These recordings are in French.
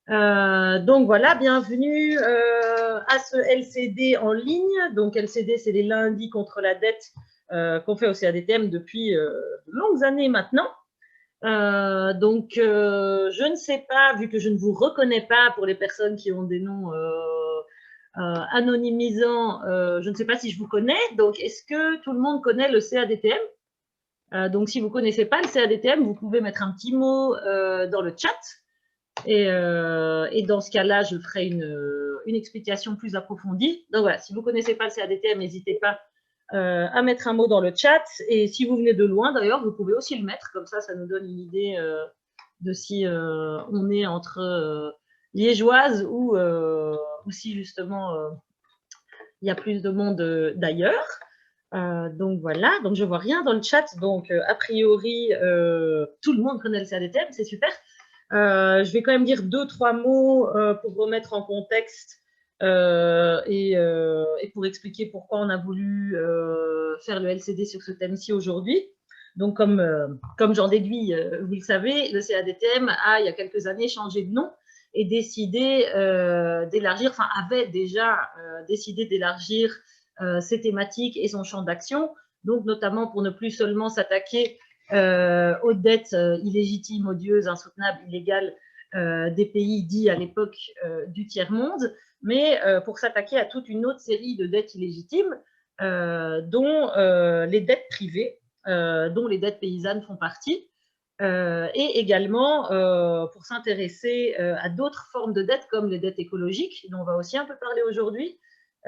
Donc voilà, bienvenue à ce LCD en ligne. Donc LCD, c'est les lundis contre la dette qu'on fait au CADTM depuis de longues années maintenant. Je ne sais pas, vu que je ne vous reconnais pas pour les personnes qui ont des noms anonymisants, je ne sais pas si je vous connais. Donc, est-ce que tout le monde connaît le CADTM? Donc, si vous ne connaissez pas le CADTM, vous pouvez mettre un petit mot dans le chat. Et dans ce cas-là, je ferai une explication plus approfondie. Donc voilà, si vous ne connaissez pas le CADTM, n'hésitez pas à mettre un mot dans le chat. Et si vous venez de loin, d'ailleurs, vous pouvez aussi le mettre. Comme ça nous donne une idée de si on est entre liégeoises ou si justement il y a plus de monde d'ailleurs. Donc voilà, donc je vois rien dans le chat. Donc a priori, tout le monde connaît le CADTM, c'est super. Je vais quand même dire 2-3 mots pour remettre en contexte et pour expliquer pourquoi on a voulu faire le LCD sur ce thème-ci aujourd'hui. Donc, comme j'en déduis, vous le savez, le CADTM a, il y a quelques années, changé de nom et décidé d'élargir, enfin, avait déjà décidé d'élargir ses thématiques et son champ d'action, donc notamment pour ne plus seulement s'attaquer aux dettes illégitimes, odieuses, insoutenables, illégales des pays dits à l'époque du tiers-monde, mais pour s'attaquer à toute une autre série de dettes illégitimes, dont les dettes privées, dont les dettes paysannes font partie, et également pour s'intéresser à d'autres formes de dettes comme les dettes écologiques, dont on va aussi un peu parler aujourd'hui,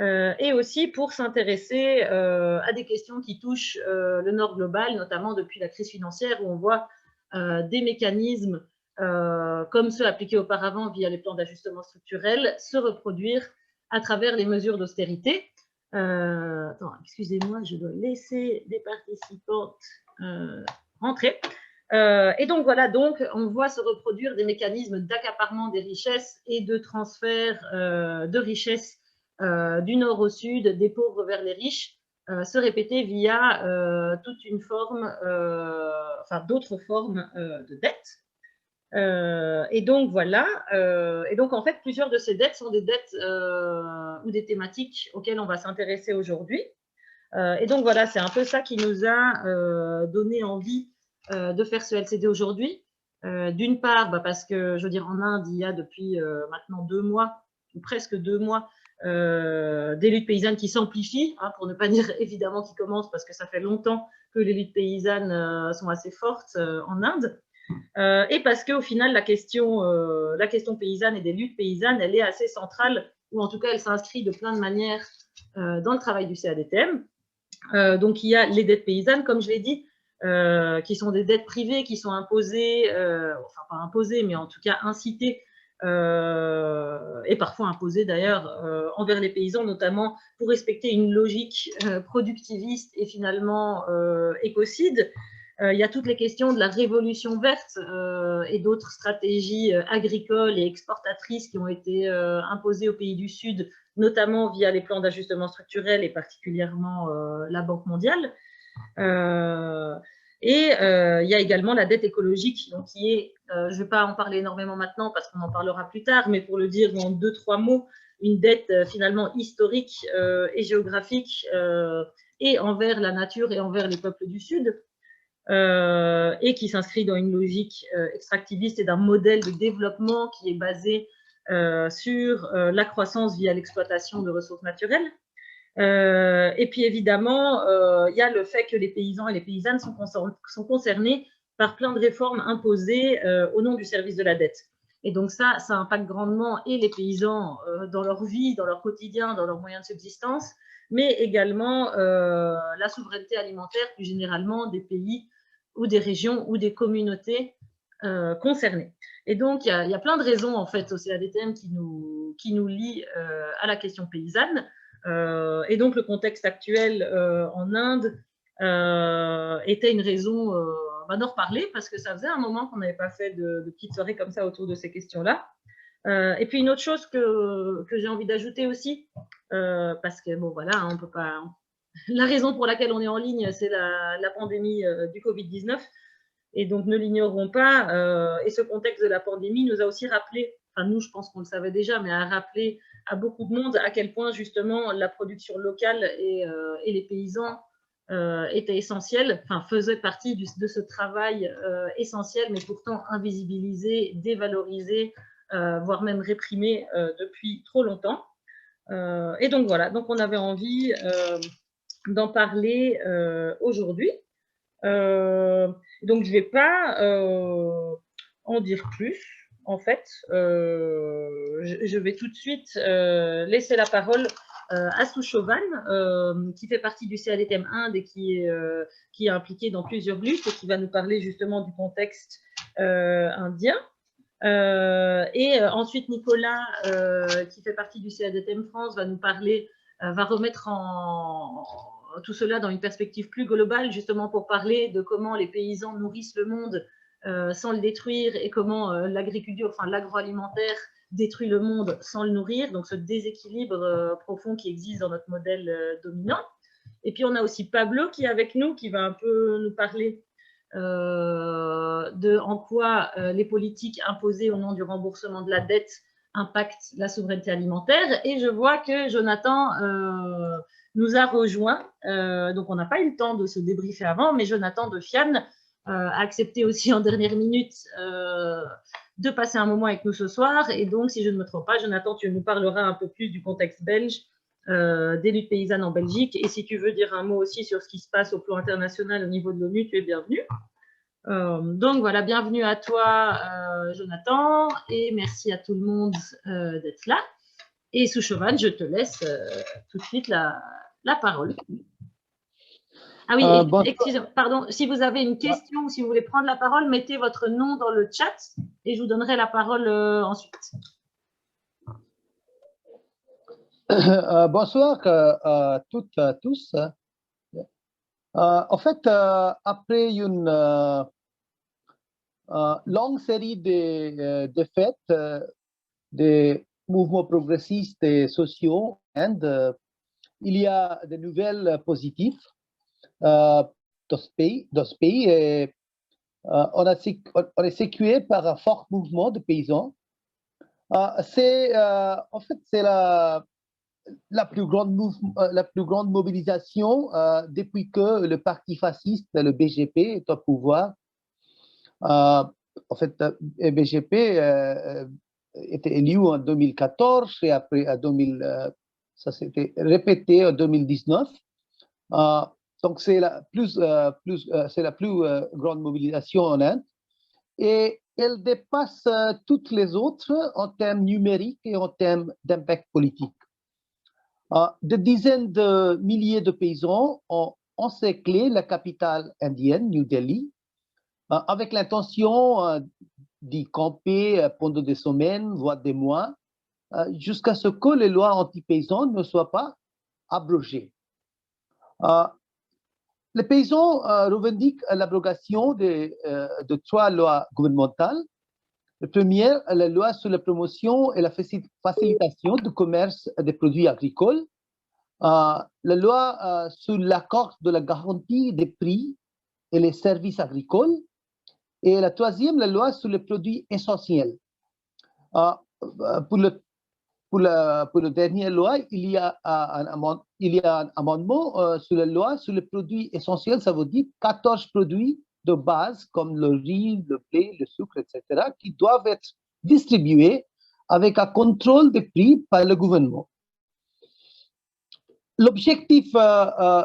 et aussi pour s'intéresser à des questions qui touchent le Nord global, notamment depuis la crise financière, où on voit des mécanismes comme ceux appliqués auparavant via les plans d'ajustement structurel se reproduire à travers les mesures d'austérité. Attends, excusez-moi, je dois laisser des participantes rentrer. Et donc voilà, donc on voit se reproduire des mécanismes d'accaparement des richesses et de transfert de richesses du nord au sud, des pauvres vers les riches, se répéter via toute une forme, enfin d'autres formes de dettes. Et donc voilà, et donc en fait plusieurs de ces dettes sont des dettes ou des thématiques auxquelles on va s'intéresser aujourd'hui. Et donc voilà, c'est un peu ça qui nous a donné envie de faire ce LCD aujourd'hui. D'une part, parce que je veux dire, en Inde, il y a depuis maintenant 2 mois, ou presque 2 mois, des luttes paysannes qui s'amplifient, hein, pour ne pas dire évidemment qui commencent, parce que ça fait longtemps que les luttes paysannes sont assez fortes en Inde. Et parce qu'au final, la question paysanne et des luttes paysannes, elle est assez centrale, ou en tout cas, elle s'inscrit de plein de manières dans le travail du CADTM. Donc, il y a les dettes paysannes, comme je l'ai dit, qui sont des dettes privées qui sont imposées, enfin pas imposées, mais en tout cas incitées, et parfois imposées d'ailleurs, envers les paysans, notamment pour respecter une logique productiviste et finalement écocide. Il y a toutes les questions de la révolution verte et d'autres stratégies agricoles et exportatrices qui ont été imposées aux pays du Sud, notamment via les plans d'ajustement structurel et particulièrement la Banque mondiale. Il y a également la dette écologique, donc qui est, je ne vais pas en parler énormément maintenant parce qu'on en parlera plus tard, mais pour le dire en 2-3 mots, une dette finalement historique et géographique et envers la nature et envers les peuples du Sud. Et qui s'inscrit dans une logique extractiviste et d'un modèle de développement qui est basé sur la croissance via l'exploitation de ressources naturelles. Et puis évidemment, il y a le fait que les paysans et les paysannes sont concernés par plein de réformes imposées au nom du service de la dette. Et donc ça impacte grandement et les paysans dans leur vie, dans leur quotidien, dans leurs moyens de subsistance, mais également la souveraineté alimentaire plus généralement des pays ou des régions ou des communautés concernées. Et donc, il y a plein de raisons, en fait, au CADTM qui nous lient à la question paysanne. Et donc, le contexte actuel en Inde était une raison d'en reparler parce que ça faisait un moment qu'on n'avait pas fait de petites soirées comme ça autour de ces questions-là. Et puis, une autre chose que j'ai envie d'ajouter aussi, parce que, bon, voilà, on peut pas... La raison pour laquelle on est en ligne, c'est la pandémie du Covid-19. Et donc, ne l'ignorons pas. Et ce contexte de la pandémie nous a aussi rappelé, enfin nous, je pense qu'on le savait déjà, mais à rappeler à beaucoup de monde à quel point justement la production locale et les paysans étaient essentiels, enfin faisaient partie de ce travail essentiel, mais pourtant invisibilisé, dévalorisé, voire même réprimé depuis trop longtemps. Et donc voilà, donc on avait envie d'en parler aujourd'hui. Donc je ne vais pas en dire plus. En fait, je vais tout de suite laisser la parole à Souchovan, qui fait partie du CADTM Inde et qui est impliqué dans plusieurs luttes et qui va nous parler justement du contexte indien. Et ensuite, Nicolas, qui fait partie du CADTM France, va nous parler, va remettre tout cela dans une perspective plus globale, justement pour parler de comment les paysans nourrissent le monde sans le détruire et comment l'agriculture, enfin l'agroalimentaire détruit le monde sans le nourrir, donc ce déséquilibre profond qui existe dans notre modèle dominant. Et puis on a aussi Pablo qui est avec nous, qui va un peu nous parler de en quoi les politiques imposées au nom du remboursement de la dette impactent la souveraineté alimentaire. Et je vois que Jonathan nous a rejoint. Donc, on n'a pas eu le temps de se débriefer avant, mais Jonathan de Fianne a accepté aussi en dernière minute de passer un moment avec nous ce soir. Et donc, si je ne me trompe pas, Jonathan, tu nous parleras un peu plus du contexte belge, des luttes paysannes en Belgique. Et si tu veux dire un mot aussi sur ce qui se passe au plan international au niveau de l'ONU, tu es bienvenu. Donc voilà, bienvenue à toi, Jonathan, et merci à tout le monde d'être là. Et Souchovan, je te laisse tout de suite la parole. Ah oui, excusez-moi, pardon, si vous avez une question ou si vous voulez prendre la parole, mettez votre nom dans le chat et je vous donnerai la parole ensuite. Bonsoir à toutes et à tous. En fait, après une longue série de fêtes des mouvements progressistes et sociaux, il y a des nouvelles positives dans ce pays. Et, on est sécué par un fort mouvement de paysans. En fait, c'est la plus grande mobilisation depuis que le parti fasciste, le BGP, est au pouvoir. En fait, le BGP était élu en 2014 et après, ça s'était répété en 2019. Donc, c'est la plus grande mobilisation en Inde. Et elle dépasse toutes les autres en termes numériques et en termes d'impact politique. Des dizaines de milliers de paysans ont encerclé la capitale indienne, New Delhi, avec l'intention d'y camper pendant des semaines, voire des mois, jusqu'à ce que les lois anti-paysans ne soient pas abrogées. Les paysans revendiquent l'abrogation de 3 lois gouvernementales. La première, la loi sur la promotion et la facilitation du commerce des produits agricoles. La loi sur l'accord de la garantie des prix et les services agricoles. Et la troisième, la loi sur les produits essentiels. Pour la dernière loi, il y a un amendement sur la loi sur les produits essentiels, ça veut dire 14 produits de base comme le riz, le blé, le sucre, etc., qui doivent être distribués avec un contrôle des prix par le gouvernement. L'objectif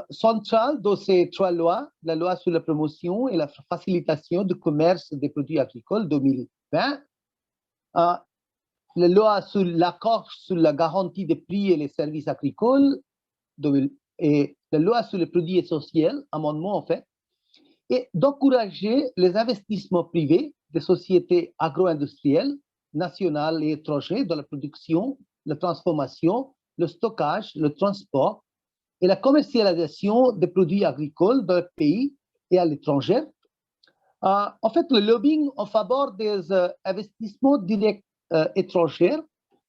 central de ces 3 lois, la loi sur la promotion et la facilitation du commerce des produits agricoles 2020, la loi sur l'accord sur la garantie des prix et les services agricoles et la loi sur les produits essentiels, amendement en fait, et d'encourager les investissements privés des sociétés agro-industrielles, nationales et étrangères dans la production, la transformation, le stockage, le transport et la commercialisation des produits agricoles dans le pays et à l'étranger. En fait, le lobbying en faveur des investissements directs étrangers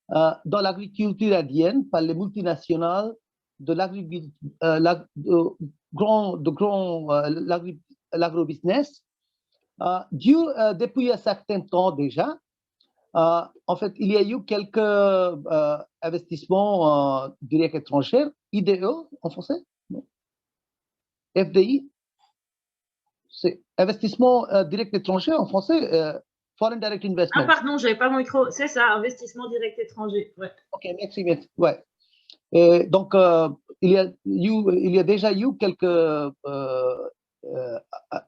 dans l'agriculture indienne par les multinationales de l'agrobusiness dure depuis un certain temps déjà. En fait, il y a eu quelques investissements directs étrangers, IDE en français, non? FDI, c'est investissement direct étranger en français, Foreign Direct Ah, Investment. pardon, j'avais pas mon micro. C'est ça, investissement direct étranger. Ouais. Ok, merci, merci. Ouais. Et donc, il y a déjà eu quelques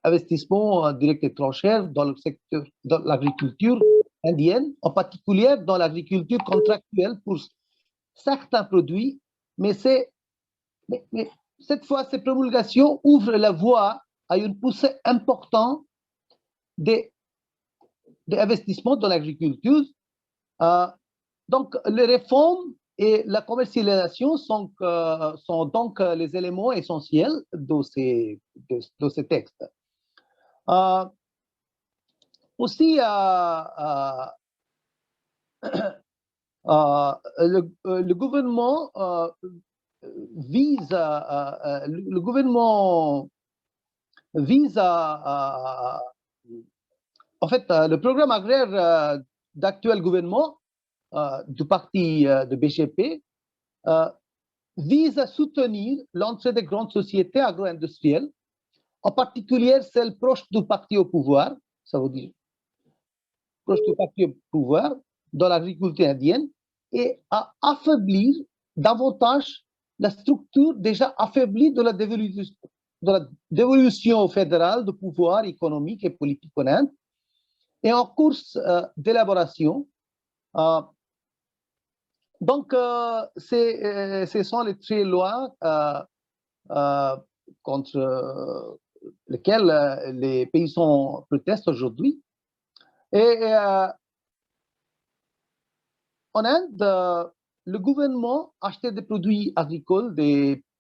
investissements directs étrangers dans le secteur, dans l'agriculture indienne, en particulier dans l'agriculture contractuelle pour certains produits, mais, mais cette fois, ces promulgations ouvrent la voie à une poussée importante des investissements dans l'agriculture. Donc, les réformes et la commercialisation sont donc les éléments essentiels de ces textes. Aussi, le gouvernement vise en fait, le programme agraire d'actuel gouvernement du parti de BGP vise à soutenir l'entrée des grandes sociétés agro-industrielles, en particulier celles proches du parti au pouvoir, ça veut dire proches du parti au pouvoir, dans l'agriculture indienne, et à affaiblir davantage la structure déjà affaiblie de la dévolution fédérale de pouvoir économique et politique en Inde, et en course d'élaboration. Donc, ce sont les 3 lois contre lesquelles les paysans protestent aujourd'hui. Et en Inde, le gouvernement achetait des produits agricoles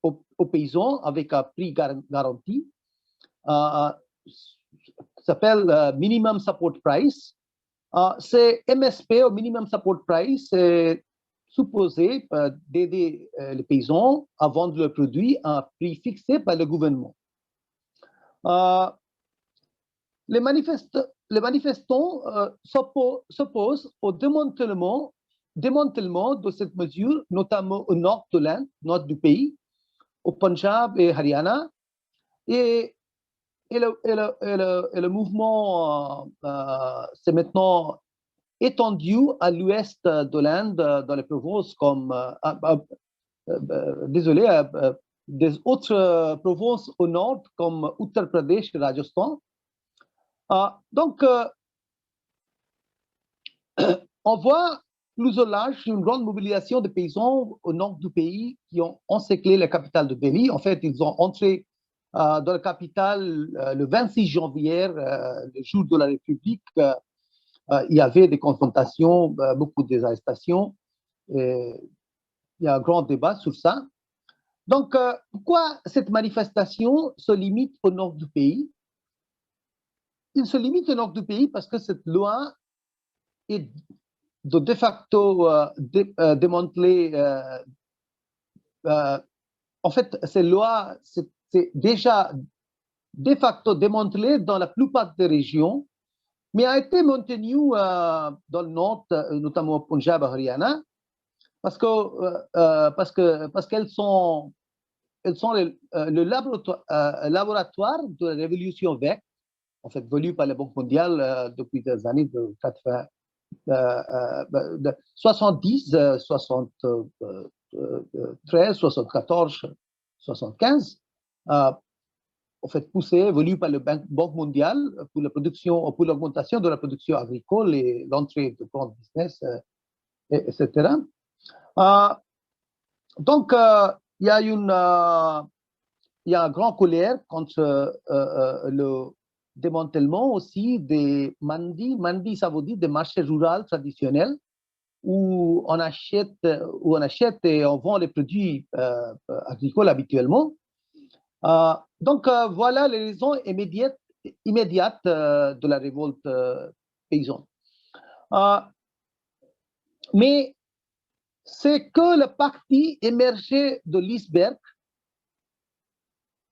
aux paysans avec un prix garanti. S'appelle Minimum Support Price. C'est MSP, au Minimum Support Price, c'est supposé d'aider les paysans à vendre leurs produits à un prix fixé par le gouvernement. Les manifestants s'opposent au démantèlement de cette mesure, notamment au nord de l'Inde, nord du pays, au Punjab et Haryana. Et le mouvement s'est maintenant étendu à l'ouest de l'Inde, dans les provinces comme, des autres provinces au nord comme Uttar Pradesh et Rajasthan. Donc, on voit plus au large une grande mobilisation de paysans au nord du pays qui ont encerclé la capitale de Delhi. En fait, ils ont entré dans la capitale le 26 janvier, le jour de la République. Il y avait des confrontations, beaucoup d'arrestations. Il y a un grand débat sur ça. Donc, pourquoi cette manifestation se limite au nord du pays? Il se limite au nord du pays parce que cette loi est de facto démantelée. En fait, cette loi, c'est déjà de facto démantelée dans la plupart des régions, mais a été maintenue dans le nord, notamment au Punjab et Haryana, parce qu'elles sont le laboratoire de la révolution verte, en fait, voulue par la Banque mondiale depuis des années de 80, 70, 73, 74, 75, en fait, poussée, voulue par la Banque mondiale pour la production, pour l'augmentation de la production agricole et l'entrée de grands business, etc. Donc, il y a un grand colère contre le démantèlement aussi des mandis. Mandis, ça veut dire des marchés ruraux traditionnels où on achète et on vend les produits agricoles habituellement. Donc, voilà les raisons immédiates de la révolte paysanne. Mais c'est que le parti émergé de l'iceberg.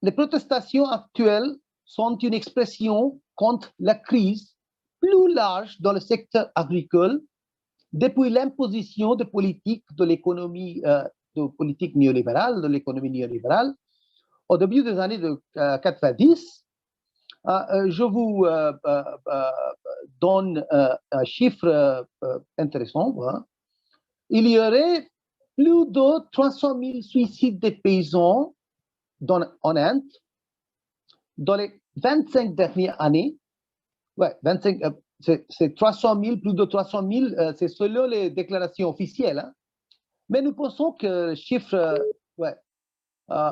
Les protestations actuelles sont une expression contre la crise plus large dans le secteur agricole depuis l'imposition de politique de l'économie, de politique néolibérale, de l'économie néolibérale, au début des années 90, je vous donne un chiffre intéressant. Hein. Il y aurait plus de 300 000 suicides des paysans en Inde dans les 25 dernières années. Ouais, 25, c'est 300 000, plus de 300 000, c'est selon les déclarations officielles. Hein. Mais nous pensons que le chiffre,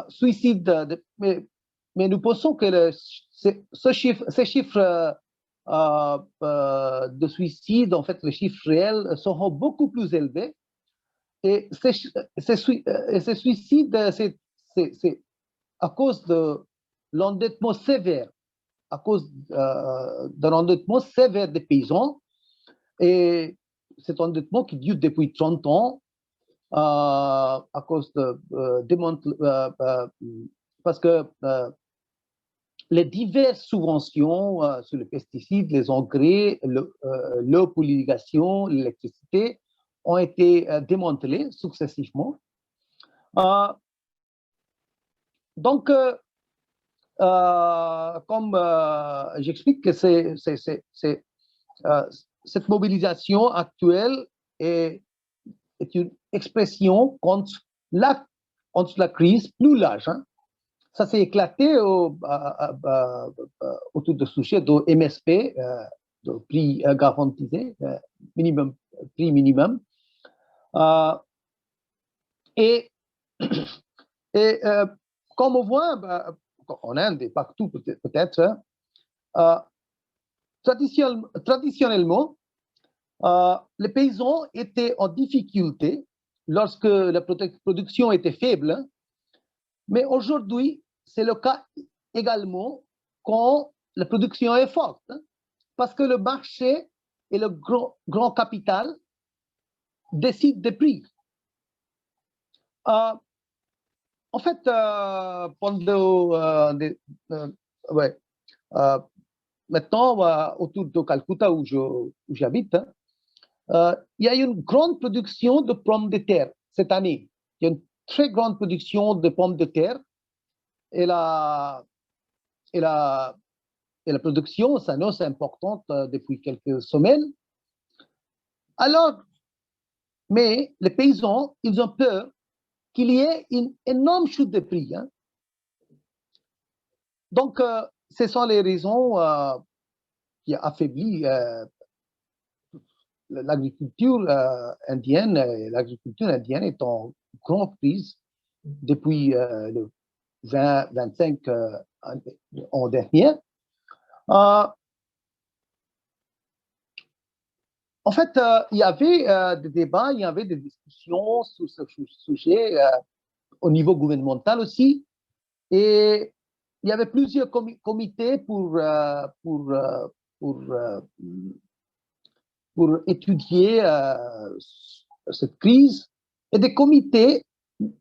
suicide, mais nous pensons que ces chiffres de suicide, en fait, les chiffres réels seront beaucoup plus élevés. Et ces suicides, c'est à cause de l'endettement sévère, à cause d'un endettement sévère des paysans. Et cet endettement qui dure depuis 30 ans, à cause de parce que les diverses subventions sur les pesticides, les engrais, l'eau pour l'irrigation, l'électricité ont été démantelées successivement. Donc, comme j'explique que cette mobilisation actuelle est une expression contre la crise plus large. Hein. Ça s'est éclaté autour du sujet de MSP, de prix garantisé, prix minimum. Et comme on voit en Inde et partout peut-être, traditionnellement, les paysans étaient en difficulté lorsque la production était faible, mais aujourd'hui, c'est le cas également quand la production est forte, parce que le marché et le grand capital décident des prix. En fait, maintenant, autour de Calcutta, où j'habite, il y a une grande production de pommes de terre cette année. Il y a une très grande production de pommes de terre et la production s'annonce importante depuis quelques semaines. Alors, mais les paysans, ils ont peur qu'il y ait une énorme chute de prix. Hein. Donc, ce sont les raisons qui affaiblissent l'agriculture indienne. L'agriculture indienne est en grande crise depuis le 20-25 ans dernier. En fait, il y avait des débats, il y avait des discussions sur ce sujet au niveau gouvernemental aussi. Et il y avait plusieurs comités pour étudier cette crise. Et des comités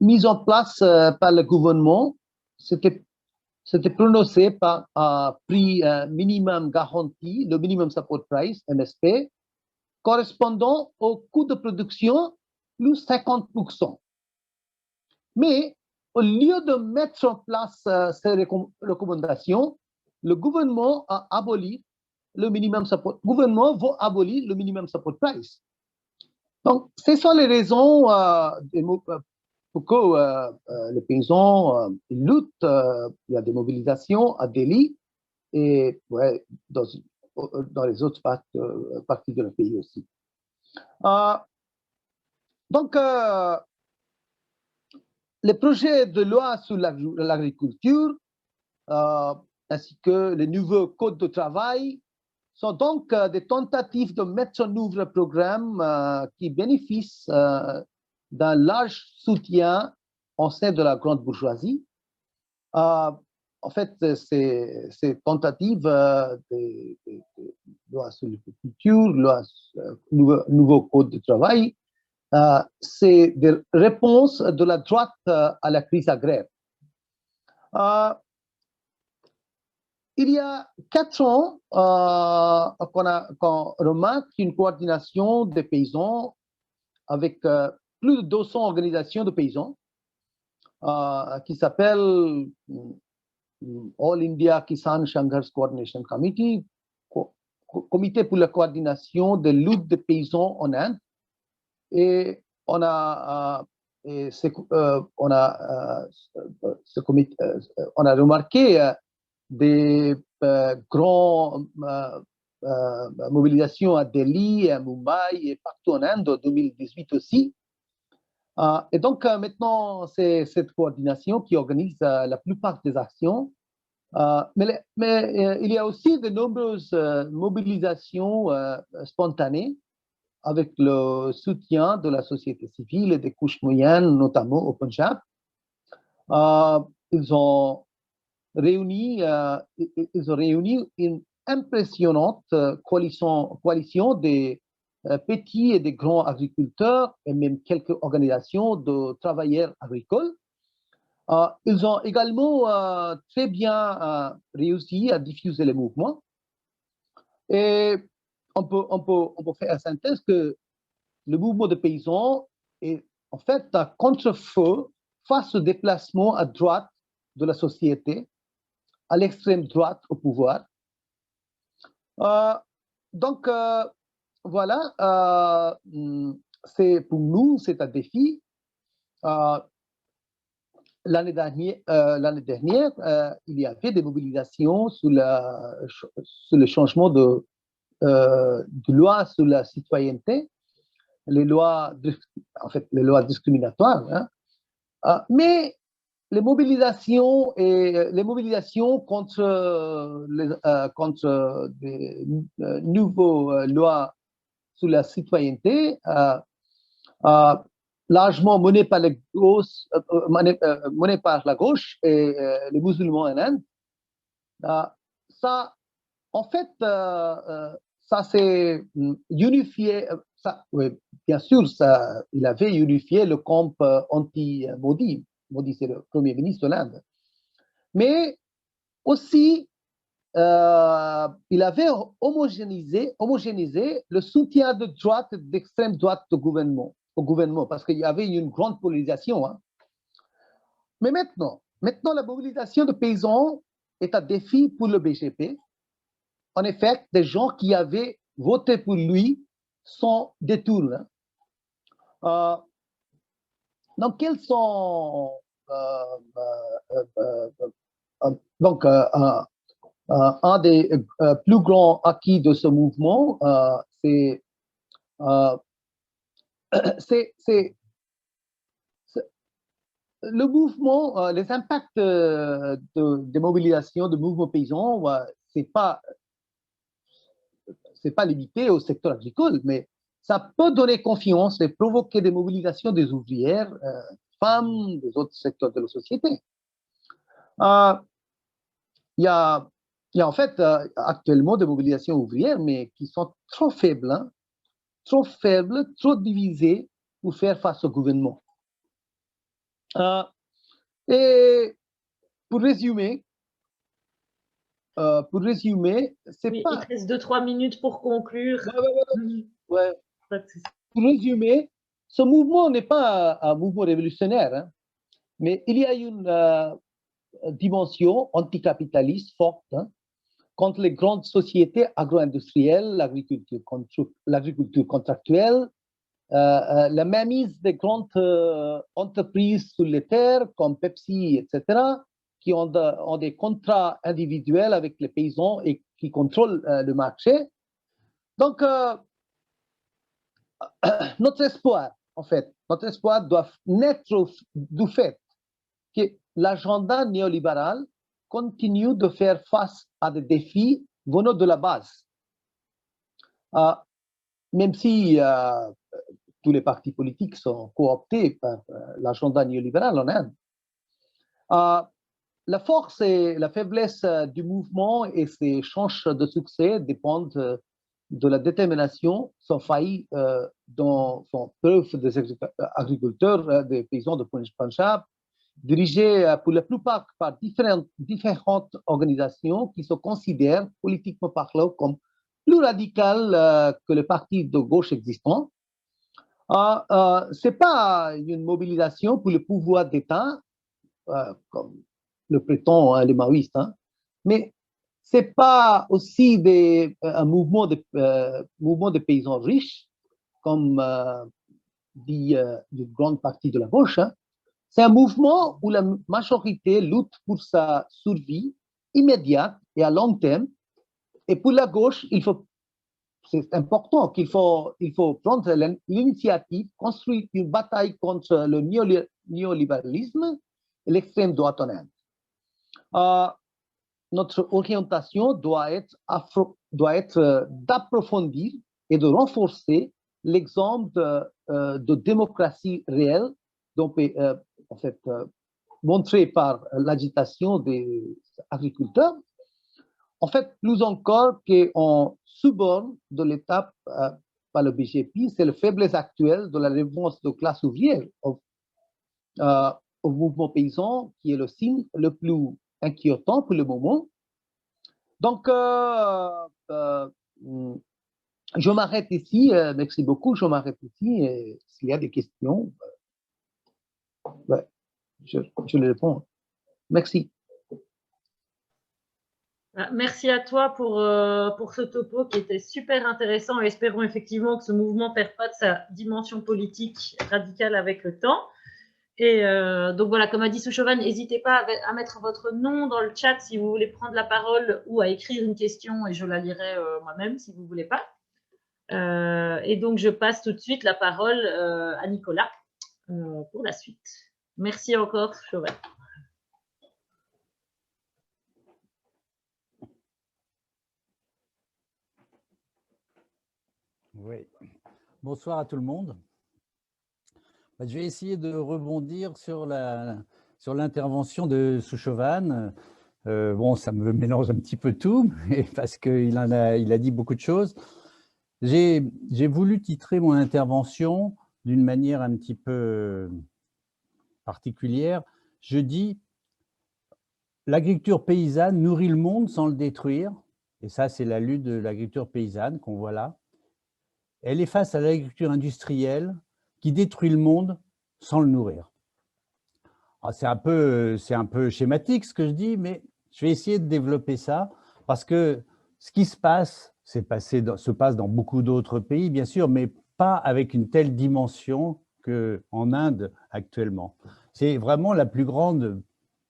mis en place par le gouvernement, c'était prononcé par un prix minimum garanti, le minimum support price, MSP, correspondant au coût de production plus 50%. Mais au lieu de mettre en place ces recommandations, le gouvernement a aboli le minimum support. Le gouvernement veut abolir le minimum support price. Donc, ce sont les raisons pour que les paysans luttent. Il y a des mobilisations à Delhi et dans les autres parties de le pays aussi. Donc, les projets de loi sur l'agriculture ainsi que les nouveaux codes de travail sont donc des tentatives de mettre en œuvre un programme qui bénéficie d'un large soutien au sein de la grande bourgeoisie. En fait, ces tentatives de loi sur l'agriculture, nouveau code de travail, c'est des réponses de la droite à la crise agraire. Il y a 4 ans qu'on remarque une coordination des paysans avec plus de 200 organisations de paysans qui s'appellent All India Kisan Sangharsh Coordination Committee, comité pour la coordination des luttes des paysans en Inde. Et on a, on a remarqué des grandes mobilisations à Delhi, à Mumbai et partout en Inde en 2018 aussi. Et donc maintenant, c'est cette coordination qui organise la plupart des actions. Mais il y a aussi de nombreuses mobilisations spontanées avec le soutien de la société civile et des couches moyennes, notamment au Punjab. Ils ont réuni une impressionnante coalition des petits et des grands agriculteurs et même quelques organisations de travailleurs agricoles. Ils ont également très bien réussi à diffuser les mouvements. Et on peut faire la synthèse que le mouvement de paysans est en fait un contre-feu face au déplacement à droite de la société, à l'extrême droite au pouvoir. Donc, voilà, c'est pour nous, c'est un défi. L'année dernière, il y avait des mobilisations sur le changement de loi sur la citoyenneté, les lois discriminatoires. Hein. Mais les mobilisations contre des nouvelles lois sur la citoyenneté, largement menées par la gauche et les musulmans en Inde, ça, en fait, ça s'est unifié. Oui, bien sûr, il avait unifié le camp anti-Modi. Modi, c'est le premier ministre de l'Inde. Mais aussi, il avait homogénéisé le soutien de droite, d'extrême droite au gouvernement, parce qu'il y avait une grande polarisation. Hein. Mais maintenant, la mobilisation de paysans est un défi pour le BJP. En effet, des gens qui avaient voté pour lui sont détournés. Donc, quels sont donc un des plus grands acquis de ce mouvement, c'est le mouvement, les impacts de mobilisation de mouvements paysans, c'est pas limité au secteur agricole, mais ça peut donner confiance et provoquer des mobilisations des ouvrières, femmes, des autres secteurs de la société. Il y a en fait actuellement des mobilisations ouvrières, mais qui sont trop faibles, hein, trop divisées pour faire face au gouvernement. Et pour résumer, c'est oui, pas... Il te reste 2-3 minutes pour conclure. Ouais. Pour résumer, ce mouvement n'est pas un mouvement révolutionnaire, hein, mais il y a une dimension anticapitaliste forte, hein, contre les grandes sociétés agro-industrielles, l'agriculture contractuelle, la mainmise des grandes entreprises sur les terres comme Pepsi, etc., qui ont des contrats individuels avec les paysans et qui contrôlent le marché. Donc, notre espoir doit naître du fait que l'agenda néolibéral continue de faire face à des défis venant de la base. Même si tous les partis politiques sont cooptés par l'agenda néolibéral en Inde. La force et la faiblesse du mouvement et ses chances de succès dépendent de la détermination sans faille dont font preuve des agriculteurs, des paysans de Punjab, dirigés pour la plupart par différentes organisations qui se considèrent politiquement parlant comme plus radicales que les partis de gauche existants. Ce n'est pas une mobilisation pour le pouvoir d'État, comme le prétendent les maoïstes, hein, mais ce n'est pas aussi un mouvement de paysans riches, comme dit une grande partie de la gauche. Hein. C'est un mouvement où la majorité lutte pour sa survie immédiate et à long terme. Et pour la gauche, c'est important qu'il faut prendre l'initiative, construire une bataille contre le néolibéralisme et l'extrême droite en Inde. Notre orientation doit être d'approfondir et de renforcer l'exemple de démocratie réelle, donc, en fait, montré par l'agitation des agriculteurs. En fait, plus encore qu'on suborne de l'étape par le BGP, c'est la faiblesse actuelle de la réponse de classe ouvrière au mouvement paysan, qui est le signe le plus inquiétant pour le moment. Donc, je m'arrête ici. Merci beaucoup. Je m'arrête ici. S'il y a des questions, je les réponds. Merci. Merci à toi pour ce topo qui était super intéressant et espérons effectivement que ce mouvement ne perd pas de sa dimension politique radicale avec le temps. Et donc voilà, comme a dit Sushova, n'hésitez pas à mettre votre nom dans le chat si vous voulez prendre la parole ou à écrire une question et je la lirai moi-même si vous ne voulez pas. Et donc je passe tout de suite la parole à Nicolas pour la suite. Merci encore, Sushova. Oui. Bonsoir à tout le monde. Je vais essayer de rebondir sur l'intervention de Sushova. Bon, ça me mélange un petit peu tout, parce qu'il a dit beaucoup de choses. J'ai voulu titrer mon intervention d'une manière un petit peu particulière. Je dis « L'agriculture paysanne nourrit le monde sans le détruire ». Et ça, c'est la lutte de l'agriculture paysanne qu'on voit là. Elle est face à l'agriculture industrielle qui détruit le monde sans le nourrir. C'est un peu schématique ce que je dis, mais je vais essayer de développer ça parce que ce qui se passe, se passe dans beaucoup d'autres pays, bien sûr, mais pas avec une telle dimension qu'en Inde actuellement. C'est vraiment la plus grande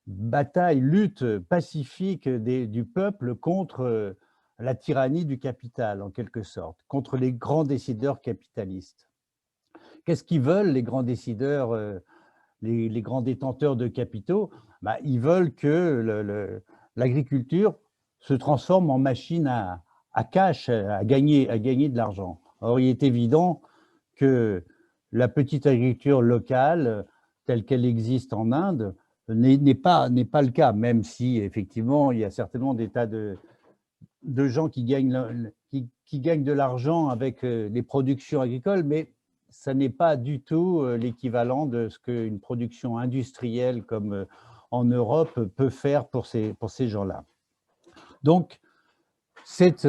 bataille, lutte pacifique du peuple contre la tyrannie du capital, en quelque sorte, contre les grands décideurs capitalistes. Qu'est-ce qu'ils veulent, les grands décideurs, les grands détenteurs de capitaux? Ils veulent que l'agriculture se transforme en machine à cash, à gagner de l'argent. Or, il est évident que la petite agriculture locale, telle qu'elle existe en Inde, n'est pas le cas, même si, effectivement, il y a certainement des tas de gens qui gagnent de l'argent avec les productions agricoles, mais ça n'est pas du tout l'équivalent de ce qu'une production industrielle comme en Europe peut faire pour ces gens-là. Donc, cette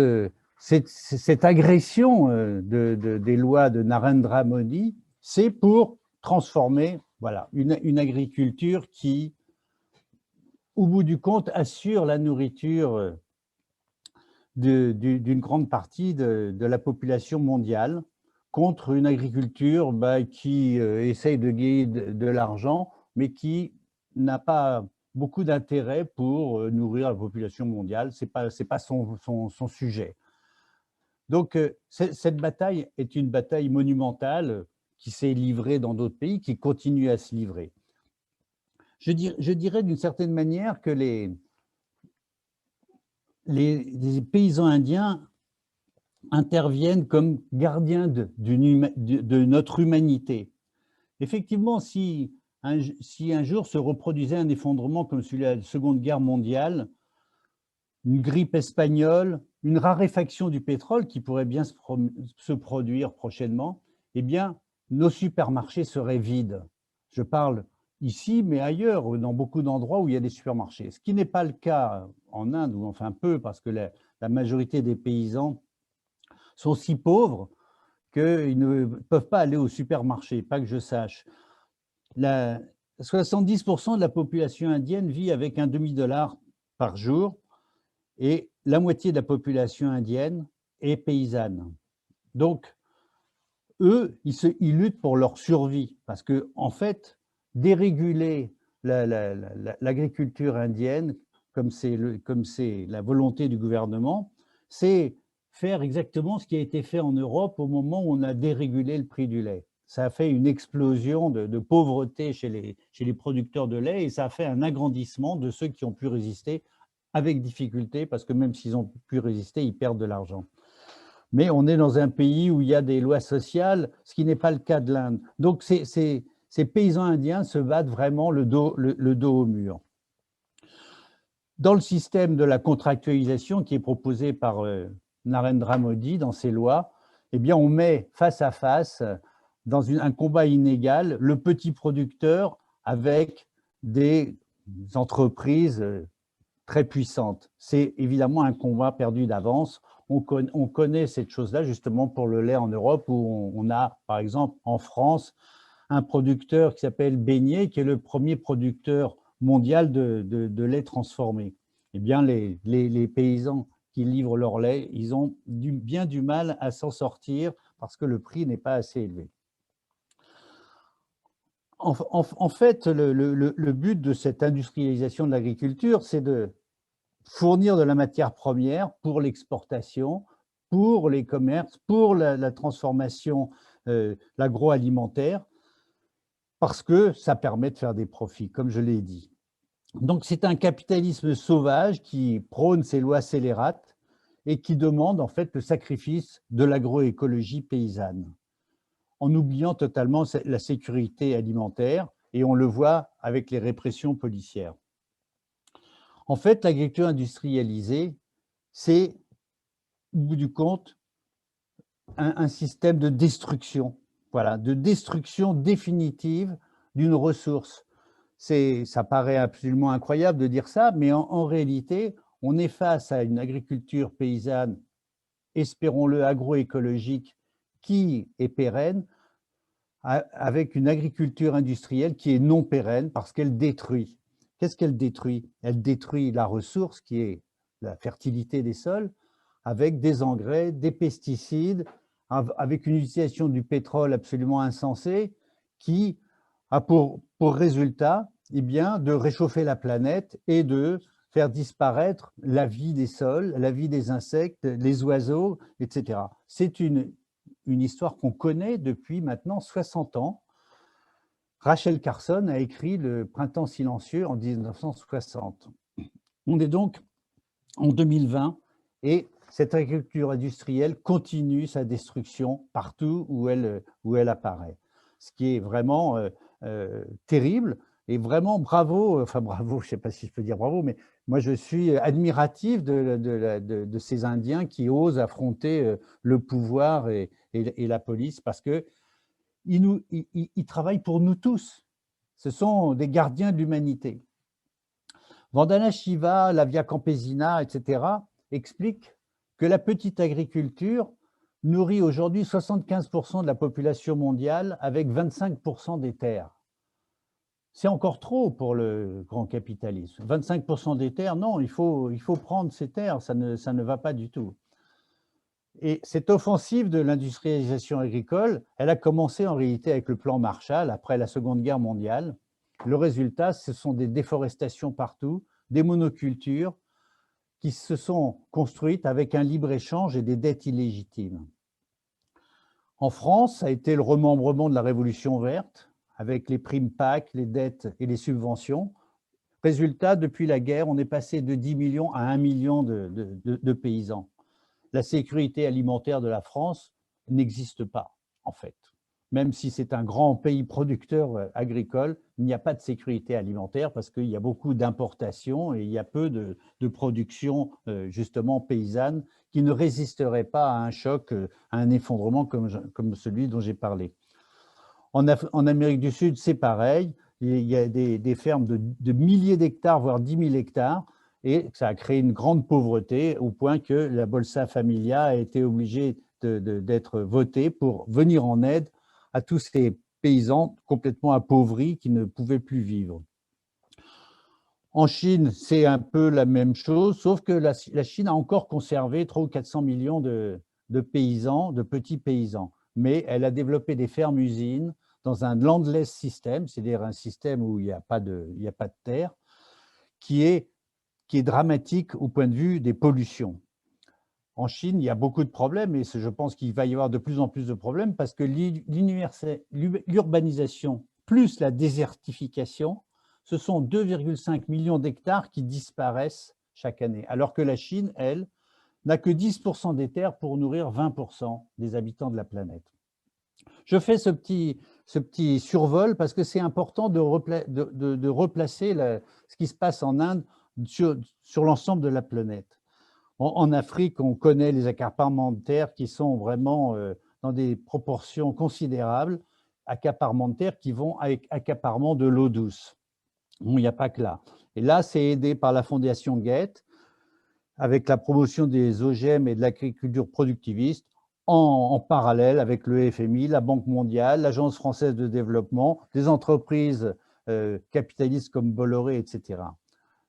agression des lois de Narendra Modi, c'est pour transformer une agriculture qui, au bout du compte, assure la nourriture d'une grande partie de la population mondiale contre une agriculture qui essaye de gagner de l'argent, mais qui n'a pas beaucoup d'intérêt pour nourrir la population mondiale. Ce n'est pas son sujet. Donc, cette bataille est une bataille monumentale qui s'est livrée dans d'autres pays, qui continue à se livrer. Je dirais d'une certaine manière que les paysans indiens interviennent comme gardiens de notre humanité. Effectivement, si un jour se reproduisait un effondrement comme celui de la Seconde Guerre mondiale, une grippe espagnole, une raréfaction du pétrole qui pourrait bien se produire prochainement, eh bien, nos supermarchés seraient vides. Je parle ici, mais ailleurs, dans beaucoup d'endroits où il y a des supermarchés. Ce qui n'est pas le cas en Inde, ou enfin peu, parce que la majorité des paysans sont si pauvres qu'ils ne peuvent pas aller au supermarché, pas que je sache. 70% de la population indienne vit avec un demi-dollar par jour et la moitié de la population indienne est paysanne. Donc, eux, ils luttent pour leur survie parce que, en fait, déréguler l'agriculture indienne, comme c'est la volonté du gouvernement, c'est faire exactement ce qui a été fait en Europe au moment où on a dérégulé le prix du lait. Ça a fait une explosion de pauvreté chez les producteurs de lait et ça a fait un agrandissement de ceux qui ont pu résister avec difficulté parce que même s'ils ont pu résister, ils perdent de l'argent. Mais on est dans un pays où il y a des lois sociales, ce qui n'est pas le cas de l'Inde. Donc, ces paysans indiens se battent vraiment le dos au mur. Dans le système de la contractualisation qui est proposé par Narendra Modi dans ses lois, eh bien, on met face à face, dans un combat inégal, le petit producteur avec des entreprises très puissantes. C'est évidemment un combat perdu d'avance. On connaît cette chose-là justement pour le lait en Europe où on a, par exemple, en France, un producteur qui s'appelle Beignet, qui est le premier producteur mondial de lait transformé. Eh bien, les paysans qui livrent leur lait, ils ont bien du mal à s'en sortir parce que le prix n'est pas assez élevé. En fait, le but de cette industrialisation de l'agriculture, c'est de fournir de la matière première pour l'exportation, pour les commerces, pour la transformation, l'agroalimentaire, parce que ça permet de faire des profits, comme je l'ai dit. Donc, c'est un capitalisme sauvage qui prône ces lois scélérates et qui demande en fait le sacrifice de l'agroécologie paysanne, en oubliant totalement la sécurité alimentaire, et on le voit avec les répressions policières. En fait, l'agriculture industrialisée, c'est, au bout du compte, un système de destruction, voilà, de destruction définitive d'une ressource. Ça paraît absolument incroyable de dire ça, mais en réalité, on est face à une agriculture paysanne, espérons-le, agroécologique, qui est pérenne, avec une agriculture industrielle qui est non pérenne parce qu'elle détruit. Qu'est-ce qu'elle détruit? Elle détruit la ressource qui est la fertilité des sols avec des engrais, des pesticides, avec une utilisation du pétrole absolument insensée qui a pour résultat de réchauffer la planète et de faire disparaître la vie des sols, la vie des insectes, les oiseaux, etc. C'est une histoire qu'on connaît depuis maintenant 60 ans. Rachel Carson a écrit Le Printemps silencieux en 1960. On est donc en 2020 et cette agriculture industrielle continue sa destruction partout où elle apparaît. Ce qui est vraiment terrible et vraiment bravo, enfin bravo, je ne sais pas si je peux dire bravo, mais moi je suis admiratif de ces Indiens qui osent affronter le pouvoir et la police parce que ils travaillent pour nous tous. Ce sont des gardiens de l'humanité. Vandana Shiva, la Via Campesina, etc., expliquent que la petite agriculture nourrit aujourd'hui 75% de la population mondiale avec 25% des terres. C'est encore trop pour le grand capitalisme. 25% des terres, non, il faut prendre ces terres, ça ne va pas du tout. Et cette offensive de l'industrialisation agricole, elle a commencé en réalité avec le plan Marshall après la Seconde Guerre mondiale. Le résultat, ce sont des déforestations partout, des monocultures qui se sont construites avec un libre-échange et des dettes illégitimes. En France, ça a été le remembrement de la Révolution verte, avec les primes PAC, les dettes et les subventions. Résultat, depuis la guerre, on est passé de 10 millions à 1 million de paysans. La sécurité alimentaire de la France n'existe pas, en fait. Même si c'est un grand pays producteur agricole, il n'y a pas de sécurité alimentaire parce qu'il y a beaucoup d'importations et il y a peu de production, justement, paysanne qui ne résisterait pas à un choc, à un effondrement comme celui dont j'ai parlé. En Amérique du Sud, c'est pareil. Il y a des fermes de milliers d'hectares, voire 10 000 hectares, et ça a créé une grande pauvreté au point que la Bolsa Familia a été obligée d'être voté pour venir en aide à tous ces paysans complètement appauvris qui ne pouvaient plus vivre. En Chine, c'est un peu la même chose, sauf que la Chine a encore conservé 300 ou 400 millions de paysans, de petits paysans. Mais elle a développé des fermes-usines dans un landless system, c'est-à-dire un système où il n'y a pas de terre, qui est dramatique au point de vue des pollutions. En Chine, il y a beaucoup de problèmes et je pense qu'il va y avoir de plus en plus de problèmes parce que l'urbanisation plus la désertification, ce sont 2,5 millions d'hectares qui disparaissent chaque année, alors que la Chine, elle, n'a que 10% des terres pour nourrir 20% des habitants de la planète. Je fais ce petit survol parce que c'est important de replacer ce qui se passe en Inde sur l'ensemble de la planète. En Afrique, on connaît les accaparements de terre qui sont vraiment dans des proportions considérables, accaparements de terre qui vont avec accaparement de l'eau douce. Bon, il n'y a pas que là. Et là, c'est aidé par la Fondation Gates, avec la promotion des OGM et de l'agriculture productiviste, en parallèle avec le FMI, la Banque mondiale, l'Agence française de développement, des entreprises capitalistes comme Bolloré, etc.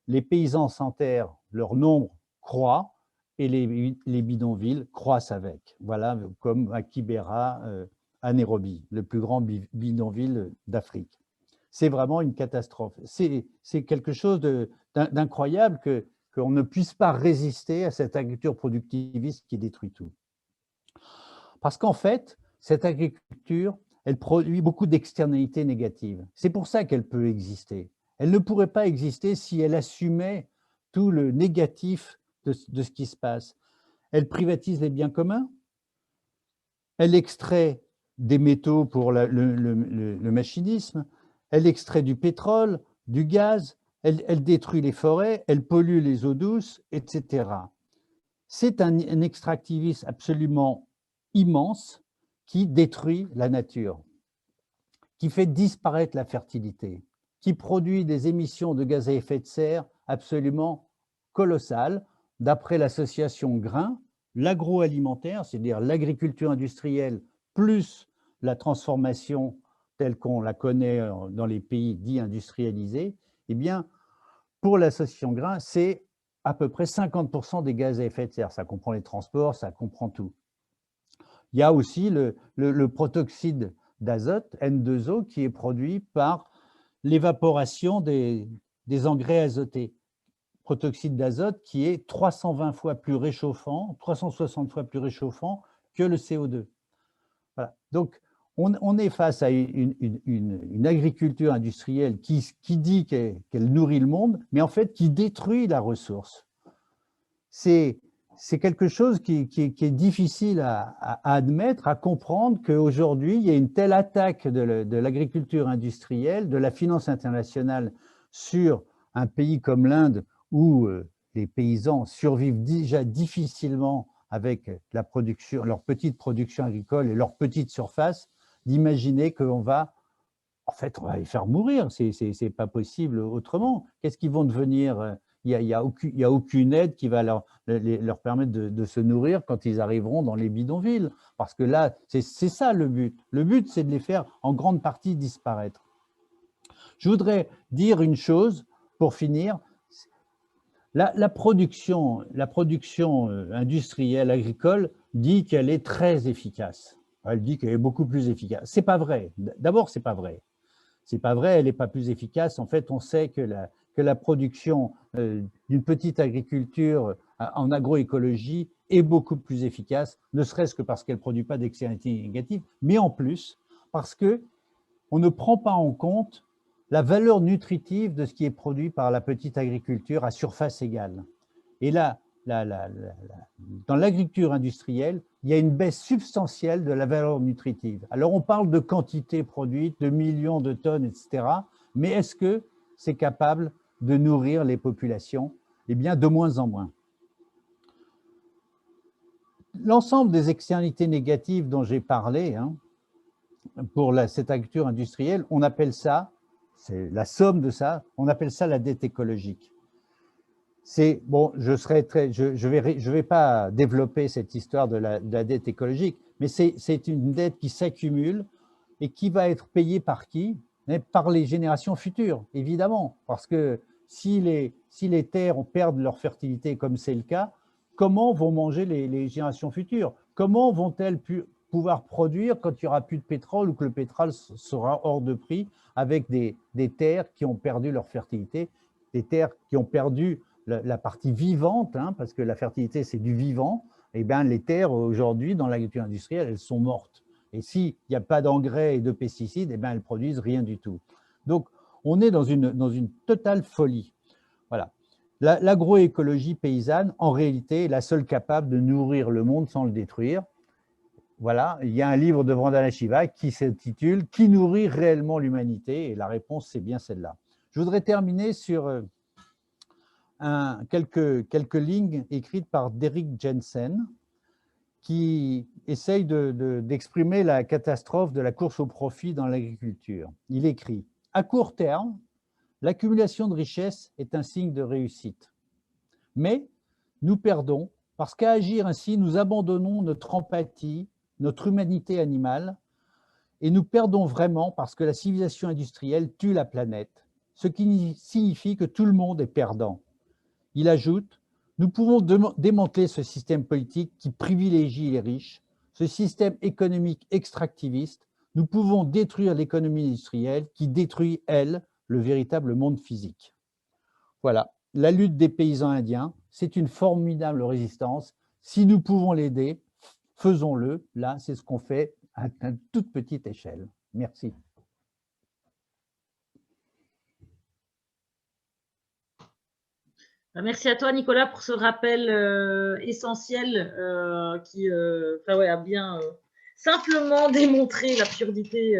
Les paysans sans terre, leur nombre croît et les bidonvilles croissent avec. Voilà, comme à Kibera, à Nairobi, le plus grand bidonville d'Afrique. C'est vraiment une catastrophe. C'est quelque chose d'incroyable qu'on ne puisse pas résister à cette agriculture productiviste qui détruit tout. Parce qu'en fait, cette agriculture, elle produit beaucoup d'externalités négatives. C'est pour ça qu'elle peut exister. Elle ne pourrait pas exister si elle assumait tout le négatif de ce qui se passe. Elle privatise les biens communs, elle extrait des métaux pour le machinisme, elle extrait du pétrole, du gaz, elle détruit les forêts, elle pollue les eaux douces, etc. C'est un extractivisme absolument immense qui détruit la nature, qui fait disparaître la fertilité, qui produit des émissions de gaz à effet de serre absolument colossales. D'après l'association Grain, l'agroalimentaire, c'est-à-dire l'agriculture industrielle plus la transformation telle qu'on la connaît dans les pays dits industrialisés, eh bien, pour l'association Grain, c'est à peu près 50% des gaz à effet de serre. Ça comprend les transports, ça comprend tout. Il y a aussi le protoxyde d'azote, N2O, qui est produit par l'évaporation des engrais azotés. Protoxyde d'azote qui est 320 fois plus réchauffant, 360 fois plus réchauffant que le CO2. Voilà. Donc, on est face à une agriculture industrielle qui dit qu'elle nourrit le monde, mais en fait qui détruit la ressource. C'est quelque chose qui est difficile à admettre, à comprendre qu'aujourd'hui, il y a une telle attaque de l'agriculture industrielle, de la finance internationale sur un pays comme l'Inde, où les paysans survivent déjà difficilement avec leur petite production agricole et leur petite surface, d'imaginer qu'on va, en fait, on va les faire mourir. C'est pas possible autrement. Qu'est-ce qu'ils vont devenir? Il n'y a aucune aide qui va leur permettre de se nourrir quand ils arriveront dans les bidonvilles. Parce que là, c'est ça le but. Le but, c'est de les faire en grande partie disparaître. Je voudrais dire une chose pour finir. La production industrielle, agricole, dit qu'elle est très efficace. Elle dit qu'elle est beaucoup plus efficace. C'est pas vrai. D'abord, c'est pas vrai. C'est pas vrai, elle n'est pas plus efficace. En fait, on sait que la production d'une petite agriculture en agroécologie est beaucoup plus efficace, ne serait-ce que parce qu'elle ne produit pas d'externalités négatives, mais en plus parce qu'on ne prend pas en compte la valeur nutritive de ce qui est produit par la petite agriculture à surface égale. Et là, dans l'agriculture industrielle, il y a une baisse substantielle de la valeur nutritive. Alors, on parle de quantité produite, de millions de tonnes, etc. Mais est-ce que c'est capable de nourrir les populations? Eh bien, de moins en moins. L'ensemble des externalités négatives dont j'ai parlé, pour cette agriculture industrielle, on appelle ça, c'est la somme de ça, on appelle ça la dette écologique. bon, je vais pas développer cette histoire de la dette écologique, mais c'est une dette qui s'accumule et qui va être payée par qui? Par les générations futures, évidemment, parce que si les terres perdent leur fertilité, comme c'est le cas, comment vont manger les générations futures? Comment vont-elles pouvoir produire quand il n'y aura plus de pétrole ou que le pétrole sera hors de prix avec des terres qui ont perdu leur fertilité, des terres qui ont perdu la partie vivante, hein, parce que la fertilité, c'est du vivant, et bien les terres, aujourd'hui, dans l'agriculture industrielle, elles sont mortes. Et s'il n'y a pas d'engrais et de pesticides, eh bien, elles produisent rien du tout. Donc, on est dans une totale folie. Voilà. L'agroécologie paysanne, en réalité, est la seule capable de nourrir le monde sans le détruire. Voilà, il y a un livre de Vandana Shiva qui s'intitule « Qui nourrit réellement l'humanité ?» et la réponse, c'est bien celle-là. Je voudrais terminer sur quelques lignes écrites par Derrick Jensen, qui essaye d'exprimer la catastrophe de la course au profit dans l'agriculture. Il écrit « À court terme, l'accumulation de richesses est un signe de réussite. Mais nous perdons parce qu'à agir ainsi, nous abandonnons notre empathie, notre humanité animale, et nous perdons vraiment parce que la civilisation industrielle tue la planète, ce qui signifie que tout le monde est perdant. » Il ajoute « Nous pouvons démanteler ce système politique qui privilégie les riches, ce système économique extractiviste. Nous pouvons détruire l'économie industrielle qui détruit, elle, le véritable monde physique. » Voilà, la lutte des paysans indiens, c'est une formidable résistance. Si nous pouvons l'aider, faisons-le. Là, c'est ce qu'on fait à une toute petite échelle. Merci. Merci à toi, Nicolas, pour ce rappel essentiel qui a bien simplement démontré l'absurdité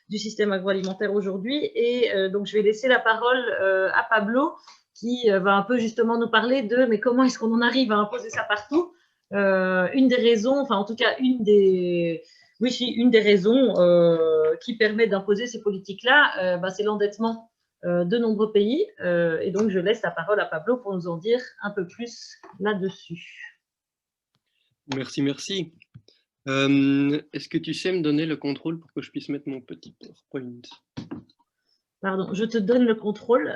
du système agroalimentaire aujourd'hui. Et donc, je vais laisser la parole à Pablo, qui va un peu justement nous parler de mais comment est-ce qu'on en arrive à imposer ça partout. Une des raisons, enfin en tout cas une des raisons qui permet d'imposer ces politiques-là, c'est l'endettement de nombreux pays. Et donc, je laisse la parole à Pablo pour nous en dire un peu plus là-dessus. Merci, merci. Est-ce que tu sais me donner le contrôle pour que je puisse mettre mon petit PowerPoint? Pardon, je te donne le contrôle.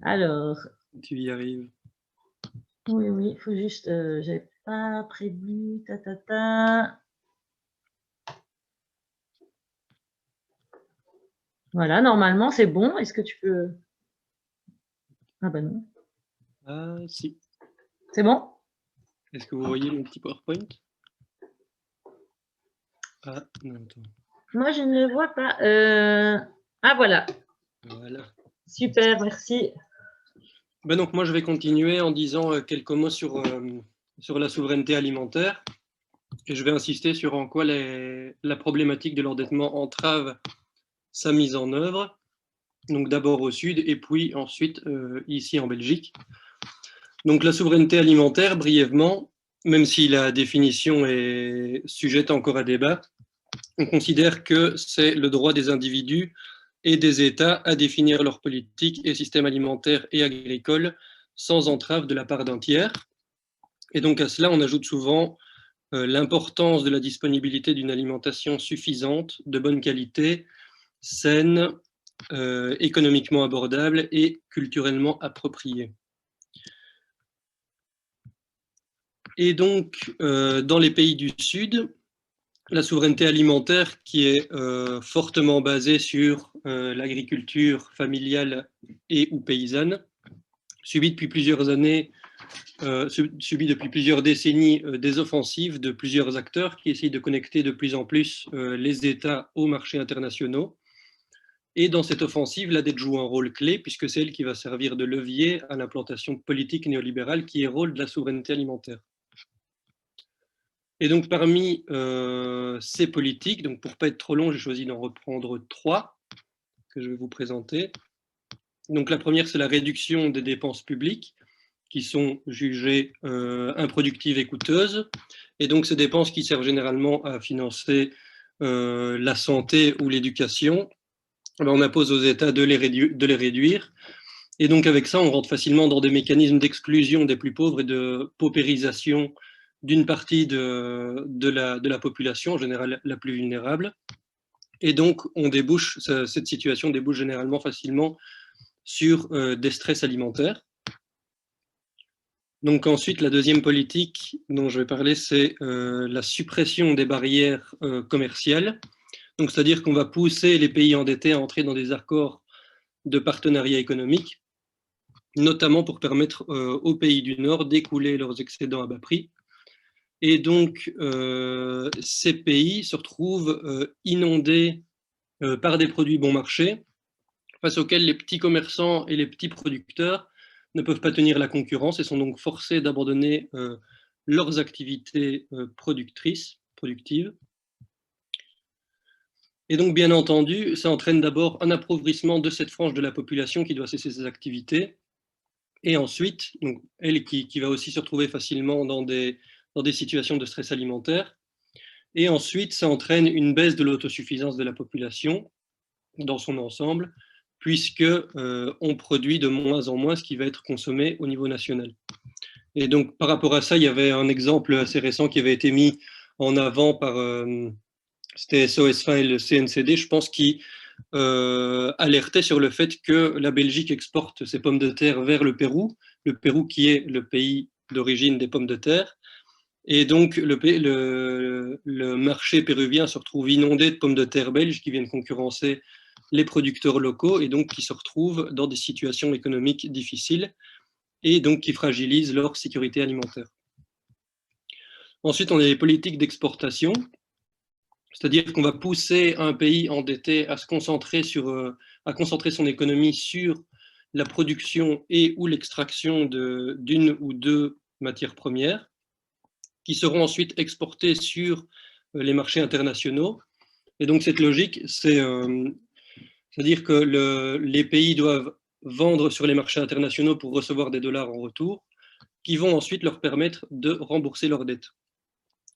Alors. Tu y arrives. Oui, il faut juste. J'avais pas prévu. Voilà, normalement, c'est bon. Est-ce que tu peux… Ah ben non. Ah, si. C'est bon? Est-ce que vous voyez mon petit PowerPoint? Ah, non, attends. Moi, je ne le vois pas. Ah, voilà. Voilà. Super, merci. Ben donc, moi, je vais continuer en disant quelques mots sur la souveraineté alimentaire. Et je vais insister sur en quoi la problématique de l'endettement entrave sa mise en œuvre, donc d'abord au sud et puis ensuite ici en Belgique. Donc la souveraineté alimentaire, brièvement, même si la définition est sujette encore à débat, on considère que c'est le droit des individus et des États à définir leur politique et système alimentaire et agricole sans entrave de la part d'un tiers. Et donc à cela, on ajoute souvent l'importance de la disponibilité d'une alimentation suffisante, de bonne qualité, saine, économiquement abordable et culturellement appropriée. Et donc, dans les pays du Sud, la souveraineté alimentaire qui est fortement basée sur l'agriculture familiale et ou paysanne, subit depuis plusieurs années, subit depuis plusieurs décennies des offensives de plusieurs acteurs qui essayent de connecter de plus en plus les États aux marchés internationaux. Et dans cette offensive, la dette joue un rôle clé puisque c'est elle qui va servir de levier à l'implantation politique néolibérale qui érode la souveraineté alimentaire. Et donc parmi ces politiques, donc pour ne pas être trop long, j'ai choisi d'en reprendre 3 que je vais vous présenter. Donc la première, c'est la réduction des dépenses publiques qui sont jugées improductives et coûteuses. Et donc ces dépenses qui servent généralement à financer la santé ou l'éducation, on impose aux États de les réduire Et donc avec ça, on rentre facilement dans des mécanismes d'exclusion des plus pauvres et de paupérisation d'une partie de la population, en général la plus vulnérable. Et donc, cette situation débouche généralement facilement sur des stress alimentaires. Donc ensuite, la deuxième politique dont je vais parler, c'est la suppression des barrières commerciales. Donc, c'est-à-dire qu'on va pousser les pays endettés à entrer dans des accords de partenariat économique, notamment pour permettre aux pays du Nord d'écouler leurs excédents à bas prix. Et donc, ces pays se retrouvent inondés par des produits bon marché, face auxquels les petits commerçants et les petits producteurs ne peuvent pas tenir la concurrence et sont donc forcés d'abandonner leurs activités productives. Et donc, bien entendu, ça entraîne d'abord un appauvrissement de cette frange de la population qui doit cesser ses activités. Et ensuite, donc, elle qui va aussi se retrouver facilement dans des situations de stress alimentaire. Et ensuite, ça entraîne une baisse de l'autosuffisance de la population dans son ensemble, puisque on produit de moins en moins ce qui va être consommé au niveau national. Et donc, par rapport à ça, il y avait un exemple assez récent qui avait été mis en avant par c'était SOS Fin et le CNCD, je pense, qui alertait sur le fait que la Belgique exporte ses pommes de terre vers le Pérou qui est le pays d'origine des pommes de terre. Et donc, le marché péruvien se retrouve inondé de pommes de terre belges qui viennent concurrencer les producteurs locaux et donc qui se retrouvent dans des situations économiques difficiles et donc qui fragilisent leur sécurité alimentaire. Ensuite, on a les politiques d'exportation, c'est-à-dire qu'on va pousser un pays endetté à concentrer son économie sur la production et ou l'extraction d'une ou deux matières premières qui seront ensuite exportées sur les marchés internationaux. Et donc cette logique, c'est-à-dire que les pays doivent vendre sur les marchés internationaux pour recevoir des dollars en retour, qui vont ensuite leur permettre de rembourser leurs dettes.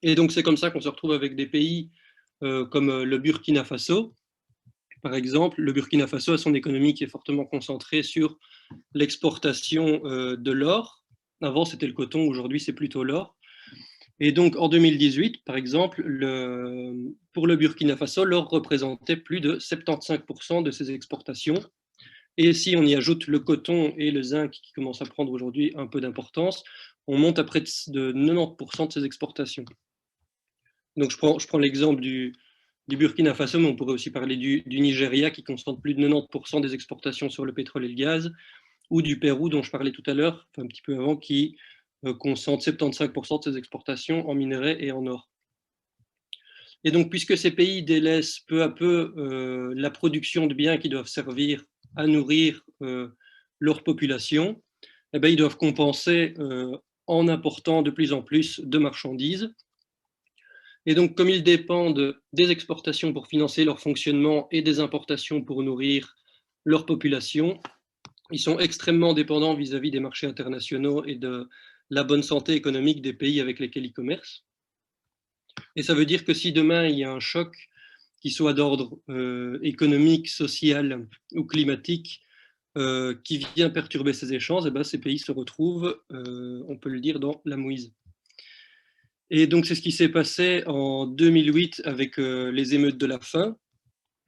Et donc c'est comme ça qu'on se retrouve avec des pays comme le Burkina Faso. Par exemple, le Burkina Faso a son économie qui est fortement concentrée sur l'exportation de l'or. Avant, c'était le coton, aujourd'hui, c'est plutôt l'or. Et donc, en 2018, par exemple, pour le Burkina Faso, l'or représentait plus de 75% de ses exportations. Et si on y ajoute le coton et le zinc qui commencent à prendre aujourd'hui un peu d'importance, on monte à près de 90% de ses exportations. Donc, je prends l'exemple du Burkina Faso, mais on pourrait aussi parler du Nigeria qui concentre plus de 90% des exportations sur le pétrole et le gaz, ou du Pérou dont je parlais tout à l'heure, un petit peu avant, qui concentre 75% de ses exportations en minerais et en or. Et donc, puisque ces pays délaissent peu à peu la production de biens qui doivent servir à nourrir leur population, eh bien, ils doivent compenser en important de plus en plus de marchandises. Et donc, comme ils dépendent des exportations pour financer leur fonctionnement et des importations pour nourrir leur population, ils sont extrêmement dépendants vis-à-vis des marchés internationaux et de la bonne santé économique des pays avec lesquels ils commercent. Et ça veut dire que si demain il y a un choc qui soit d'ordre économique, social ou climatique qui vient perturber ces échanges, et ben ces pays se retrouvent, on peut le dire, dans la mouise. Et donc c'est ce qui s'est passé en 2008 avec les émeutes de la faim,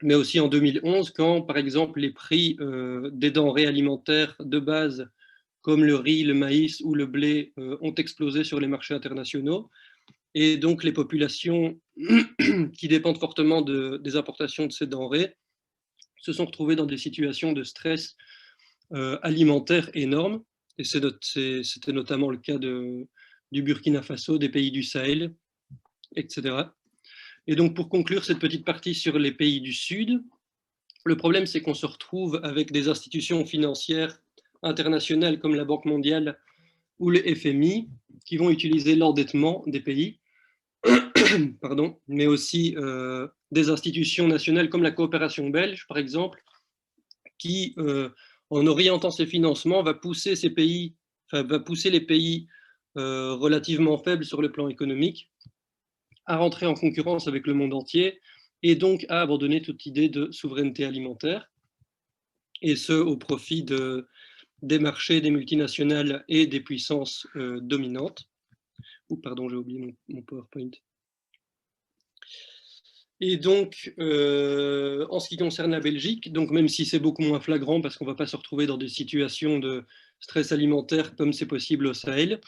mais aussi en 2011 quand, par exemple, les prix des denrées alimentaires de base comme le riz, le maïs ou le blé ont explosé sur les marchés internationaux. Et donc les populations qui dépendent fortement des importations de ces denrées se sont retrouvées dans des situations de stress alimentaire énormes. Et c'était notamment le cas du Burkina Faso, des pays du Sahel, etc. Et donc pour conclure cette petite partie sur les pays du Sud, le problème c'est qu'on se retrouve avec des institutions financières internationales comme la Banque mondiale ou le FMI qui vont utiliser l'endettement des pays, pardon, mais aussi des institutions nationales comme la coopération belge, par exemple, qui, en orientant ses financements, va pousser les pays relativement faibles sur le plan économique à rentrer en concurrence avec le monde entier et donc à abandonner toute idée de souveraineté alimentaire, et ce au profit des marchés, des multinationales et des puissances dominantes. Pardon, j'ai oublié mon PowerPoint. Et donc, en ce qui concerne la Belgique, donc même si c'est beaucoup moins flagrant parce qu'on ne va pas se retrouver dans des situations de stress alimentaire comme c'est possible au Sahel,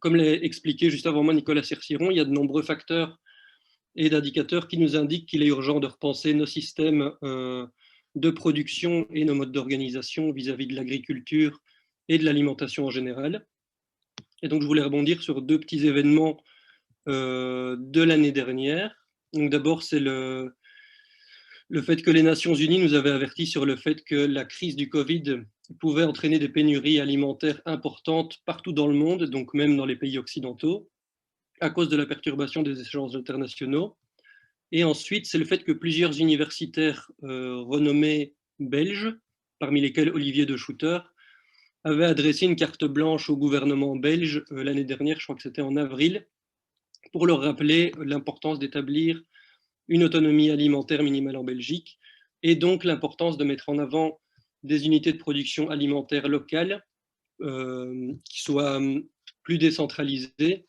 comme l'a expliqué juste avant moi Nicolas Cerciron, il y a de nombreux facteurs et d'indicateurs qui nous indiquent qu'il est urgent de repenser nos systèmes de production et nos modes d'organisation vis-à-vis de l'agriculture et de l'alimentation en général. Et donc, je voulais rebondir sur deux petits événements de l'année dernière. Donc, d'abord, c'est le fait que les Nations Unies nous avaient avertis sur le fait que la crise du Covid pouvait entraîner des pénuries alimentaires importantes partout dans le monde, donc même dans les pays occidentaux, à cause de la perturbation des échanges internationaux. Et ensuite, c'est le fait que plusieurs universitaires renommés belges, parmi lesquels Olivier de Schutter, avaient adressé une carte blanche au gouvernement belge l'année dernière, je crois que c'était en avril, pour leur rappeler l'importance d'établir une autonomie alimentaire minimale en Belgique, et donc l'importance de mettre en avant des unités de production alimentaire locales qui soient plus décentralisées,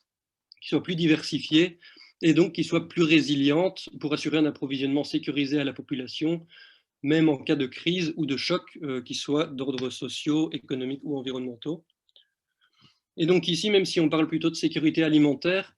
qui soient plus diversifiées, et donc qui soient plus résilientes pour assurer un approvisionnement sécurisé à la population, même en cas de crise ou de choc qui soient d'ordre sociaux, économiques ou environnementaux. Et donc ici, même si on parle plutôt de sécurité alimentaire,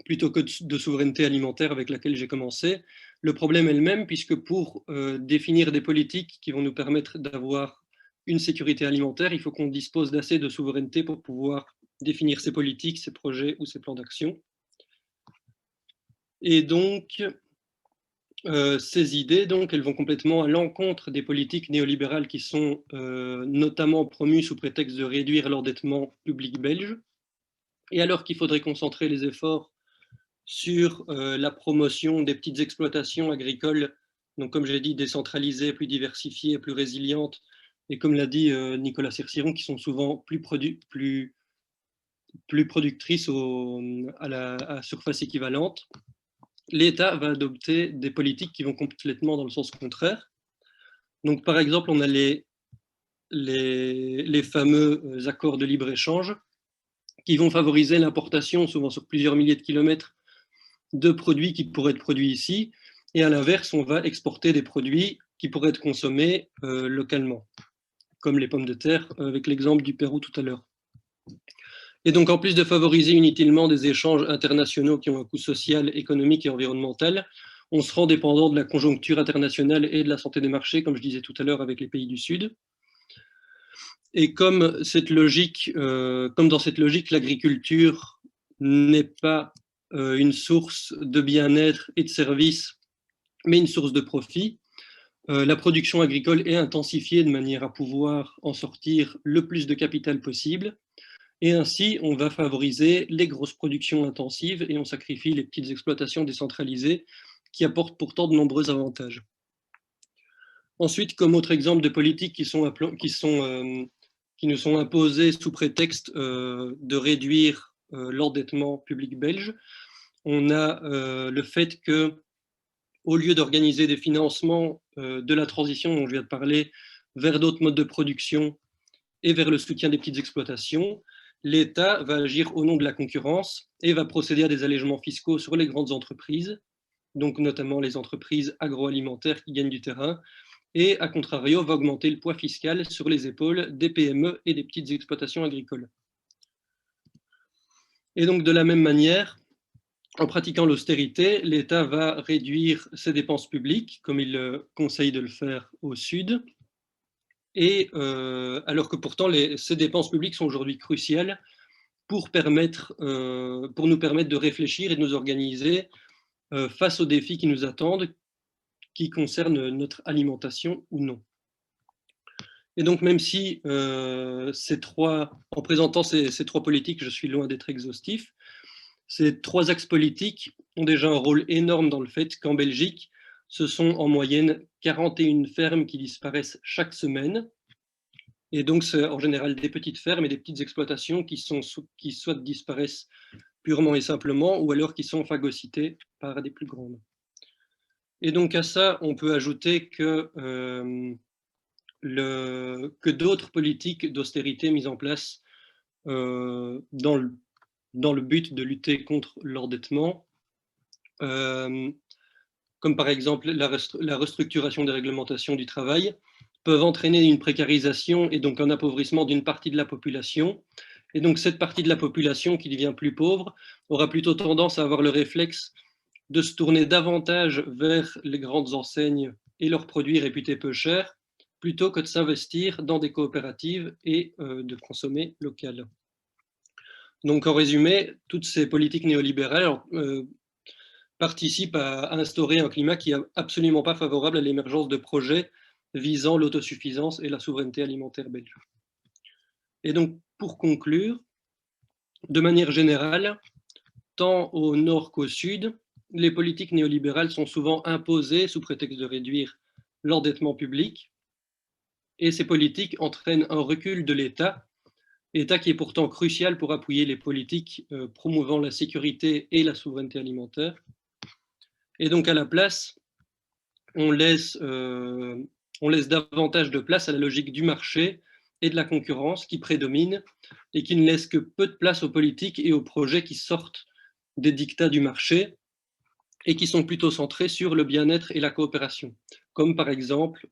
plutôt que de souveraineté alimentaire avec laquelle j'ai commencé, le problème est le même, puisque pour définir des politiques qui vont nous permettre d'avoir une sécurité alimentaire, il faut qu'on dispose d'assez de souveraineté pour pouvoir définir ces politiques, ces projets ou ces plans d'action. Et donc, ces idées, donc, elles vont complètement à l'encontre des politiques néolibérales qui sont notamment promues sous prétexte de réduire l'endettement public belge. Et alors qu'il faudrait concentrer les efforts sur la promotion des petites exploitations agricoles, donc comme j'ai dit, décentralisées, plus diversifiées, plus résilientes, et comme l'a dit Nicolas Cerciron, qui sont souvent plus productrices à surface équivalente, l'État va adopter des politiques qui vont complètement dans le sens contraire. Donc par exemple, on a les fameux accords de libre-échange qui vont favoriser l'importation, souvent sur plusieurs milliers de kilomètres, de produits qui pourraient être produits ici, et à l'inverse, on va exporter des produits qui pourraient être consommés localement, comme les pommes de terre, avec l'exemple du Pérou tout à l'heure. Et donc, en plus de favoriser inutilement des échanges internationaux qui ont un coût social, économique et environnemental, on se rend dépendant de la conjoncture internationale et de la santé des marchés, comme je disais tout à l'heure avec les pays du Sud. Et comme dans cette logique, l'agriculture n'est pas une source de bien-être et de services, mais une source de profit, la production agricole est intensifiée de manière à pouvoir en sortir le plus de capital possible. Et ainsi, on va favoriser les grosses productions intensives et on sacrifie les petites exploitations décentralisées qui apportent pourtant de nombreux avantages. Ensuite, comme autre exemple de politiques qui nous sont imposées sous prétexte de réduire l'endettement public belge, on a le fait que, au lieu d'organiser des financements de la transition dont je viens de parler vers d'autres modes de production et vers le soutien des petites exploitations, l'État va agir au nom de la concurrence et va procéder à des allègements fiscaux sur les grandes entreprises, donc notamment les entreprises agroalimentaires qui gagnent du terrain, et à contrario va augmenter le poids fiscal sur les épaules des PME et des petites exploitations agricoles. Et donc de la même manière, en pratiquant l'austérité, l'État va réduire ses dépenses publiques, comme il conseille de le faire au Sud, et alors que pourtant ces dépenses publiques sont aujourd'hui cruciales pour nous permettre de réfléchir et de nous organiser face aux défis qui nous attendent, qui concernent notre alimentation ou non. Et donc même si en présentant ces trois politiques, je suis loin d'être exhaustif, ces trois axes politiques ont déjà un rôle énorme dans le fait qu'en Belgique, ce sont en moyenne 41 fermes qui disparaissent chaque semaine. Et donc, c'est en général des petites fermes et des petites exploitations qui soit disparaissent purement et simplement, ou alors qui sont phagocytées par des plus grandes. Et donc à ça, on peut ajouter que que d'autres politiques d'austérité mises en place dans le but de lutter contre l'endettement, comme par exemple la restructuration des réglementations du travail, peuvent entraîner une précarisation et donc un appauvrissement d'une partie de la population. Et donc cette partie de la population qui devient plus pauvre aura plutôt tendance à avoir le réflexe de se tourner davantage vers les grandes enseignes et leurs produits réputés peu chers, plutôt que de s'investir dans des coopératives et de consommer local. Donc en résumé, toutes ces politiques néolibérales participent à instaurer un climat qui n'est absolument pas favorable à l'émergence de projets visant l'autosuffisance et la souveraineté alimentaire belge. Et donc, pour conclure, de manière générale, tant au nord qu'au sud, les politiques néolibérales sont souvent imposées sous prétexte de réduire l'endettement public, et ces politiques entraînent un recul de l'État, État qui est pourtant crucial pour appuyer les politiques promouvant la sécurité et la souveraineté alimentaire. Et donc, à la place, on laisse davantage de place à la logique du marché et de la concurrence qui prédomine et qui ne laisse que peu de place aux politiques et aux projets qui sortent des dictats du marché et qui sont plutôt centrés sur le bien-être et la coopération, comme par exemple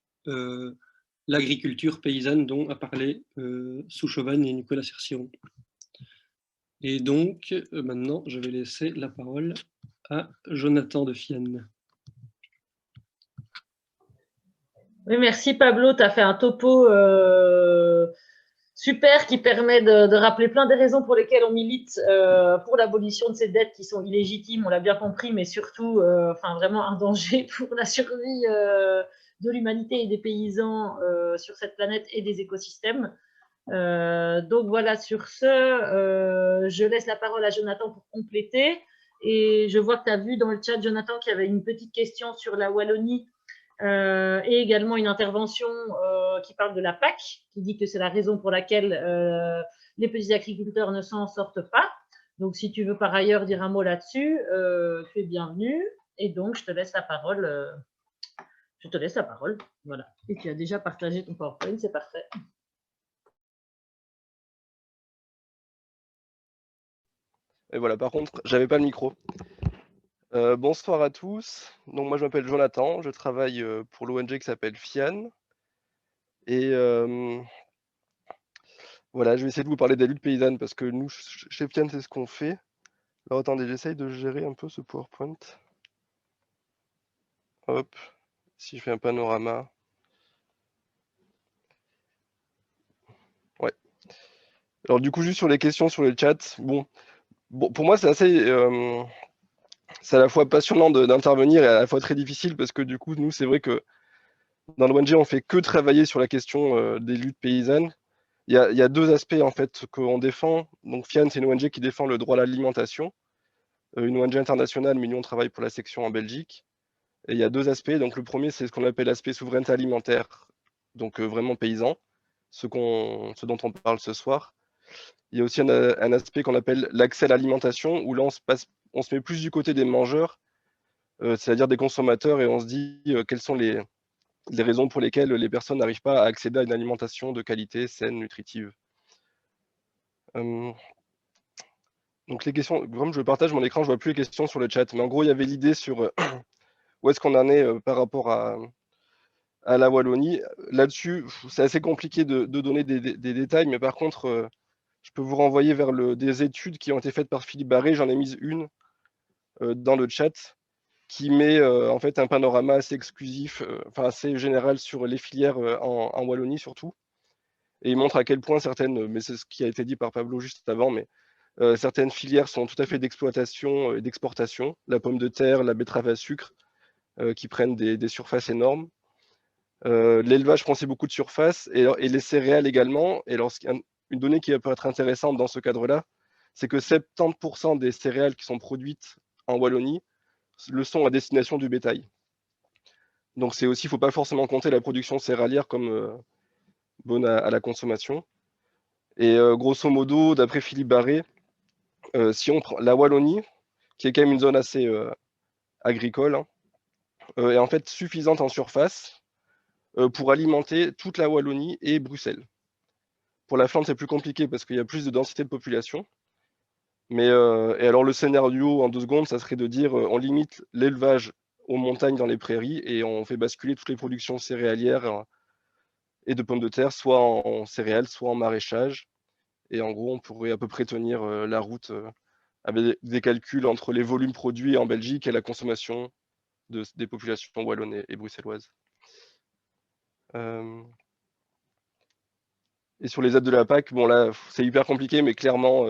l'agriculture paysanne dont a parlé Souchovanne et Nicolas Cerciron. Et donc, maintenant, je vais laisser la parole à Jonathan de Fienne. Oui, merci Pablo, tu as fait un topo super qui permet de rappeler plein des raisons pour lesquelles on milite pour l'abolition de ces dettes qui sont illégitimes, on l'a bien compris, mais surtout vraiment un danger pour la survie de l'humanité et des paysans sur cette planète et des écosystèmes. Donc voilà, sur ce, je laisse la parole à Jonathan pour compléter. Et je vois que tu as vu dans le chat, Jonathan, qu'il y avait une petite question sur la Wallonie et également une intervention qui parle de la PAC, qui dit que c'est la raison pour laquelle les petits agriculteurs ne s'en sortent pas. Donc, si tu veux par ailleurs dire un mot là-dessus, tu es bienvenu. Et donc, je te laisse la parole. Voilà. Et tu as déjà partagé ton PowerPoint, c'est parfait. Et voilà, par contre, j'avais pas le micro. Bonsoir à tous. Donc moi je m'appelle Jonathan, je travaille pour l'ONG qui s'appelle FIAN. Et voilà, je vais essayer de vous parler des luttes paysannes parce que nous, chez FIAN, c'est ce qu'on fait. Alors attendez, j'essaye de gérer un peu ce PowerPoint. Hop, si je fais un panorama. Ouais. Alors du coup, juste sur les questions sur le chat, bon pour moi c'est assez... c'est à la fois passionnant d'intervenir et à la fois très difficile parce que du coup, nous, c'est vrai que dans l'ONG, on fait que travailler sur la question des luttes paysannes. Il y a deux aspects en fait qu'on défend. Donc FIAN, c'est une ONG qui défend le droit à l'alimentation, une ONG internationale, mais nous on travaille pour la section en Belgique. Et il y a deux aspects. Donc le premier, c'est ce qu'on appelle l'aspect souveraineté alimentaire, donc vraiment paysan, ce dont on parle ce soir. Il y a aussi un aspect qu'on appelle l'accès à l'alimentation, où là on se met plus du côté des mangeurs, c'est-à-dire des consommateurs, et on se dit quelles sont les raisons pour lesquelles les personnes n'arrivent pas à accéder à une alimentation de qualité, saine, nutritive. Donc les questions, comme je partage mon écran, je vois plus les questions sur le chat, mais en gros il y avait l'idée sur où est-ce qu'on en est par rapport à la Wallonie. Là-dessus, c'est assez compliqué de donner des détails, mais par contre, je peux vous renvoyer vers des études qui ont été faites par Philippe Barré, j'en ai mis une dans le chat, qui met en fait un panorama assez exclusif, assez général sur les filières en Wallonie surtout. Et il montre à quel point certaines, mais c'est ce qui a été dit par Pablo juste avant, mais certaines filières sont tout à fait d'exploitation et d'exportation. La pomme de terre, la betterave à sucre, qui prennent des surfaces énormes. L'élevage prend aussi beaucoup de surface et les céréales également. Et une donnée qui peut être intéressante dans ce cadre-là, c'est que 70% des céréales qui sont produites en Wallonie le sont à destination du bétail. Donc c'est aussi, il ne faut pas forcément compter la production céréalière comme bonne à la consommation. Et grosso modo, d'après Philippe Barré, si on prend la Wallonie, qui est quand même une zone assez agricole, est en fait suffisante en surface pour alimenter toute la Wallonie et Bruxelles. Pour la Flandre, c'est plus compliqué parce qu'il y a plus de densité de population. Mais, et alors le scénario en 2 secondes, ça serait de dire on limite l'élevage aux montagnes dans les prairies et on fait basculer toutes les productions céréalières et de pommes de terre, soit en céréales, soit en maraîchage. Et en gros, on pourrait à peu près tenir la route avec des calculs entre les volumes produits en Belgique et la consommation des populations wallonnes et bruxelloises. Et sur les aides de la PAC, bon là, c'est hyper compliqué, mais clairement,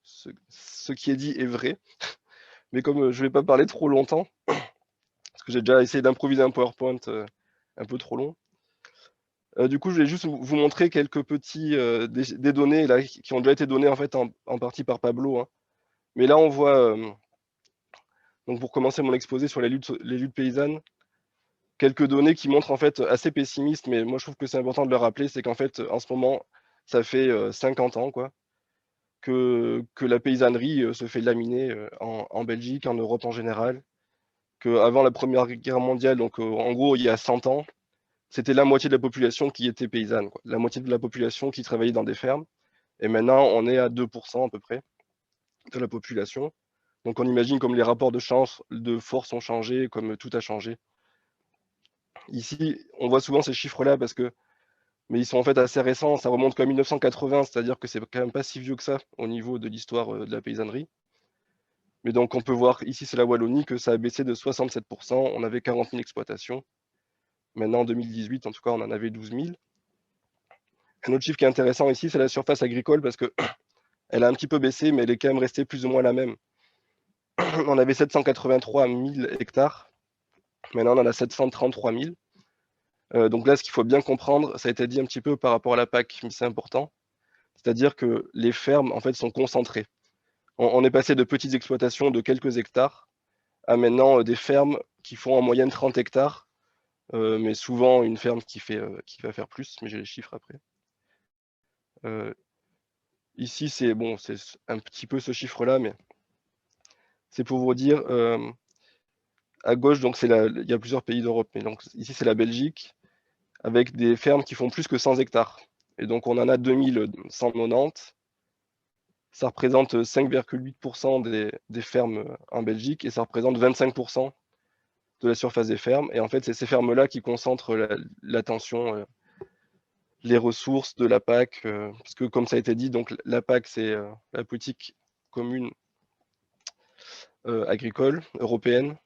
ce qui est dit est vrai. Mais comme je ne vais pas parler trop longtemps, parce que j'ai déjà essayé d'improviser un PowerPoint un peu trop long, du coup, je vais juste vous montrer quelques petits des données là, qui ont déjà été données en fait en partie par Pablo. Hein. Mais là, on voit, donc pour commencer mon exposé sur les luttes paysannes, quelques données qui montrent en fait assez pessimistes, mais moi je trouve que c'est important de le rappeler, c'est qu'en fait, en ce moment, ça fait 50 ans quoi, que la paysannerie se fait laminer en Belgique, en Europe en général, qu'avant la Première Guerre mondiale, donc en gros il y a 100 ans, c'était la moitié de la population qui était paysanne, quoi. La moitié de la population qui travaillait dans des fermes. Et maintenant, on est à 2% à peu près de la population. Donc on imagine comme les rapports de force ont changé, comme tout a changé. Ici, on voit souvent ces chiffres-là mais ils sont en fait assez récents, ça remonte qu'à 1980, c'est-à-dire que c'est quand même pas si vieux que ça au niveau de l'histoire de la paysannerie. Mais donc on peut voir, ici c'est la Wallonie, que ça a baissé de 67%, on avait 40 000 exploitations. Maintenant en 2018, en tout cas, on en avait 12 000. Un autre chiffre qui est intéressant ici, c'est la surface agricole, parce que elle a un petit peu baissé, mais elle est quand même restée plus ou moins la même. On avait 783 000 hectares, maintenant on en a 733 000. Donc là, ce qu'il faut bien comprendre, ça a été dit un petit peu par rapport à la PAC, mais c'est important, c'est-à-dire que les fermes, en fait, sont concentrées. On est passé de petites exploitations de quelques hectares à maintenant des fermes qui font en moyenne 30 hectares, mais souvent une ferme qui va faire plus, mais j'ai les chiffres après. Ici, c'est bon, c'est un petit peu ce chiffre-là, mais c'est pour vous dire, à gauche, donc il y a plusieurs pays d'Europe, mais donc ici c'est la Belgique, avec des fermes qui font plus que 100 hectares. Et donc on en a 2190. Ça représente 5,8% des fermes en Belgique et ça représente 25% de la surface des fermes. Et en fait, c'est ces fermes-là qui concentrent l'attention, les ressources de la PAC, parce que comme ça a été dit, donc la PAC, c'est la politique commune agricole européenne,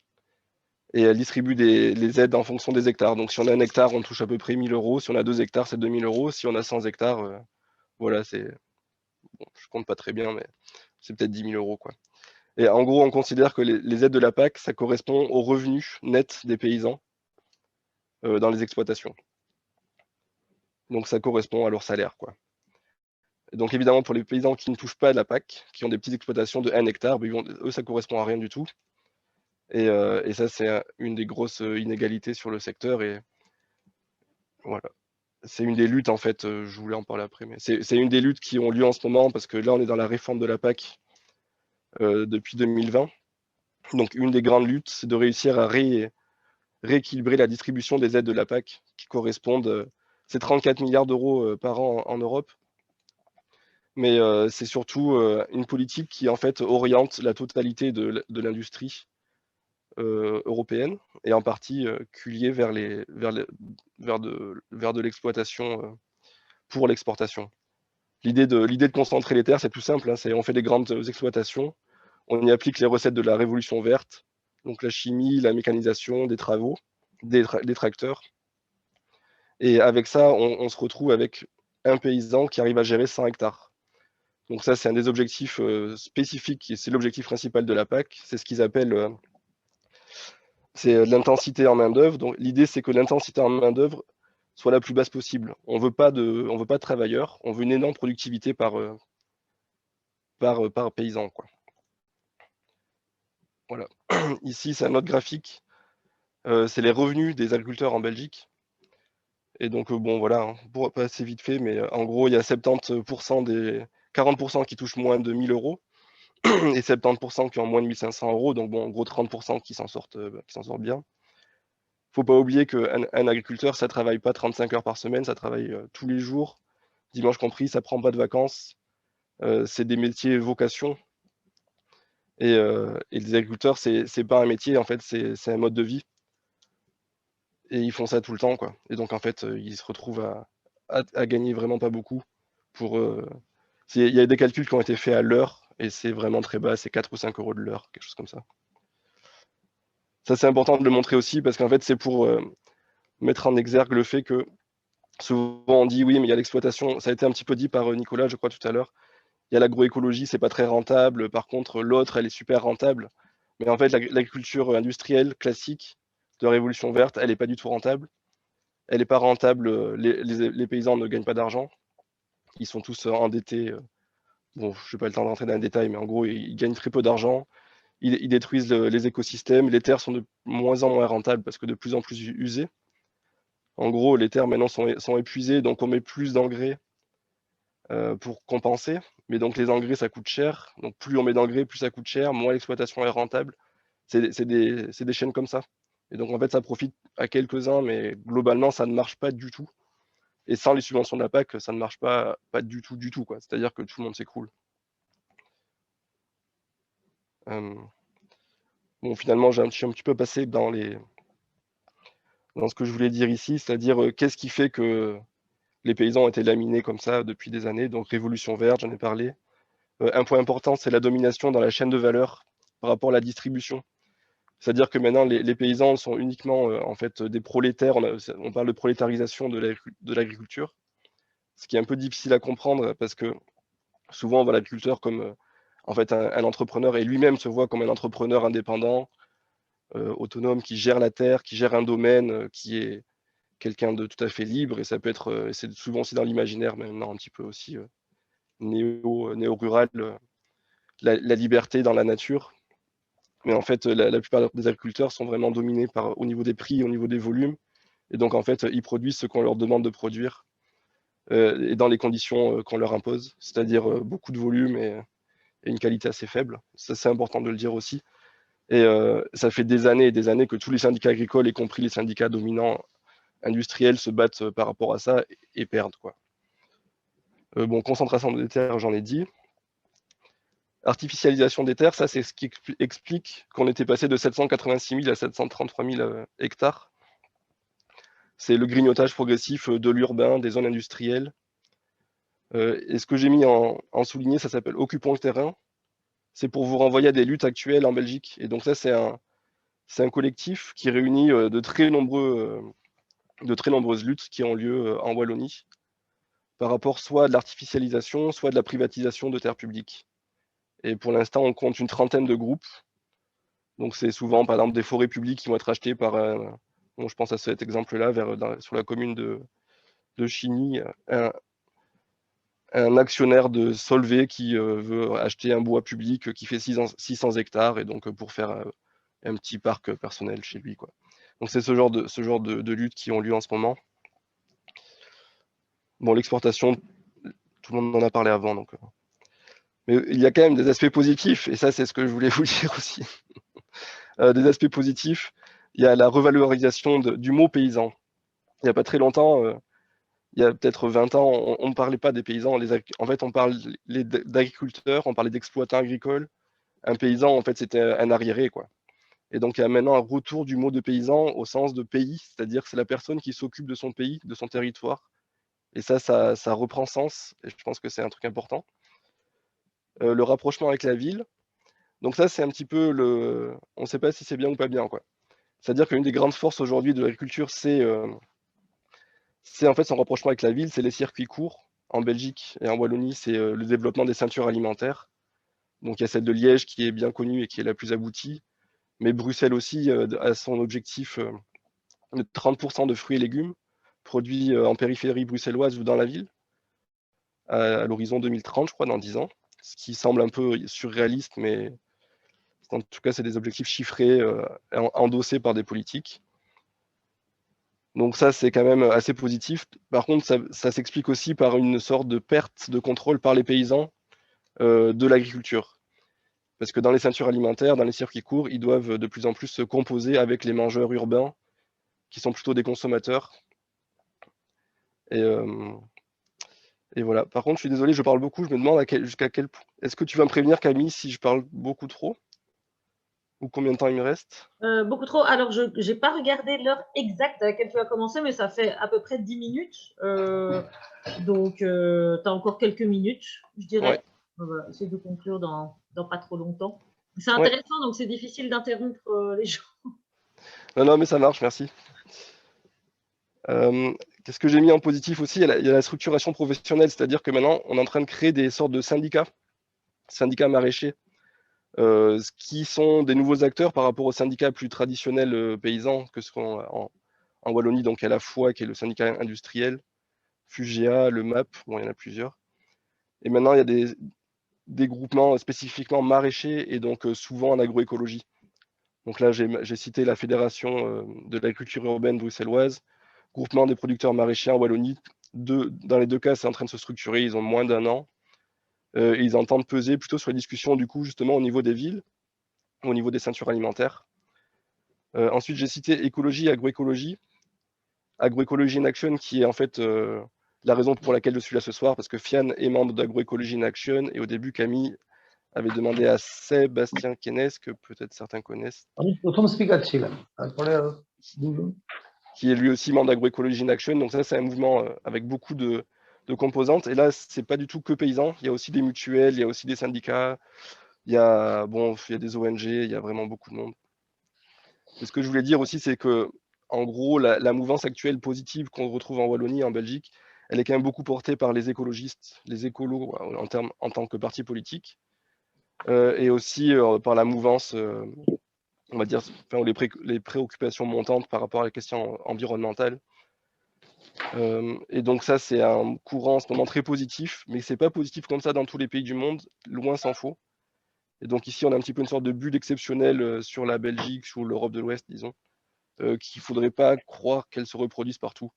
et elle distribue les aides en fonction des hectares. Donc si on a 1 hectare, on touche à peu près 1 000 euros. Si on a 2 hectares, c'est 2 000 euros. Si on a 100 hectares, voilà, c'est... Bon, je compte pas très bien, mais c'est peut-être 10 000 euros, quoi. Et en gros, on considère que les aides de la PAC, ça correspond aux revenus nets des paysans dans les exploitations. Donc ça correspond à leur salaire, quoi. Et donc évidemment, pour les paysans qui ne touchent pas à la PAC, qui ont des petites exploitations de 1 hectare, eux, ça correspond à rien du tout. Et ça, c'est une des grosses inégalités sur le secteur. Et voilà. C'est une des luttes, en fait, je voulais en parler après, mais c'est une des luttes qui ont lieu en ce moment, parce que là, on est dans la réforme de la PAC depuis 2020. Donc une des grandes luttes, c'est de réussir à rééquilibrer la distribution des aides de la PAC, qui correspondent, c'est 34 milliards d'euros par an en Europe. Mais c'est surtout une politique qui, en fait, oriente la totalité de l'industrie européenne, et en partie cullier vers de l'exploitation pour l'exportation. L'idée de concentrer les terres, c'est tout simple, hein, on fait des grandes exploitations, on y applique les recettes de la révolution verte, donc la chimie, la mécanisation, des travaux, des tracteurs. Et avec ça, on se retrouve avec un paysan qui arrive à gérer 100 hectares. Donc ça, c'est un des objectifs spécifiques, et c'est l'objectif principal de la PAC, c'est ce qu'ils appellent l'intensité en main-d'œuvre. Donc l'idée, c'est que l'intensité en main-d'œuvre soit la plus basse possible. On veut pas de travailleurs, on veut une énorme productivité par paysan, quoi. Voilà. Ici, c'est un autre graphique. C'est les revenus des agriculteurs en Belgique. Et donc, bon, voilà, hein, pour passer vite fait, mais en gros, il y a 40% qui touchent moins de 1 000 euros et 70% qui ont moins de 1 500 euros. Donc, bon, en gros, 30% qui s'en sortent bien. faut pas oublier qu'un agriculteur, ça travaille pas 35 heures par semaine, ça travaille tous les jours, dimanche compris, ça prend pas de vacances. C'est des métiers vocation. Et les agriculteurs, c'est pas un métier, en fait, c'est un mode de vie. Et ils font ça tout le temps, quoi. Et donc, en fait, ils se retrouvent à gagner vraiment pas beaucoup. Il y a des calculs qui ont été faits à l'heure, et c'est vraiment très bas, c'est 4 ou 5 euros de l'heure, quelque chose comme ça. Ça, c'est important de le montrer aussi, parce qu'en fait, c'est pour mettre en exergue le fait que souvent on dit oui, mais il y a l'exploitation. Ça a été un petit peu dit par Nicolas, je crois, tout à l'heure. Il y a l'agroécologie, c'est pas très rentable. Par contre, l'autre, elle est super rentable. Mais en fait, l'agriculture industrielle classique de la révolution verte, elle n'est pas du tout rentable. Elle n'est pas rentable. Les paysans ne gagnent pas d'argent. Ils sont tous endettés. Bon, je n'ai pas le temps d'entrer dans les détails, mais en gros, ils gagnent très peu d'argent. Ils détruisent les écosystèmes. Les terres sont de moins en moins rentables parce que de plus en plus usées. En gros, les terres maintenant sont épuisées, donc on met plus d'engrais pour compenser. Mais donc les engrais, ça coûte cher. Donc plus on met d'engrais, plus ça coûte cher, moins l'exploitation est rentable. C'est des chaînes comme ça. Et donc en fait, ça profite à quelques-uns, mais globalement, ça ne marche pas du tout. Et sans les subventions de la PAC, ça ne marche pas du tout, quoi. C'est-à-dire que tout le monde s'écroule. Bon, finalement, j'ai un petit peu passé dans ce que je voulais dire ici, c'est-à-dire qu'est-ce qui fait que les paysans ont été laminés comme ça depuis des années. Donc révolution verte, j'en ai parlé. Un point important, c'est la domination dans la chaîne de valeur par rapport à la distribution. C'est-à-dire que maintenant, les paysans sont uniquement en fait des prolétaires. On parle de prolétarisation de l'agriculture, ce qui est un peu difficile à comprendre parce que souvent on voit l'agriculteur comme en fait un entrepreneur et lui-même se voit comme un entrepreneur indépendant, autonome, qui gère la terre, qui gère un domaine, qui est quelqu'un de tout à fait libre. Et ça peut être, c'est souvent aussi dans l'imaginaire maintenant un petit peu aussi néo-rural, la liberté dans la nature. Mais en fait, la plupart des agriculteurs sont vraiment dominés au niveau des prix, au niveau des volumes. Et donc, en fait, ils produisent ce qu'on leur demande de produire et dans les conditions qu'on leur impose, c'est-à-dire beaucoup de volume et une qualité assez faible. Ça, c'est important de le dire aussi. Et ça fait des années et des années que tous les syndicats agricoles, y compris les syndicats dominants industriels, se battent par rapport à ça et perdent, quoi. Bon, concentration des terres, j'en ai dit. Artificialisation des terres, ça c'est ce qui explique qu'on était passé de 786 000 à 733 000 hectares. C'est le grignotage progressif de l'urbain, des zones industrielles. Et ce que j'ai mis en souligné, ça s'appelle Occupons le terrain. C'est pour vous renvoyer à des luttes actuelles en Belgique. Et donc ça, c'est un collectif qui réunit de très nombreuses luttes qui ont lieu en Wallonie par rapport soit à de l'artificialisation, soit de la privatisation de terres publiques. Et pour l'instant, on compte une trentaine de groupes. Donc c'est souvent, par exemple, des forêts publiques qui vont être achetées par, bon, je pense à cet exemple-là, sur la commune de Chigny, un actionnaire de Solvay qui veut acheter un bois public qui fait 600 hectares, et donc pour faire un petit parc personnel chez lui, quoi. Donc c'est ce genre de luttes qui ont lieu en ce moment. Bon, l'exportation, tout le monde en a parlé avant, donc... Mais il y a quand même des aspects positifs, et ça, c'est ce que je voulais vous dire aussi. Des aspects positifs, il y a la revalorisation du mot paysan. Il n'y a pas très longtemps, il y a peut-être 20 ans, on ne parlait pas des paysans. En fait, on parlait d'agriculteurs, on parlait d'exploitants agricoles. Un paysan, en fait, c'était un arriéré, quoi. Et donc, il y a maintenant un retour du mot de paysan au sens de pays, c'est-à-dire que c'est la personne qui s'occupe de son pays, de son territoire. Et ça reprend sens, et je pense que c'est un truc important. Le rapprochement avec la ville. Donc ça, c'est un petit peu on ne sait pas si c'est bien ou pas bien, quoi. C'est-à-dire qu'une des grandes forces aujourd'hui de l'agriculture, c'est en fait son rapprochement avec la ville, c'est les circuits courts. En Belgique et en Wallonie, c'est le développement des ceintures alimentaires. Donc il y a celle de Liège qui est bien connue et qui est la plus aboutie. Mais Bruxelles aussi a son objectif de 30% de fruits et légumes produits en périphérie bruxelloise ou dans la ville à l'horizon 2030, je crois, dans 10 ans. Ce qui semble un peu surréaliste, mais en tout cas, c'est des objectifs chiffrés, endossés par des politiques. Donc ça, c'est quand même assez positif. Par contre, ça s'explique aussi par une sorte de perte de contrôle par les paysans de l'agriculture. Parce que dans les ceintures alimentaires, dans les circuits courts, ils doivent de plus en plus se composer avec les mangeurs urbains qui sont plutôt des consommateurs. Et voilà. Par contre, je suis désolé, je parle beaucoup. Je me demande jusqu'à quel point. Est-ce que tu vas me prévenir, Camille, si je parle beaucoup trop? Ou combien de temps il me reste? Beaucoup trop. Alors, je n'ai pas regardé l'heure exacte à laquelle tu as commencé, mais ça fait à peu près 10 minutes. Donc, tu as encore quelques minutes, je dirais. Ouais. On va essayer de conclure dans pas trop longtemps. C'est Ouais. intéressant, donc c'est difficile d'interrompre les gens. Non, mais ça marche, merci. Qu'est-ce que j'ai mis en positif aussi? Il y a la structuration professionnelle, c'est-à-dire que maintenant, on est en train de créer des sortes de syndicats maraîchers, qui sont des nouveaux acteurs par rapport aux syndicats plus traditionnels paysans que ce qu'on en Wallonie, donc à la fois qui est le syndicat industriel, Fugea, le MAP, bon, il y en a plusieurs. Et maintenant, il y a des groupements spécifiquement maraîchers et donc souvent en agroécologie. Donc là, j'ai cité la Fédération de l'agriculture urbaine bruxelloise, groupement des producteurs maraîchers en Wallonie. Dans les deux cas, c'est en train de se structurer, ils ont moins d'1 an. Et ils entendent peser plutôt sur les discussions, du coup, justement, au niveau des villes, au niveau des ceintures alimentaires. Ensuite, j'ai cité écologie, agroécologie. Agroécologie in Action, qui est en fait la raison pour laquelle je suis là ce soir, parce que Fian est membre d'Agroécologie in Action, et au début, Camille avait demandé à Sébastien Kenes, que peut-être certains connaissent, qui est lui aussi membre d'Agroécologie in Action. Donc ça, c'est un mouvement avec beaucoup de composantes. Et là, c'est pas du tout que paysans. Il y a aussi des mutuelles, il y a aussi des syndicats, il y a des ONG, il y a vraiment beaucoup de monde. Et ce que je voulais dire aussi, c'est que, en gros, la mouvance actuelle positive qu'on retrouve en Wallonie et en Belgique, elle est quand même beaucoup portée par les écologistes, les écolos en tant que parti politique, et aussi par la mouvance, on va dire, les préoccupations montantes par rapport à la question environnementale. Et donc ça, c'est un courant en ce moment très positif, mais c'est pas positif comme ça dans tous les pays du monde, loin s'en faut. Et donc ici, on a un petit peu une sorte de bulle exceptionnelle sur la Belgique, sur l'Europe de l'Ouest, disons, qu'il ne faudrait pas croire qu'elle se reproduise partout.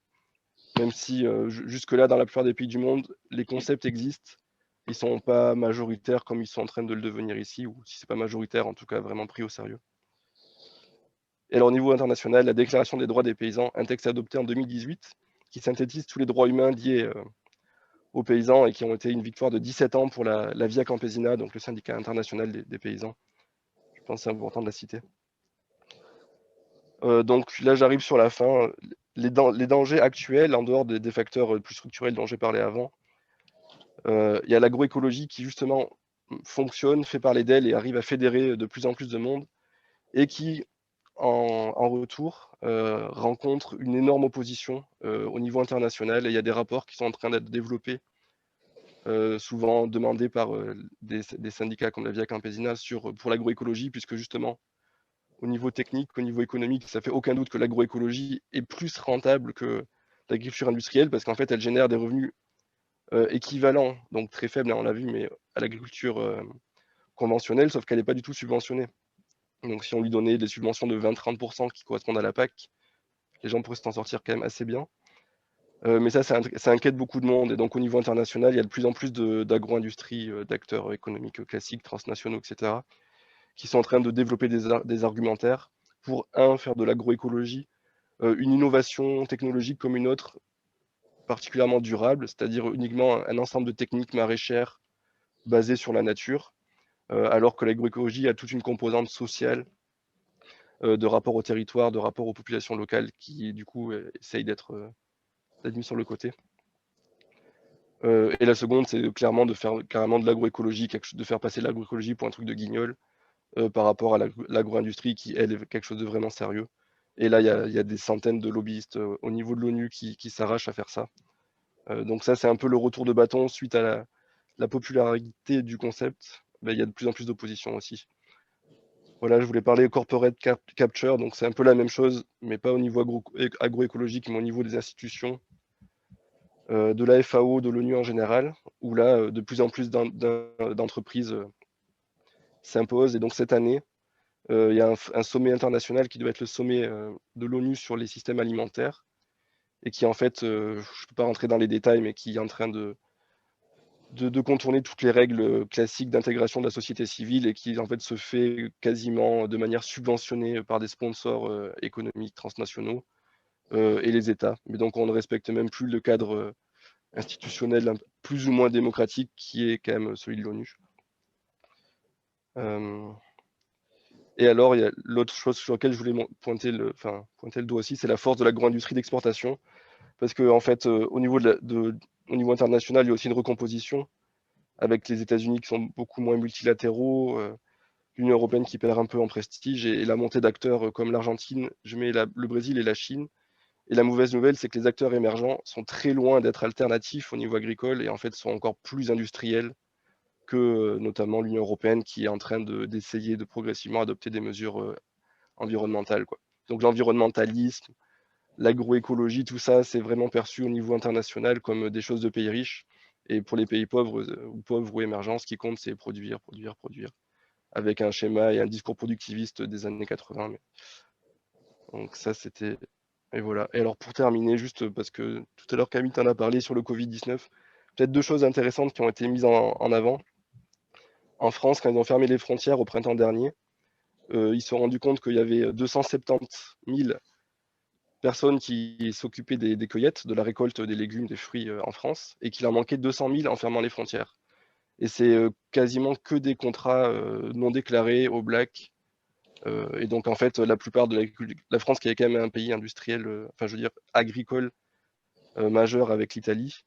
Même si jusque-là, dans la plupart des pays du monde, les concepts existent, ils ne sont pas majoritaires comme ils sont en train de le devenir ici, ou si ce n'est pas majoritaire, en tout cas vraiment pris au sérieux. Et alors au niveau international, la Déclaration des droits des paysans, un texte adopté en 2018, qui synthétise tous les droits humains liés aux paysans et qui ont été une victoire de 17 ans pour la Via Campesina, donc le syndicat international des paysans. Je pense que c'est important de la citer. Donc là, j'arrive sur la fin. Les dangers actuels, en dehors des facteurs plus structurels dont j'ai parlé avant, il y a l'agroécologie qui justement fonctionne, fait parler d'elle et arrive à fédérer de plus en plus de monde, et qui, en retour, rencontre une énorme opposition au niveau international. Et il y a des rapports qui sont en train d'être développés, souvent demandés par des syndicats comme la Via Campesina pour l'agroécologie, puisque justement, au niveau technique, au niveau économique, ça fait aucun doute que l'agroécologie est plus rentable que l'agriculture industrielle, parce qu'en fait, elle génère des revenus équivalents, donc très faibles, on l'a vu, mais à l'agriculture conventionnelle, sauf qu'elle n'est pas du tout subventionnée. Donc si on lui donnait des subventions de 20-30% qui correspondent à la PAC, les gens pourraient s'en sortir quand même assez bien. Mais ça inquiète beaucoup de monde. Et donc au niveau international, il y a de plus en plus d'agro-industries, d'acteurs économiques classiques, transnationaux, etc., qui sont en train de développer des argumentaires pour, faire de l'agroécologie une innovation technologique comme une autre, particulièrement durable, c'est-à-dire uniquement un ensemble de techniques maraîchères basées sur la nature, alors que l'agroécologie a toute une composante sociale, de rapport au territoire, de rapport aux populations locales, qui du coup essaye d'être mise sur le côté. Et la seconde, c'est clairement de faire carrément de l'agroécologie, de faire passer l'agroécologie pour un truc de guignol, par rapport à l'agro-industrie qui, elle, est quelque chose de vraiment sérieux. Et là, il y a des centaines de lobbyistes au niveau de l'ONU qui s'arrachent à faire ça. Donc ça, c'est un peu le retour de bâton suite à la popularité du concept. Ben, il y a de plus en plus d'opposition aussi. Voilà, je voulais parler corporate capture, donc c'est un peu la même chose, mais pas au niveau agroécologique, mais au niveau des institutions, de la FAO, de l'ONU en général, où là, de plus en plus d'entreprises s'imposent. Et donc cette année, il y a un sommet international qui doit être le sommet de l'ONU sur les systèmes alimentaires, et qui en fait, je ne peux pas rentrer dans les détails, mais qui est en train de contourner toutes les règles classiques d'intégration de la société civile, et qui en fait se fait quasiment de manière subventionnée par des sponsors économiques transnationaux, et les États. Mais donc on ne respecte même plus le cadre institutionnel plus ou moins démocratique qui est quand même celui de l'ONU. Et alors, il y a l'autre chose sur laquelle je voulais pointer le doigt aussi, c'est la force de l'agro-industrie d'exportation. Parce qu'en fait, au niveau international, il y a aussi une recomposition avec les États-Unis qui sont beaucoup moins multilatéraux, l'Union européenne qui perd un peu en prestige et la montée d'acteurs comme l'Argentine, je mets le Brésil et la Chine. Et la mauvaise nouvelle, c'est que les acteurs émergents sont très loin d'être alternatifs au niveau agricole et en fait sont encore plus industriels que notamment l'Union européenne qui est en train d'essayer de progressivement adopter des mesures environnementales, quoi. Donc l'environnementalisme, l'agroécologie, tout ça, c'est vraiment perçu au niveau international comme des choses de pays riches. Et pour les pays pauvres ou émergents, ce qui compte, c'est produire, produire, produire, avec un schéma et un discours productiviste des années 80. Donc ça, c'était... Et voilà. Et alors pour terminer, juste parce que tout à l'heure Camille t'en a parlé sur le Covid-19, peut-être deux choses intéressantes qui ont été mises en avant. En France, quand ils ont fermé les frontières au printemps dernier, ils se sont rendus compte qu'il y avait 270 000 personnes qui s'occupaient des cueillettes, de la récolte des légumes, des fruits en France, et qu'il en manquait 200 000 en fermant les frontières. Et c'est quasiment que des contrats non déclarés au black. Et donc, en fait, la plupart de la France, qui est quand même un pays industriel, enfin, je veux dire, agricole majeur avec l'Italie.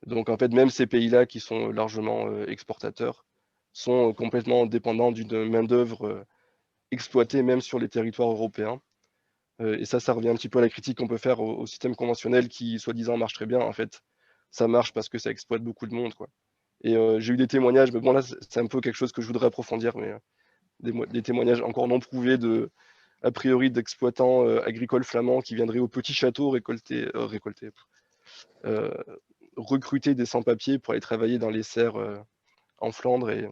Donc, en fait, même ces pays-là qui sont largement exportateurs sont complètement dépendants d'une main-d'œuvre exploitée même sur les territoires européens. Et ça revient un petit peu à la critique qu'on peut faire au système conventionnel qui, soi-disant, marche très bien. En fait, ça marche parce que ça exploite beaucoup de monde, quoi. Et j'ai eu des témoignages, mais bon, là, c'est un peu quelque chose que je voudrais approfondir, mais des témoignages encore non prouvés a priori, d'exploitants agricoles flamands qui viendraient au petit château recruter des sans-papiers pour aller travailler dans les serres en Flandre. Et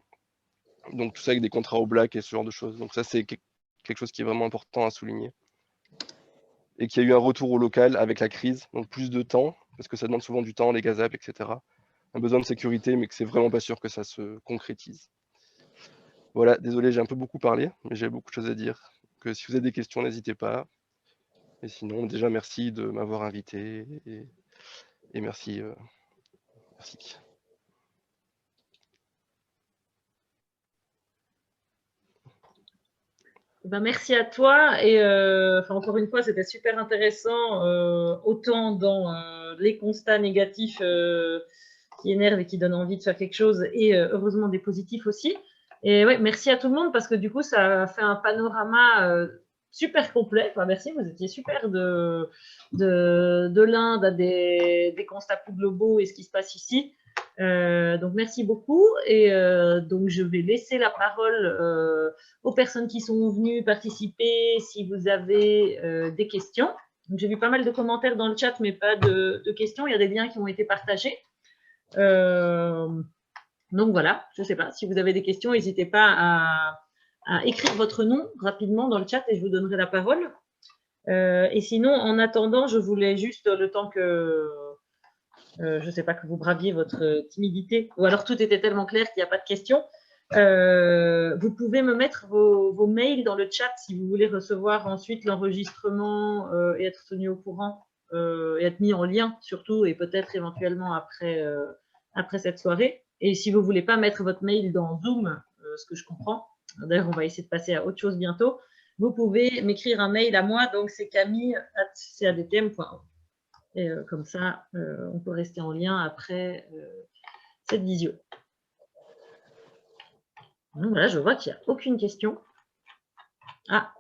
donc, tout ça avec des contrats au black et ce genre de choses. Donc, ça, c'est quelque chose qui est vraiment important à souligner. Et qu'il y a eu un retour au local avec la crise, donc plus de temps, parce que ça demande souvent du temps, les gazables, etc. Un besoin de sécurité, mais que c'est vraiment pas sûr que ça se concrétise. Voilà, désolé, j'ai un peu beaucoup parlé, mais j'ai beaucoup de choses à dire. Que si vous avez des questions, n'hésitez pas. Et sinon, déjà, merci de m'avoir invité et merci. Merci. Ben, merci à toi. Et encore une fois, c'était super intéressant, autant dans les constats négatifs qui énervent et qui donnent envie de faire quelque chose, et heureusement des positifs aussi. Et ouais, merci à tout le monde parce que du coup, ça a fait un panorama super complet. Enfin, merci, vous étiez super de l'Inde à des constats plus globaux et ce qui se passe ici. Donc merci beaucoup, et donc je vais laisser la parole aux personnes qui sont venues participer si vous avez des questions. J'ai vu pas mal de commentaires dans le chat, mais pas de questions. Il y a des liens qui ont été partagés. Donc voilà, je ne sais pas, si vous avez des questions, n'hésitez pas à écrire votre nom rapidement dans le chat et je vous donnerai la parole. Et sinon, en attendant, je voulais juste, le temps que je ne sais pas, que vous braviez votre timidité, ou alors tout était tellement clair qu'il n'y a pas de questions. Vous pouvez me mettre vos mails dans le chat si vous voulez recevoir ensuite l'enregistrement et être tenu au courant et être mis en lien surtout, et peut-être éventuellement après cette soirée. Et si vous ne voulez pas mettre votre mail dans Zoom, ce que je comprends, d'ailleurs on va essayer de passer à autre chose bientôt, vous pouvez m'écrire un mail à moi, donc c'est camille@cadtm.org. Et comme ça, on peut rester en lien après cette visio. Donc voilà, je vois qu'il n'y a aucune question. Ah.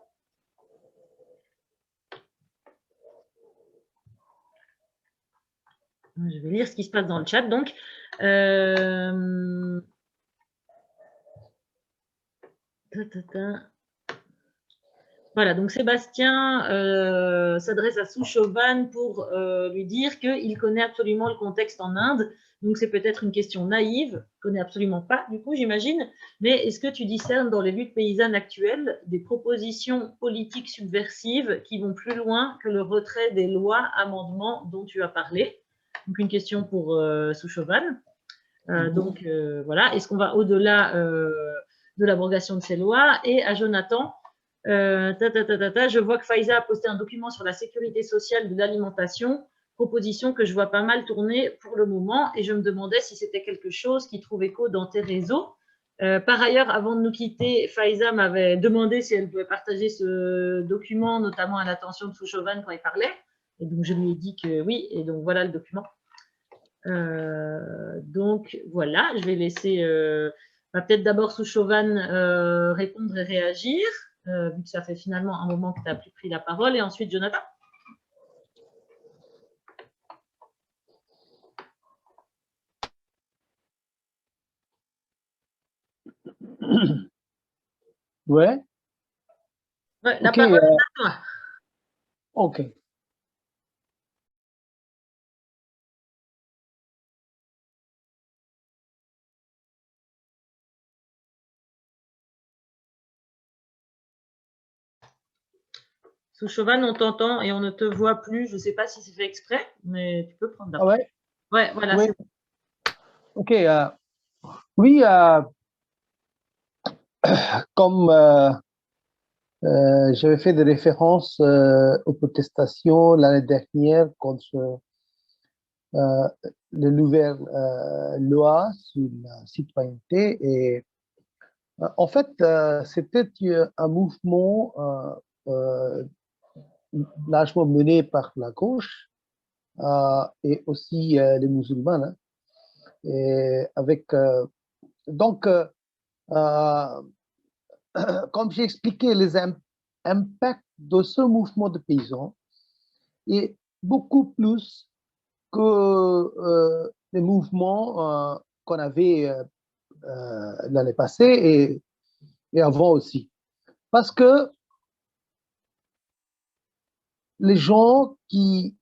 Je vais lire ce qui se passe dans le chat. Donc, voilà, donc Sébastien s'adresse à Souchovan pour lui dire qu'il connaît absolument le contexte en Inde. Donc, c'est peut-être une question naïve, il ne connaît absolument pas, du coup, j'imagine. Mais est-ce que tu discernes dans les luttes paysannes actuelles des propositions politiques subversives qui vont plus loin que le retrait des lois, amendements dont tu as parlé? Donc, une question pour Souchovan. Donc, voilà, est-ce qu'on va au-delà de l'abrogation de ces lois? Et à Jonathan, Je vois que Faiza a posté un document sur la sécurité sociale de l'alimentation, proposition que je vois pas mal tourner pour le moment, et je me demandais si c'était quelque chose qui trouve écho dans tes réseaux. Par ailleurs, avant de nous quitter, Faiza m'avait demandé si elle pouvait partager ce document, notamment à l'attention de Souchovan quand il parlait, et donc je lui ai dit que oui, et donc voilà le document. Donc voilà, je vais laisser peut-être d'abord Souchovan répondre et réagir, vu que ça fait finalement un moment que tu n'as plus pris la parole, et ensuite Jonathan. Ouais. Ouais, la Ok. parole est à toi. Ok. Souchovan, on t'entend et on ne te voit plus. Je ne sais pas si c'est fait exprès, mais tu peux prendre la Ah parole. ouais. Ouais, voilà. Oui. Ok. Oui, comme j'avais fait des références aux protestations l'année dernière contre la nouvelle loi sur la citoyenneté. Et en fait, c'était un mouvement largement mené par la gauche et aussi les musulmans. Hein, et avec, donc, comme j'ai expliqué, les impacts de ce mouvement de paysans est beaucoup plus que les mouvements qu'on avait l'année passée et avant aussi. Parce que les gens qui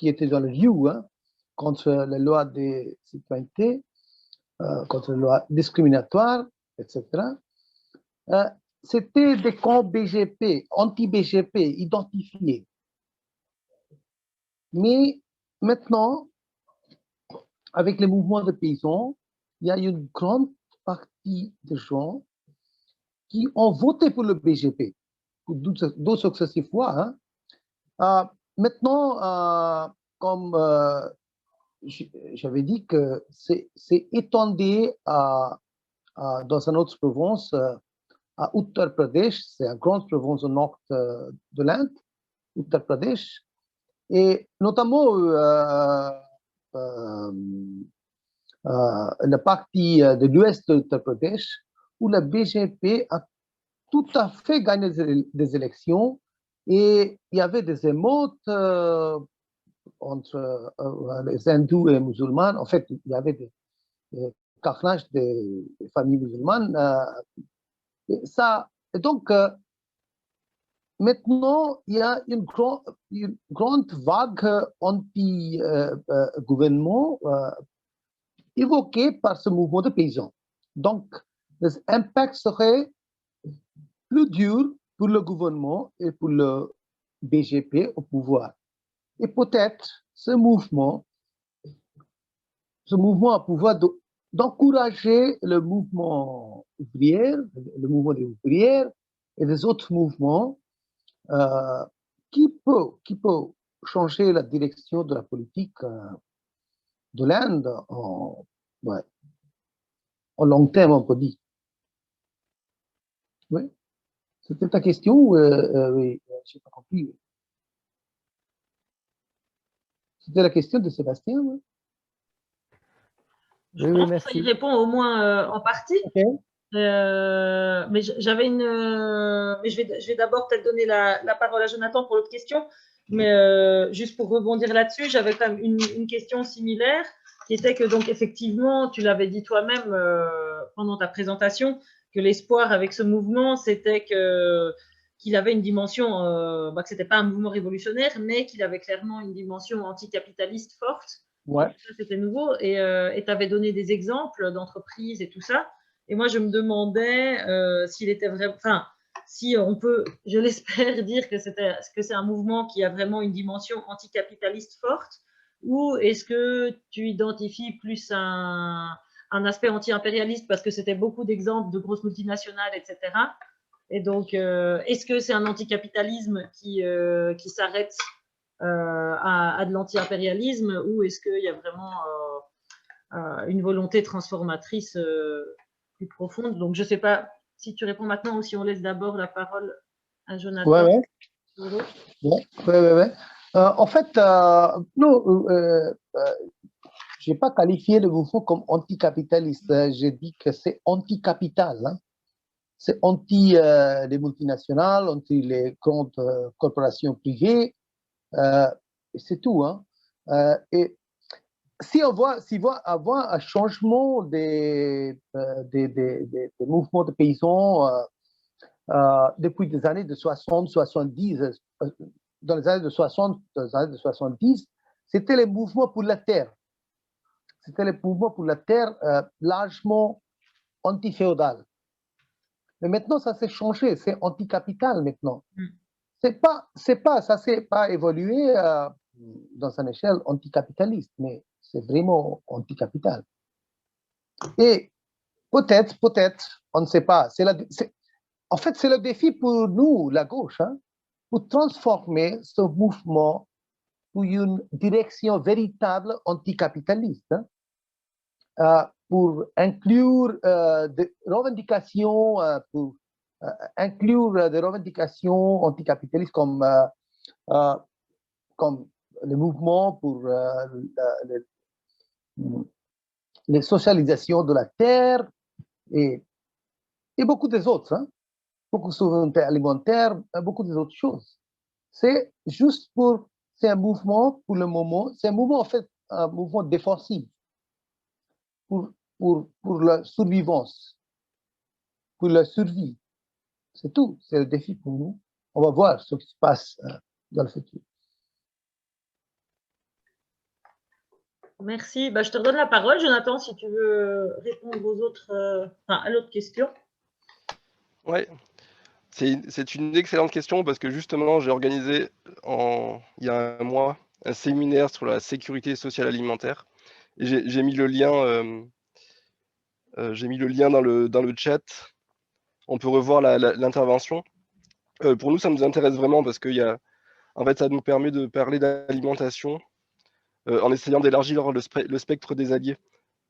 étaient dans le lieu hein, contre la loi de citoyenneté, contre la loi discriminatoire, etc., c'était des camps BGP, anti-BGP, identifiés. Mais maintenant, avec les mouvements de paysans, il y a une grande partie des gens qui ont voté pour le BGP, pour deux successives fois. Hein. Maintenant, comme j'avais dit que c'est étendu dans une autre province, à Uttar Pradesh, c'est une grande province au nord de l'Inde, Uttar Pradesh, et notamment la partie de l'ouest de Uttar Pradesh, où la BGP a tout à fait gagné des élections, et il y avait des émeutes entre les hindous et les musulmans. En fait, il y avait des carnages des familles musulmanes. Et donc, maintenant, il y a une grande vague anti-gouvernement évoquée par ce mouvement de paysans. Donc, les impacts seraient plus durs pour le gouvernement et pour le BGP au pouvoir. Et peut-être ce mouvement a pouvoir d'encourager le mouvement ouvrier, le mouvement des ouvrières et des autres mouvements qui peut changer la direction de la politique de l'Inde en long terme, on peut dire. Oui. C'était ta question? Oui, je n'ai pas compris. C'était la question de Sébastien? Oui. Je pense que ça y répond au moins en partie. Okay. Mais j'avais mais je vais d'abord peut-être donner la parole à Jonathan pour l'autre question. Mais juste pour rebondir là-dessus, j'avais quand même une question similaire qui était que, donc, effectivement, tu l'avais dit toi-même pendant ta présentation, que l'espoir avec ce mouvement, c'était qu'il avait une dimension, que ce n'était pas un mouvement révolutionnaire, mais qu'il avait clairement une dimension anticapitaliste forte. Ouais. Ça, c'était nouveau. Et tu avais donné des exemples d'entreprises et tout ça. Et moi, je me demandais s'il était vrai, enfin, si on peut, je l'espère, dire que c'est un mouvement qui a vraiment une dimension anticapitaliste forte, ou est-ce que tu identifies plus un aspect anti-impérialiste parce que c'était beaucoup d'exemples de grosses multinationales, etc. Et donc, est-ce que c'est un anticapitalisme qui s'arrête à de l'anti-impérialisme, ou est-ce qu'il y a vraiment une volonté transformatrice plus profonde? Donc, je ne sais pas si tu réponds maintenant ou si on laisse d'abord la parole à Jonathan. Ouais. En fait, non, je n'ai pas qualifié le mouvement comme anticapitaliste. J'ai dit que c'est anticapital. Hein. C'est anti les multinationales, anti les grandes corporations privées. C'est tout. Hein. Et si on voit avoir un changement des mouvements de paysans depuis des années de 60, 70, dans les années de 60, dans les années de 70, c'était les mouvements pour la terre. C'était les mouvements pour la terre largement anti-féodal. Mais maintenant, ça s'est changé, c'est anticapital maintenant. Ça s'est pas évolué dans une échelle anticapitaliste, mais c'est vraiment anticapital. Et peut-être, on ne sait pas. En fait, c'est le défi pour nous, la gauche, hein, pour transformer ce mouvement pour une direction véritable anticapitaliste, hein, pour inclure des revendications, inclure des revendications anticapitalistes comme le mouvement pour les socialisations de la terre et beaucoup des autres, hein, beaucoup de souveraineté alimentaire, beaucoup des autres choses. C'est juste c'est un mouvement pour le moment, c'est un mouvement en fait, un mouvement défensif pour la survivance, pour la survie. C'est tout, c'est le défi pour nous. On va voir ce qui se passe dans le futur. Merci. Je te redonne la parole, Jonathan, si tu veux répondre aux autres, à l'autre question. Oui, c'est une excellente question parce que justement, j'ai organisé il y a un mois un séminaire sur la sécurité sociale alimentaire. Et j'ai mis le lien, dans le chat. On peut revoir l'intervention. Pour nous, ça nous intéresse vraiment parce que en fait, ça nous permet de parler d'alimentation en essayant d'élargir le spectre des alliés.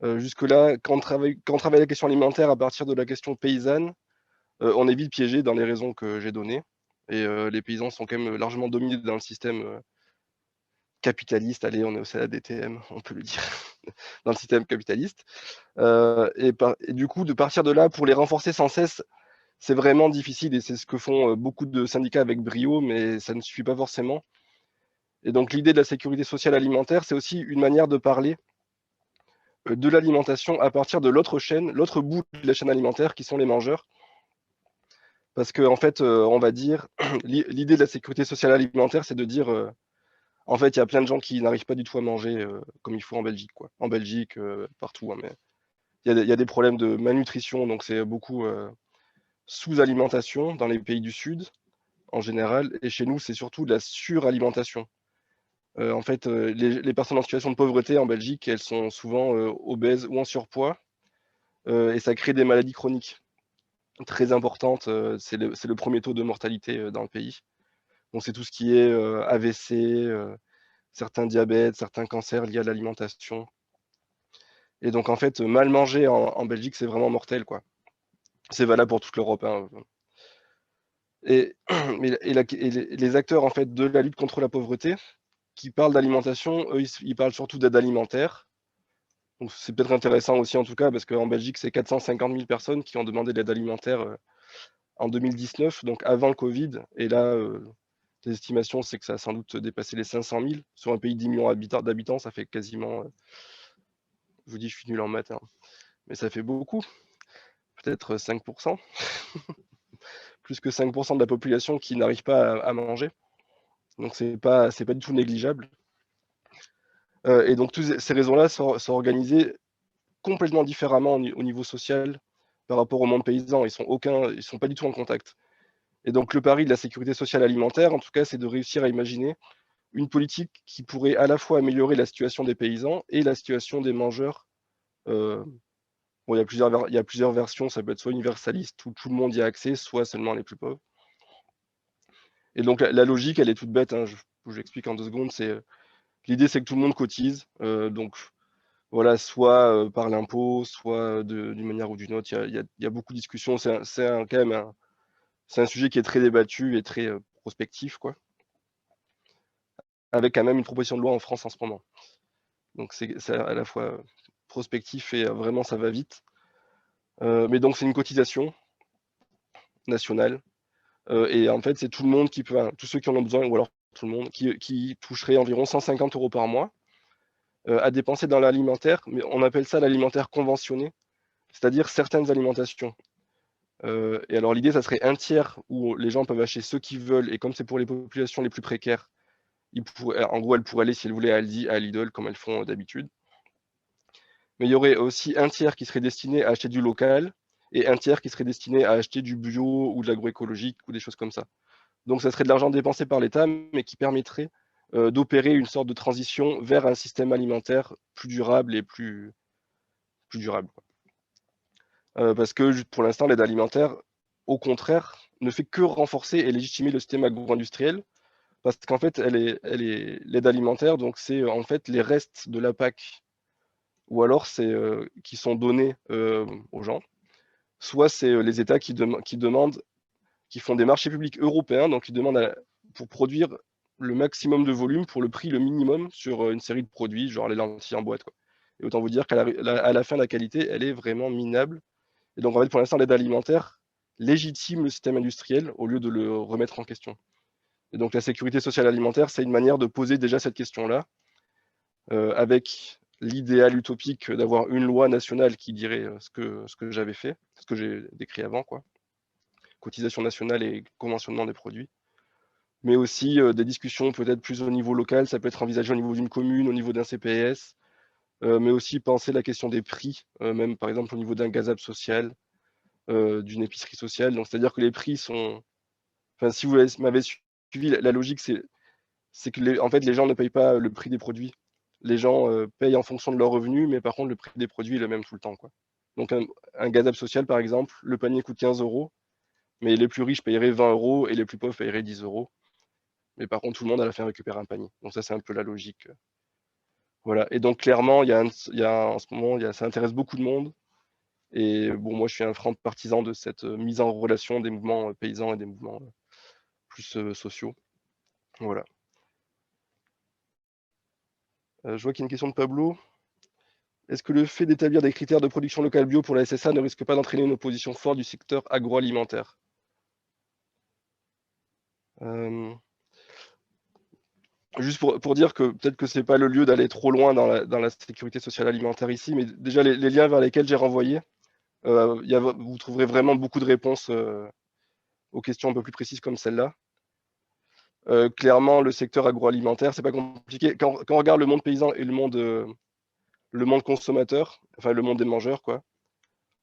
Jusque-là, quand on travaille la question alimentaire à partir de la question paysanne, on est vite piégé dans les raisons que j'ai données. Et les paysans sont quand même largement dominés dans le système capitaliste. Allez, on est au CADTM, on peut le dire, dans le système capitaliste. Et du coup, de partir de là, pour les renforcer sans cesse, c'est vraiment difficile et c'est ce que font beaucoup de syndicats avec brio, mais ça ne suffit pas forcément. Et donc l'idée de la sécurité sociale alimentaire, c'est aussi une manière de parler de l'alimentation à partir de l'autre chaîne, l'autre bout de la chaîne alimentaire qui sont les mangeurs. Parce qu'en fait, on va dire, l'idée de la sécurité sociale alimentaire, c'est de dire, en fait, il y a plein de gens qui n'arrivent pas du tout à manger comme il faut en Belgique, quoi. En Belgique, partout, hein, mais il y a des problèmes de malnutrition, donc c'est beaucoup sous-alimentation dans les pays du Sud, en général, et chez nous, c'est surtout de la suralimentation. En fait, les personnes en situation de pauvreté en Belgique, elles sont souvent obèses ou en surpoids, et ça crée des maladies chroniques très importantes. C'est le premier taux de mortalité dans le pays. Donc c'est tout ce qui est AVC, certains diabètes, certains cancers liés à l'alimentation. Et donc en fait, mal manger en Belgique, c'est vraiment mortel, quoi. C'est valable pour toute l'Europe, hein. Et les acteurs en fait de la lutte contre la pauvreté, qui parlent d'alimentation, eux, ils parlent surtout d'aide alimentaire. Donc c'est peut-être intéressant aussi en tout cas, parce qu'en Belgique, c'est 450 000 personnes qui ont demandé de l'aide alimentaire en 2019, donc avant le Covid. Et là, les estimations, c'est que ça a sans doute dépassé les 500 000. Sur un pays de 10 millions d'habitants, ça fait quasiment, je vous dis, je suis nul en maths, hein, mais ça fait beaucoup, peut-être 5%, plus que 5% de la population qui n'arrive pas à manger. Donc c'est pas du tout négligeable. Et donc toutes ces raisons-là sont organisées complètement différemment au niveau social par rapport au monde paysan. Ils sont pas du tout en contact. Et donc le pari de la sécurité sociale alimentaire, en tout cas, c'est de réussir à imaginer une politique qui pourrait à la fois améliorer la situation des paysans et la situation des mangeurs Bon, il y a plusieurs versions, ça peut être soit universaliste, où tout le monde y a accès, soit seulement les plus pauvres. Et donc la logique, elle est toute bête, hein, je l'explique en 2 secondes, l'idée c'est que tout le monde cotise, donc voilà, soit par l'impôt, soit d'une manière ou d'une autre, il y a beaucoup de discussions, c'est quand même un sujet qui est très débattu et très prospectif, quoi, avec quand même une proposition de loi en France en ce moment. Donc c'est à la fois prospectif et vraiment ça va vite. Mais donc c'est une cotisation nationale, et en fait c'est tout le monde qui peut, tous ceux qui en ont besoin, ou alors tout le monde, qui toucherait environ 150 € par mois à dépenser dans l'alimentaire, mais on appelle ça l'alimentaire conventionné, c'est-à-dire certaines alimentations. Et alors l'idée, ça serait un tiers où les gens peuvent acheter ce qu'ils veulent, et comme c'est pour les populations les plus précaires, en gros, elles pourraient aller, si elles voulaient, à Aldi, à Lidl, comme elles font d'habitude. Mais il y aurait aussi un tiers qui serait destiné à acheter du local, et un tiers qui serait destiné à acheter du bio ou de l'agroécologique ou des choses comme ça. Donc ça serait de l'argent dépensé par l'État, mais qui permettrait d'opérer une sorte de transition vers un système alimentaire plus durable et plus durable, quoi. Parce que pour l'instant, l'aide alimentaire, au contraire, ne fait que renforcer et légitimer le système agro-industriel, parce qu'en fait, l'aide alimentaire, donc c'est en fait les restes de la PAC, ou alors c'est qui sont donnés aux gens, soit c'est les États qui demandent, qui font des marchés publics européens, donc ils demandent pour produire le maximum de volume pour le prix le minimum sur une série de produits, genre les lentilles en boîte, quoi. Et autant vous dire qu'à la fin, la qualité, elle est vraiment minable. Et donc, en fait, pour l'instant, l'aide alimentaire légitime le système industriel au lieu de le remettre en question. Et donc, la sécurité sociale alimentaire, c'est une manière de poser déjà cette question-là, avec l'idéal utopique d'avoir une loi nationale qui dirait ce que j'avais fait, ce que j'ai décrit avant, quoi. Cotisation nationale et conventionnement des produits. Mais aussi des discussions peut-être plus au niveau local, ça peut être envisagé au niveau d'une commune, au niveau d'un CPS, mais aussi penser la question des prix, même par exemple au niveau d'un gazable social, d'une épicerie sociale. Donc c'est-à-dire que les prix sont... Enfin, si vous m'avez suivi, la logique, c'est que en fait, les gens ne payent pas le prix des produits. Les gens payent en fonction de leurs revenus, mais par contre, le prix des produits est le même tout le temps, quoi. Donc un gazable social, par exemple, le panier coûte 15 €, mais les plus riches paieraient 20 € et les plus pauvres paieraient 10 €. Mais par contre, tout le monde à la fin récupère un panier. Donc ça, c'est un peu la logique. Voilà. Et donc clairement, en ce moment, ça intéresse beaucoup de monde. Et bon, moi, je suis un franc partisan de cette mise en relation des mouvements paysans et des mouvements plus sociaux. Voilà. Je vois qu'il y a une question de Pablo. Est-ce que le fait d'établir des critères de production locale bio pour la SSA ne risque pas d'entraîner une opposition forte du secteur agroalimentaire? Juste pour dire que peut-être que ce n'est pas le lieu d'aller trop loin dans la sécurité sociale alimentaire ici, mais déjà les liens vers lesquels j'ai renvoyé, vous trouverez vraiment beaucoup de réponses aux questions un peu plus précises comme celle-là. Clairement, le secteur agroalimentaire, c'est pas compliqué. Quand on regarde le monde paysan et le monde consommateur, enfin le monde des mangeurs, quoi,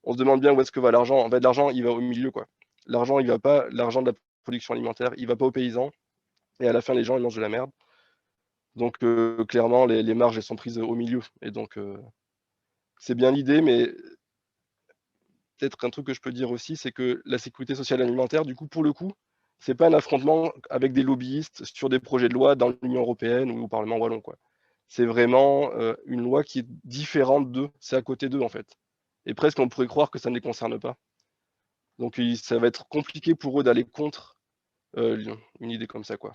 on se demande bien où est-ce que va l'argent. En fait, l'argent, il va au milieu, quoi. L'argent, il va pas, l'argent de la production alimentaire, il va pas aux paysans. Et à la fin, les gens, ils mangent de la merde. Donc, clairement, les marges, elles sont prises au milieu. Et donc, c'est bien l'idée, mais peut-être un truc que je peux dire aussi, c'est que la sécurité sociale alimentaire, du coup, pour le coup, c'est pas un affrontement avec des lobbyistes sur des projets de loi dans l'Union européenne ou au Parlement wallon, quoi. C'est vraiment une loi qui est différente d'eux, c'est à côté d'eux, en fait. Et presque, on pourrait croire que ça ne les concerne pas. Donc, ça va être compliqué pour eux d'aller contre une idée comme ça, quoi.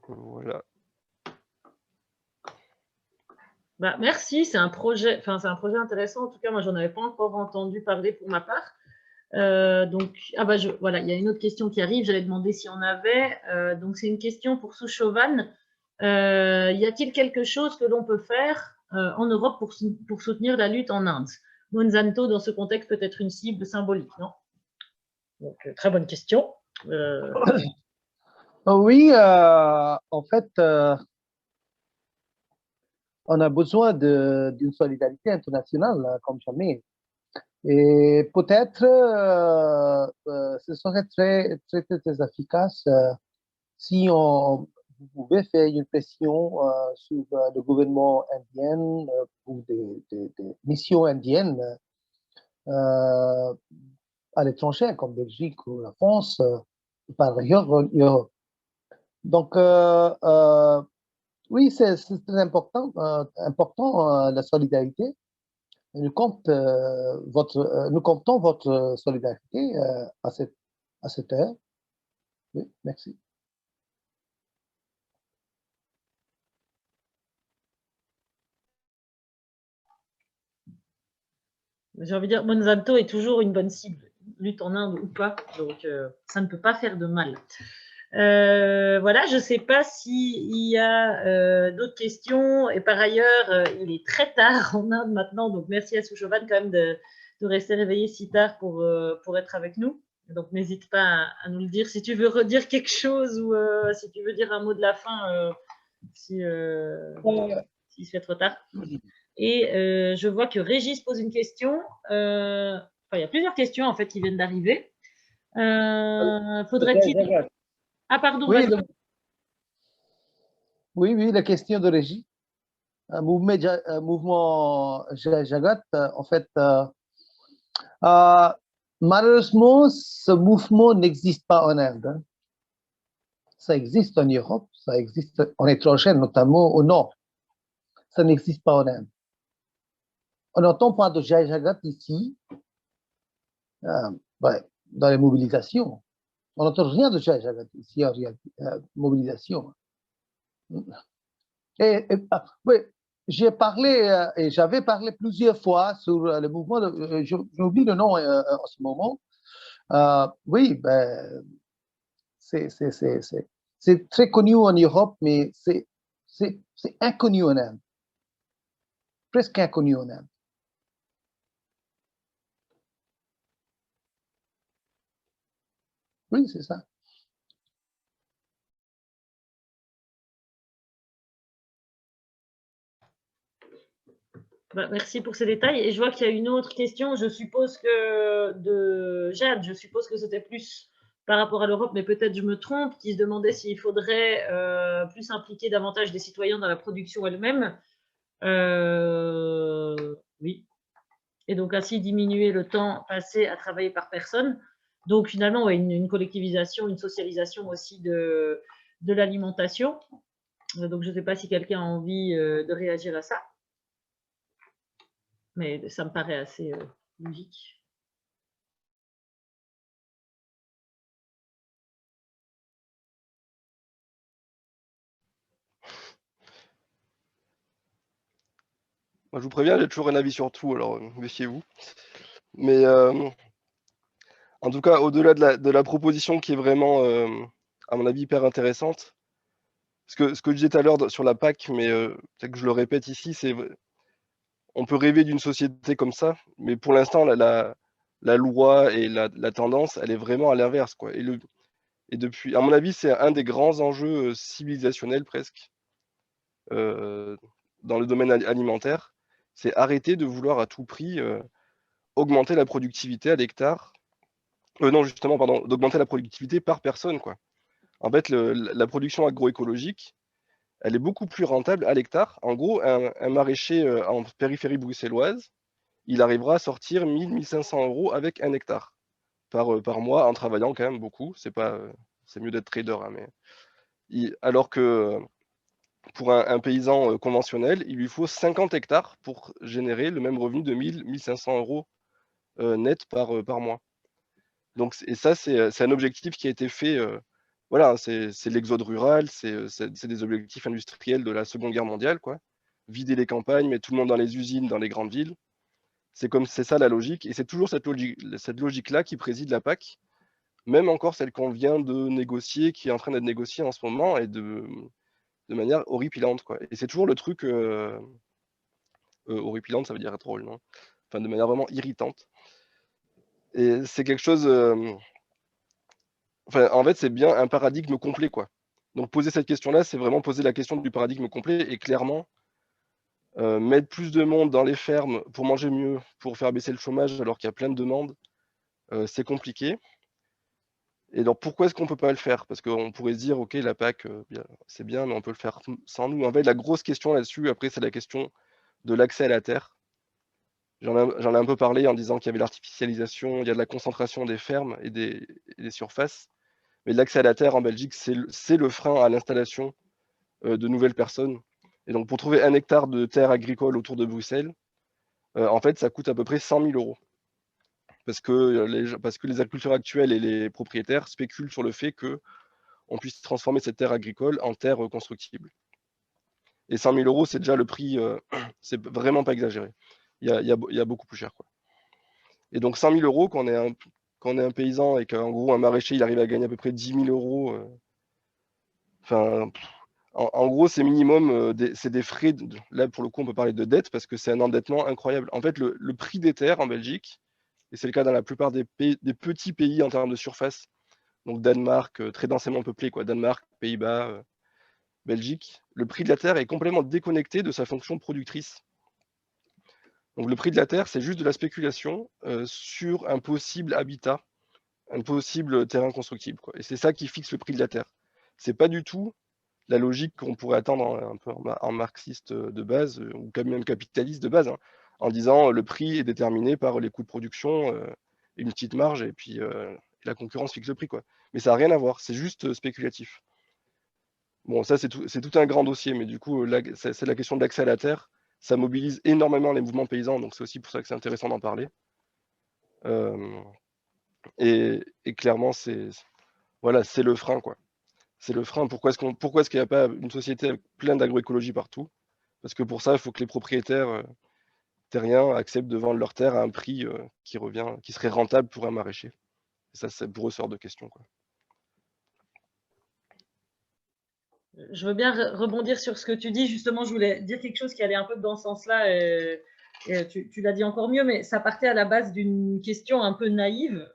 Voilà. Bah, merci, c'est un projet intéressant. En tout cas, moi, j'en avais pas encore entendu parler pour ma part. Donc, voilà, il y a une autre question qui arrive. J'allais demander si on avait. Donc, c'est une question pour Souchovan. Y a-t-il quelque chose que l'on peut faire en Europe pour soutenir la lutte en Inde? Monsanto, dans ce contexte, peut être une cible symbolique, non? Donc, très bonne question. Oui, en fait, on a besoin d'une solidarité internationale comme jamais. Et peut-être ce serait très efficace si vous pouvez faire une pression sur le gouvernement indien pour des missions indiennes à l'étranger, comme Belgique ou la France, par ailleurs en Europe. Donc, oui, c'est très important, la solidarité. Nous comptons votre solidarité à cette heure. Oui, merci. J'ai envie de dire, Monsanto est toujours une bonne cible, lutte en Inde ou pas, donc ça ne peut pas faire de mal. Voilà, je ne sais pas s'il y a d'autres questions. Et par ailleurs, il est très tard en Inde maintenant, donc merci à Sushovan quand même de rester réveillé si tard pour être avec nous. Donc n'hésite pas à nous le dire si tu veux redire quelque chose ou si tu veux dire un mot de la fin s'il se fait trop tard. Et je vois que Régis pose une question. Enfin, il y a plusieurs questions en fait qui viennent d'arriver. Faudrait-il... Ah, pardon. Oui, oui, la question de Régis. Mouvement Jagat, en fait, malheureusement, ce mouvement n'existe pas en Inde. Hein. Ça existe en Europe, ça existe en étranger, notamment au nord. Ça n'existe pas en Inde. On entend parler de Jai Jagat ici, dans les mobilisations. On n'entend rien de Jai Jagat ici en mobilisation. Oui, j'ai parlé et j'avais parlé plusieurs fois sur le mouvement, j'oublie le nom en ce moment. Oui, ben, c'est très connu en Europe, mais c'est inconnu en Inde. Presque inconnu en Inde. Oui, c'est ça. Bah, merci pour ces détails. Et je vois qu'il y a une autre question, je suppose que de Jade, je suppose que c'était plus par rapport à l'Europe, mais peut-être je me trompe, qui se demandait s'il faudrait plus impliquer davantage des citoyens dans la production elle-même. Oui. Et donc ainsi diminuer le temps passé à travailler par personne. Donc finalement, ouais, une collectivisation, une socialisation aussi de l'alimentation. Donc je ne sais pas si quelqu'un a envie de réagir à ça. Mais ça me paraît assez logique. Moi, je vous préviens, j'ai toujours un avis sur tout, alors méfiez-vous. Mais en tout cas, au-delà de la proposition qui est vraiment, à mon avis, hyper intéressante, ce que je disais tout à l'heure sur la PAC, mais peut-être que je le répète ici, c'est on peut rêver d'une société comme ça, mais pour l'instant, la loi et la tendance, elle est vraiment à l'inverse, quoi. Et depuis, à mon avis, c'est un des grands enjeux civilisationnels presque dans le domaine alimentaire, c'est arrêter de vouloir à tout prix augmenter la productivité à l'hectare. Non, justement, pardon, d'augmenter la productivité par personne, quoi. En fait, la production agroécologique, elle est beaucoup plus rentable à l'hectare. En gros, un maraîcher en périphérie bruxelloise, il arrivera à sortir 1 500 € avec un hectare par mois en travaillant quand même beaucoup. C'est mieux d'être trader, hein, mais alors que pour un paysan conventionnel, il lui faut 50 hectares pour générer le même revenu de 1 500 € net par mois. Donc, et ça, c'est un objectif qui a été fait. Voilà, c'est l'exode rural, c'est des objectifs industriels de la Seconde Guerre mondiale, quoi. Vider les campagnes, mettre tout le monde dans les usines, dans les grandes villes. C'est ça la logique, et c'est toujours cette logique-là qui préside la PAC, même encore celle qu'on vient de négocier, qui est en train d'être négociée en ce moment, et de manière horripilante, quoi. Et c'est toujours le truc horripilante, ça veut dire drôle, non? Enfin, de manière vraiment irritante. Et c'est quelque chose. Enfin, en fait, c'est bien un paradigme complet, quoi. Donc, poser cette question-là, c'est vraiment poser la question du paradigme complet et clairement mettre plus de monde dans les fermes pour manger mieux, pour faire baisser le chômage alors qu'il y a plein de demandes, c'est compliqué. Et alors, pourquoi est-ce qu'on ne peut pas le faire? Parce qu'on pourrait se dire, OK, la PAC, c'est bien, mais on peut le faire sans nous. En fait, la grosse question là-dessus, après, c'est la question de l'accès à la terre. J'en ai un peu parlé en disant qu'il y avait l'artificialisation, il y a de la concentration des fermes et des surfaces. Mais l'accès à la terre en Belgique, c'est le frein à l'installation de nouvelles personnes. Et donc, pour trouver 1 hectare de terre agricole autour de Bruxelles, en fait, ça coûte à peu près 100 000 €. Parce que les agriculteurs actuels et les propriétaires spéculent sur le fait qu'on puisse transformer cette terre agricole en terre constructible. Et 100 000 €, c'est déjà le prix, c'est vraiment pas exagéré. Il y a beaucoup plus cher, quoi. Et donc 100 000 € quand on est un paysan et qu'en gros un maraîcher il arrive à gagner à peu près 10 000 €, enfin, en gros c'est minimum, c'est des frais, là pour le coup on peut parler de dette parce que c'est un endettement incroyable. En fait le prix des terres en Belgique, et c'est le cas dans la plupart des petits pays en termes de surface, donc Danemark, très densément peuplé, quoi, Danemark, Pays-Bas, Belgique, le prix de la terre est complètement déconnecté de sa fonction productrice. Donc le prix de la terre, c'est juste de la spéculation sur un possible habitat, un possible terrain constructible, quoi. Et c'est ça qui fixe le prix de la terre. C'est pas du tout la logique qu'on pourrait attendre un peu en marxiste de base, ou quand même capitaliste de base, hein, en disant le prix est déterminé par les coûts de production et une petite marge, et puis la concurrence fixe le prix, quoi. Mais ça n'a rien à voir, c'est juste spéculatif. Bon, ça c'est tout un grand dossier, mais du coup, c'est la question de l'accès à la terre. Ça mobilise énormément les mouvements paysans, donc c'est aussi pour ça que c'est intéressant d'en parler. Et clairement, voilà, c'est le frein, quoi. C'est le frein. Pourquoi est-ce qu'il n'y a pas une société avec plein d'agroécologie partout? Parce que pour ça, il faut que les propriétaires terriens acceptent de vendre leurs terres à un prix qui serait rentable pour un maraîcher. Et ça, pour eux, c'est hors de question, quoi. Je veux bien rebondir sur ce que tu dis. Justement, je voulais dire quelque chose qui allait un peu dans ce sens-là. Et tu l'as dit encore mieux, mais ça partait à la base d'une question un peu naïve,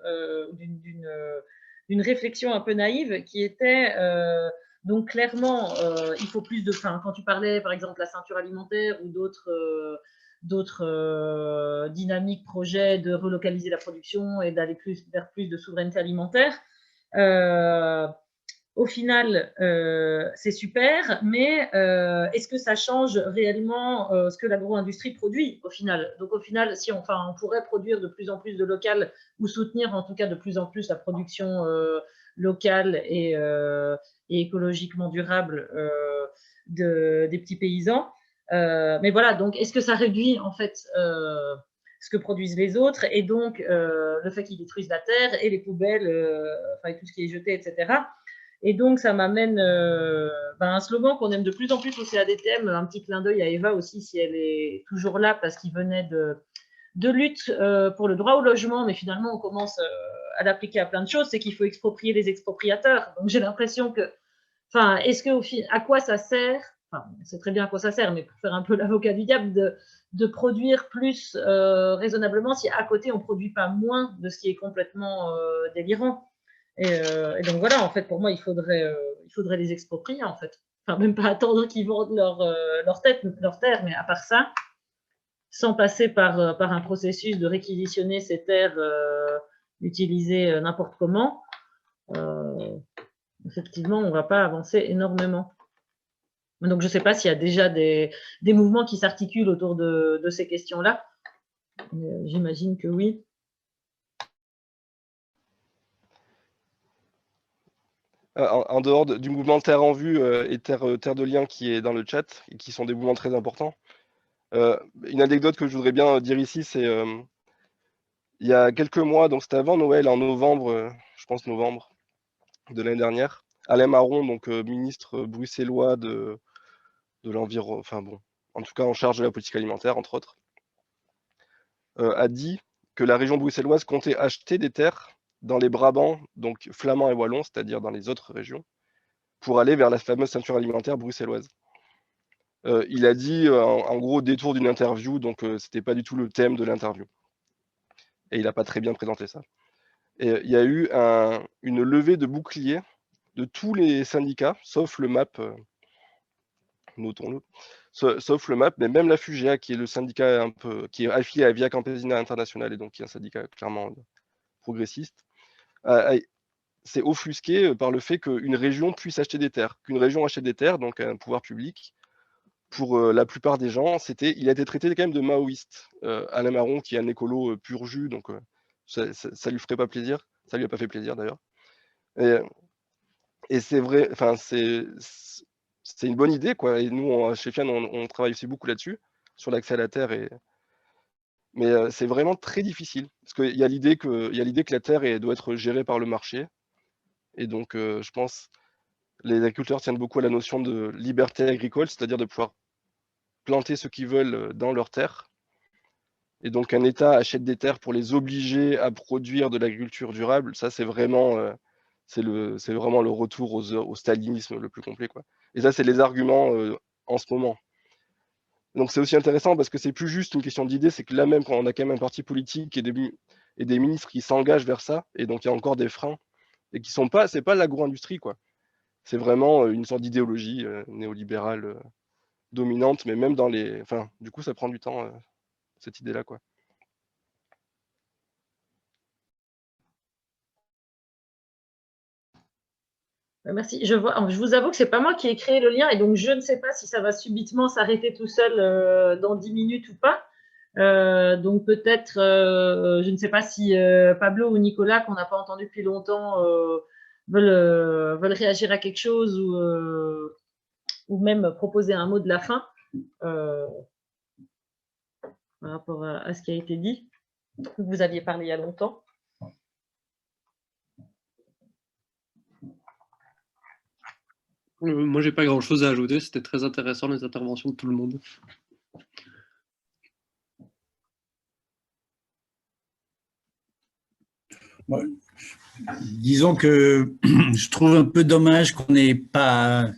d'une réflexion un peu naïve qui était donc clairement, il faut plus de faim. Quand tu parlais, par exemple, de la ceinture alimentaire ou d'autres dynamiques, projets de relocaliser la production et d'aller vers plus de souveraineté alimentaire. Au final, c'est super, mais est-ce que ça change réellement ce que l'agro-industrie produit au final? Donc au final, si on pourrait produire de plus en plus de local ou soutenir en tout cas de plus en plus la production locale et écologiquement durable des petits paysans. Mais voilà, donc est-ce que ça réduit en fait ce que produisent les autres et donc le fait qu'ils détruisent la terre et les poubelles, et tout ce qui est jeté, etc. Et donc, ça m'amène un slogan qu'on aime de plus en plus au CADTM, un petit clin d'œil à Eva aussi, si elle est toujours là, parce qu'il venait de lutte pour le droit au logement, mais finalement, on commence à l'appliquer à plein de choses, c'est qu'il faut exproprier les expropriateurs. Donc, j'ai l'impression que, est-ce que, à quoi ça sert, c'est très bien à quoi ça sert, mais pour faire un peu l'avocat du diable, de produire plus raisonnablement si à côté, on ne produit pas moins de ce qui est complètement délirant. Et donc voilà, en fait, pour moi, il faudrait les exproprier, en fait. Enfin, même pas attendre qu'ils vendent leur terre, mais à part ça, sans passer par un processus de réquisitionner ces terres utilisées n'importe comment, effectivement, on ne va pas avancer énormément. Donc, je ne sais pas s'il y a déjà des mouvements qui s'articulent autour de ces questions-là. J'imagine que oui. En dehors du mouvement Terre en Vue et Terre de Liens qui est dans le chat, et qui sont des mouvements très importants, une anecdote que je voudrais bien dire ici, c'est il y a quelques mois, donc c'était avant Noël, en novembre, je pense novembre de l'année dernière, Alain Marron, donc ministre bruxellois de l'environnement, enfin bon, en tout cas en charge de la politique alimentaire, entre autres, a dit que la région bruxelloise comptait acheter des terres dans les Brabants, donc flamands et wallons, c'est-à-dire dans les autres régions, pour aller vers la fameuse ceinture alimentaire bruxelloise. Il a dit en gros au détour d'une interview, donc c'était pas du tout le thème de l'interview. Et il n'a pas très bien présenté ça. Et il y a eu une levée de boucliers de tous les syndicats, sauf le MAP, notons-le, sauf le MAP, mais même la FUGEA, qui est le syndicat un peu, qui est affilié à Via Campesina International, et donc qui est un syndicat clairement progressiste, c'est offusqué par le fait qu'une région puisse acheter des terres. Qu'une région achète des terres, donc un pouvoir public, pour la plupart des gens, il a été traité quand même de maoïste. Alain Marron, qui est un écolo pur jus, donc ça lui ferait pas plaisir. Ça lui a pas fait plaisir d'ailleurs. Et c'est vrai, enfin, c'est une bonne idée, quoi. Et nous, chez FIAN, on travaille aussi beaucoup là-dessus, sur l'accès à la terre. Mais c'est vraiment très difficile, parce qu'il y a l'idée que la terre doit être gérée par le marché. Et donc, je pense, les agriculteurs tiennent beaucoup à la notion de liberté agricole, c'est-à-dire de pouvoir planter ce qu'ils veulent dans leurs terres. Et donc, un État achète des terres pour les obliger à produire de l'agriculture durable. Ça, c'est vraiment le retour au stalinisme le plus complet, quoi. Et ça, c'est les arguments en ce moment. Donc, c'est aussi intéressant parce que c'est plus juste une question d'idée, c'est que là même, quand on a quand même un parti politique et des ministres qui s'engagent vers ça, et donc il y a encore des freins, et qui sont pas, c'est pas l'agro-industrie, quoi. C'est vraiment une sorte d'idéologie néolibérale dominante, mais même dans les. Enfin, du coup, ça prend du temps, cette idée-là, quoi. Merci. Je vous avoue que c'est pas moi qui ai créé le lien et donc je ne sais pas si ça va subitement s'arrêter tout seul dans 10 minutes ou pas. Donc peut-être, je ne sais pas si Pablo ou Nicolas, qu'on n'a pas entendu depuis longtemps, veulent réagir à quelque chose ou même proposer un mot de la fin par rapport à ce qui a été dit. Vous aviez parlé il y a longtemps. Moi, j'ai pas grand-chose à ajouter. C'était très intéressant, les interventions de tout le monde. Ouais. Disons que je trouve un peu dommage qu'on n'ait pas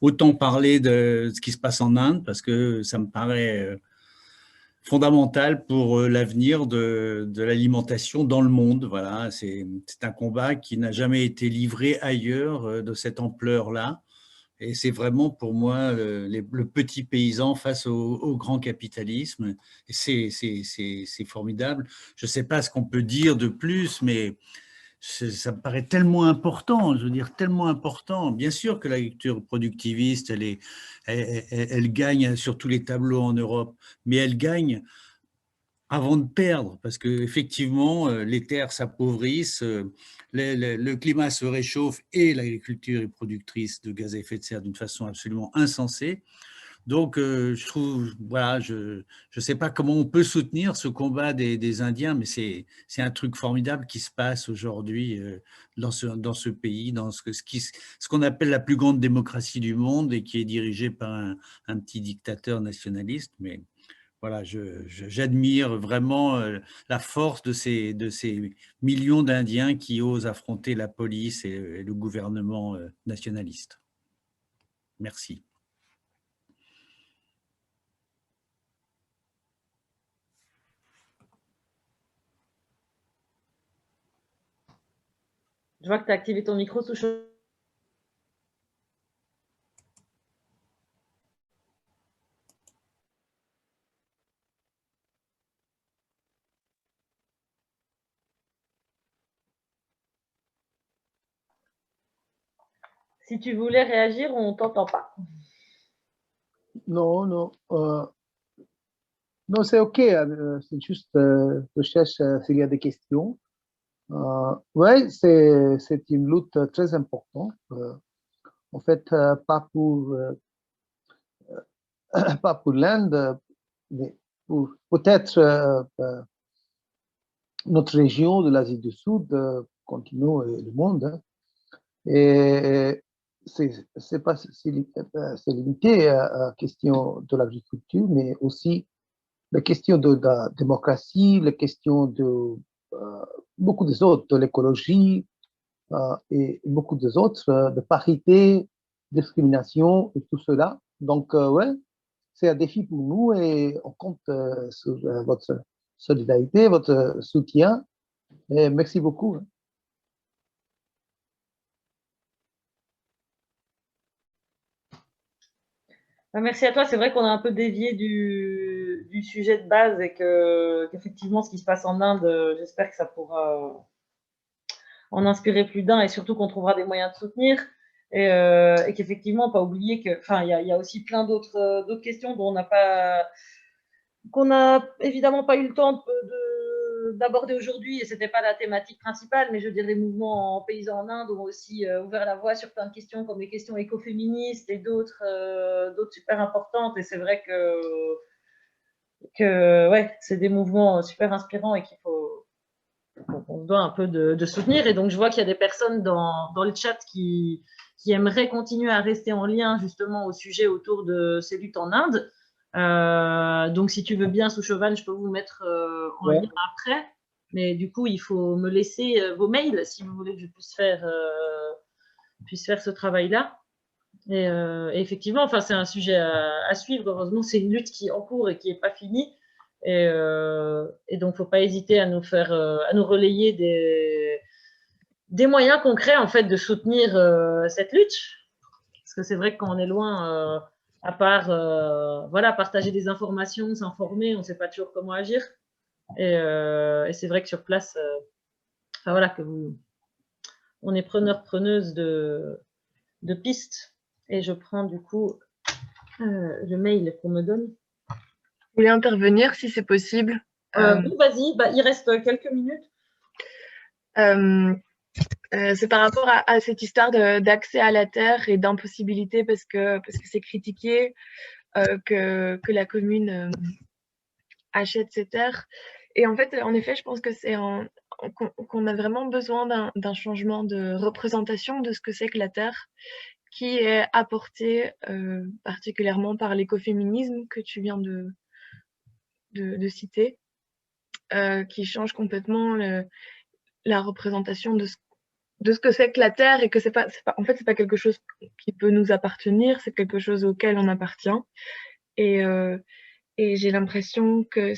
autant parlé de ce qui se passe en Inde, parce que ça me paraît fondamental pour l'avenir de l'alimentation dans le monde. Voilà, c'est un combat qui n'a jamais été livré ailleurs de cette ampleur-là. Et c'est vraiment pour moi le petit paysan face au grand capitalisme. Et c'est formidable. Je ne sais pas ce qu'on peut dire de plus, mais ça me paraît tellement important, je veux dire, tellement important. Bien sûr que l'agriculture productiviste, elle gagne sur tous les tableaux en Europe, mais elle gagne avant de perdre, parce qu'effectivement, les terres s'appauvrissent, le climat se réchauffe et l'agriculture est productrice de gaz à effet de serre d'une façon absolument insensée. Donc, je trouve, voilà, je ne sais pas comment on peut soutenir ce combat des Indiens, mais c'est un truc formidable qui se passe aujourd'hui dans ce pays, dans ce qu'on appelle la plus grande démocratie du monde et qui est dirigée par un petit dictateur nationaliste. Mais voilà, j'admire vraiment la force de ces millions d'Indiens qui osent affronter la police et le gouvernement nationaliste. Merci. Je vois que tu as activé ton micro sous chaud. Si tu voulais réagir, on ne t'entend pas. Non, non. Non, c'est OK. C'est juste, je cherche s'il y a des questions. Oui, c'est une lutte très importante. En fait, pas pour l'Inde, mais pour peut-être notre région de l'Asie du Sud, continue le monde. Hein. Et c'est pas c'est limité à la question de l'agriculture, mais aussi la question de la démocratie, la question de beaucoup des autres, de l'écologie et beaucoup des autres, de parité, discrimination et tout cela. Donc, ouais, c'est un défi pour nous et on compte sur votre solidarité, votre soutien. Et merci beaucoup. Merci à toi. C'est vrai qu'on a un peu dévié du sujet de base et qu'effectivement, ce qui se passe en Inde, j'espère que ça pourra en inspirer plus d'un et surtout qu'on trouvera des moyens de soutenir. Et qu'effectivement, pas oublier que, enfin, il y a aussi plein d'autres questions dont qu'on n'a évidemment pas eu le temps d'aborder aujourd'hui, et ce n'était pas la thématique principale, mais je veux dire, les mouvements paysans en Inde ont aussi ouvert la voie sur plein de questions, comme les questions écoféministes et d'autres super importantes. Et c'est vrai que ouais, c'est des mouvements super inspirants et qu'on doit un peu de soutenir. Et donc, je vois qu'il y a des personnes dans le chat qui aimeraient continuer à rester en lien justement au sujet autour de ces luttes en Inde. Donc, si tu veux bien, Sushovan, je peux vous mettre en lien après. Mais du coup, il faut me laisser vos mails si vous voulez que je puisse faire ce travail-là. Et effectivement, enfin, c'est un sujet à suivre. Heureusement, c'est une lutte qui est en cours et qui n'est pas finie. Et donc, il ne faut pas hésiter à nous relayer des moyens concrets en fait de soutenir cette lutte. Parce que c'est vrai que quand on est loin, à part voilà, partager des informations, s'informer, on ne sait pas toujours comment agir. Et c'est vrai que sur place, enfin, voilà, on est preneuse de pistes. Et je prends du coup le mail qu'on me donne. Vous voulez intervenir si c'est possible? Oui, vas-y, il reste quelques minutes. C'est par rapport à cette histoire d'accès à la terre et d'impossibilité parce que c'est critiqué que la commune achète ces terres. Et en fait, en effet, je pense que qu'on a vraiment besoin d'un changement de représentation de ce que c'est que la terre, qui est apporté particulièrement par l'écoféminisme que tu viens de citer, qui change complètement la représentation de ce que c'est que la terre, et que c'est pas quelque chose qui peut nous appartenir, c'est quelque chose auquel on appartient. Et j'ai l'impression que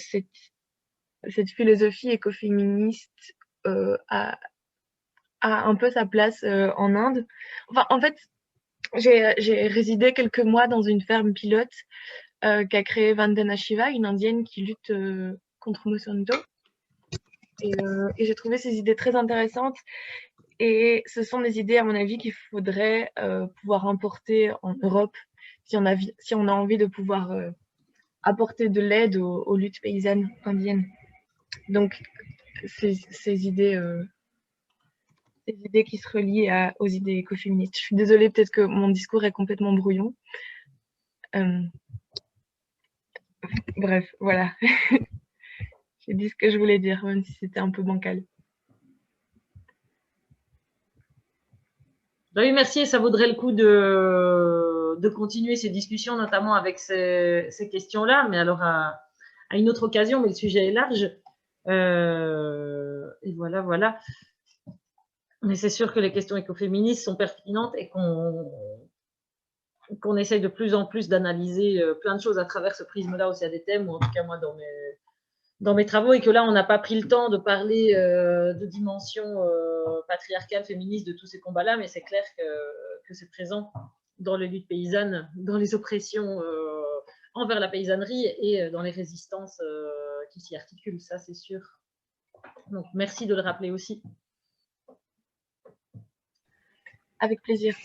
cette philosophie écoféministe a un peu sa place en Inde. Enfin, en fait, j'ai résidé quelques mois dans une ferme pilote qu'a créée Vandana Shiva, une indienne qui lutte contre Monsanto. Et j'ai trouvé ces idées très intéressantes. Et ce sont des idées, à mon avis, qu'il faudrait pouvoir importer en Europe si on a envie de pouvoir apporter de l'aide aux luttes paysannes indiennes. Donc, ces idées qui se relient aux idées écoféministes. Je suis désolée, peut-être que mon discours est complètement brouillon. Bref, voilà. J'ai dit ce que je voulais dire, même si c'était un peu bancal. Oui, merci. Ça vaudrait le coup de continuer ces discussions, notamment avec ces questions-là, mais alors à une autre occasion, mais le sujet est large. Et voilà. Mais c'est sûr que les questions écoféministes sont pertinentes et qu'on essaye de plus en plus d'analyser plein de choses à travers ce prisme-là aussi à des thèmes, ou en tout cas moi dans mes travaux, et que là on n'a pas pris le temps de parler de dimension patriarcale, féministe, de tous ces combats-là, mais c'est clair que c'est présent dans les luttes paysannes, dans les oppressions envers la paysannerie et dans les résistances qui s'y articulent, ça c'est sûr. Donc merci de le rappeler aussi. Avec plaisir.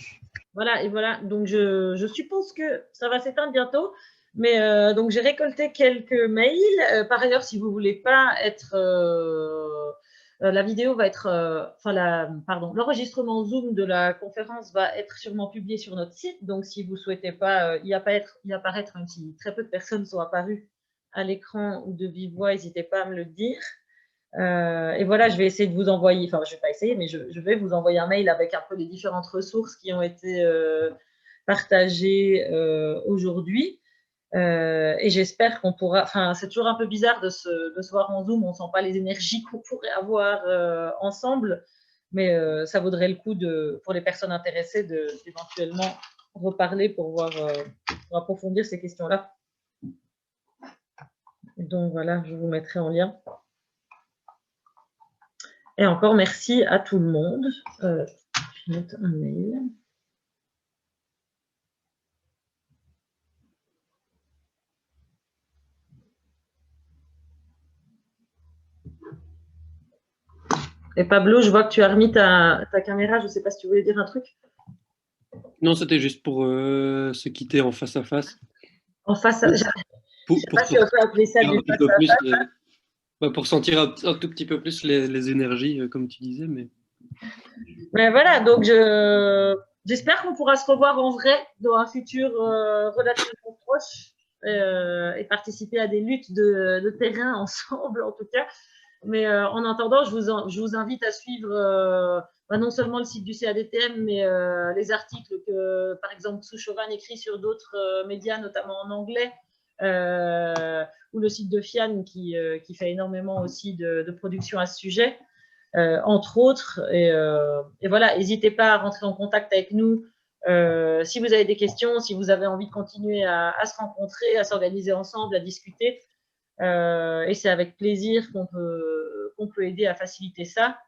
Voilà, et voilà. Donc, je suppose que ça va s'éteindre bientôt. Mais donc, j'ai récolté quelques mails. Par ailleurs, si vous ne voulez pas être... la vidéo va être... l'enregistrement Zoom de la conférence va être sûrement publié sur notre site. Donc, si vous ne souhaitez pas y apparaître, même si très peu de personnes sont apparues à l'écran ou de vive voix, n'hésitez pas à me le dire. Et voilà, je vais essayer de vous envoyer, enfin, je ne vais pas essayer, mais je vais vous envoyer un mail avec un peu les différentes ressources qui ont été partagées aujourd'hui. Et j'espère qu'on pourra, enfin, c'est toujours un peu bizarre de se voir en Zoom, on ne sent pas les énergies qu'on pourrait avoir ensemble, mais ça vaudrait le coup pour les personnes intéressées d'éventuellement reparler pour approfondir ces questions-là. Donc voilà, je vous mettrai en lien. Et encore merci à tout le monde. Je note un mail. Et Pablo, je vois que tu as remis ta caméra. Je ne sais pas si tu voulais dire un truc. Non, c'était juste pour se quitter en face à face. En face à... Je Pour, ne sais pas si on peut appeler ça du face à face. Pour sentir un tout petit peu plus les énergies, comme tu disais. Mais voilà, donc j'espère qu'on pourra se revoir en vrai dans un futur relativement proche et participer à des luttes de terrain ensemble, en tout cas. Mais en attendant, je vous invite à suivre non seulement le site du CADTM, mais les articles que, par exemple, Souchovan écrit sur d'autres médias, notamment en anglais, ou le site de Fian qui fait énormément aussi de production à ce sujet. Entre autres. Et voilà, n'hésitez pas à rentrer en contact avec nous si vous avez des questions, si vous avez envie de continuer à se rencontrer, à s'organiser ensemble, à discuter. Et c'est avec plaisir qu'on peut aider à faciliter ça.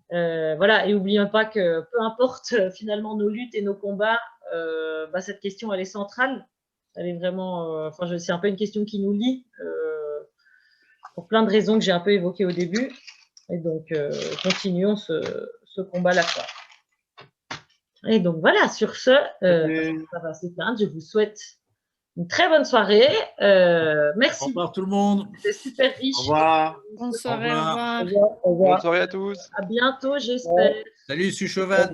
Voilà, et n'oublions pas que peu importe finalement nos luttes et nos combats, cette question, elle est centrale. Elle est vraiment, c'est un peu une question qui nous lie pour plein de raisons que j'ai un peu évoquées au début. Et donc, continuons ce combat-là. Et donc, voilà, sur ce, ça va s'éteindre. Je vous souhaite une très bonne soirée. Merci. Au revoir tout le monde. C'était super riche. Au revoir. Bonne soirée, au revoir. Au revoir. Bonne soirée à tous. À bientôt, j'espère. Salut, Souchovan.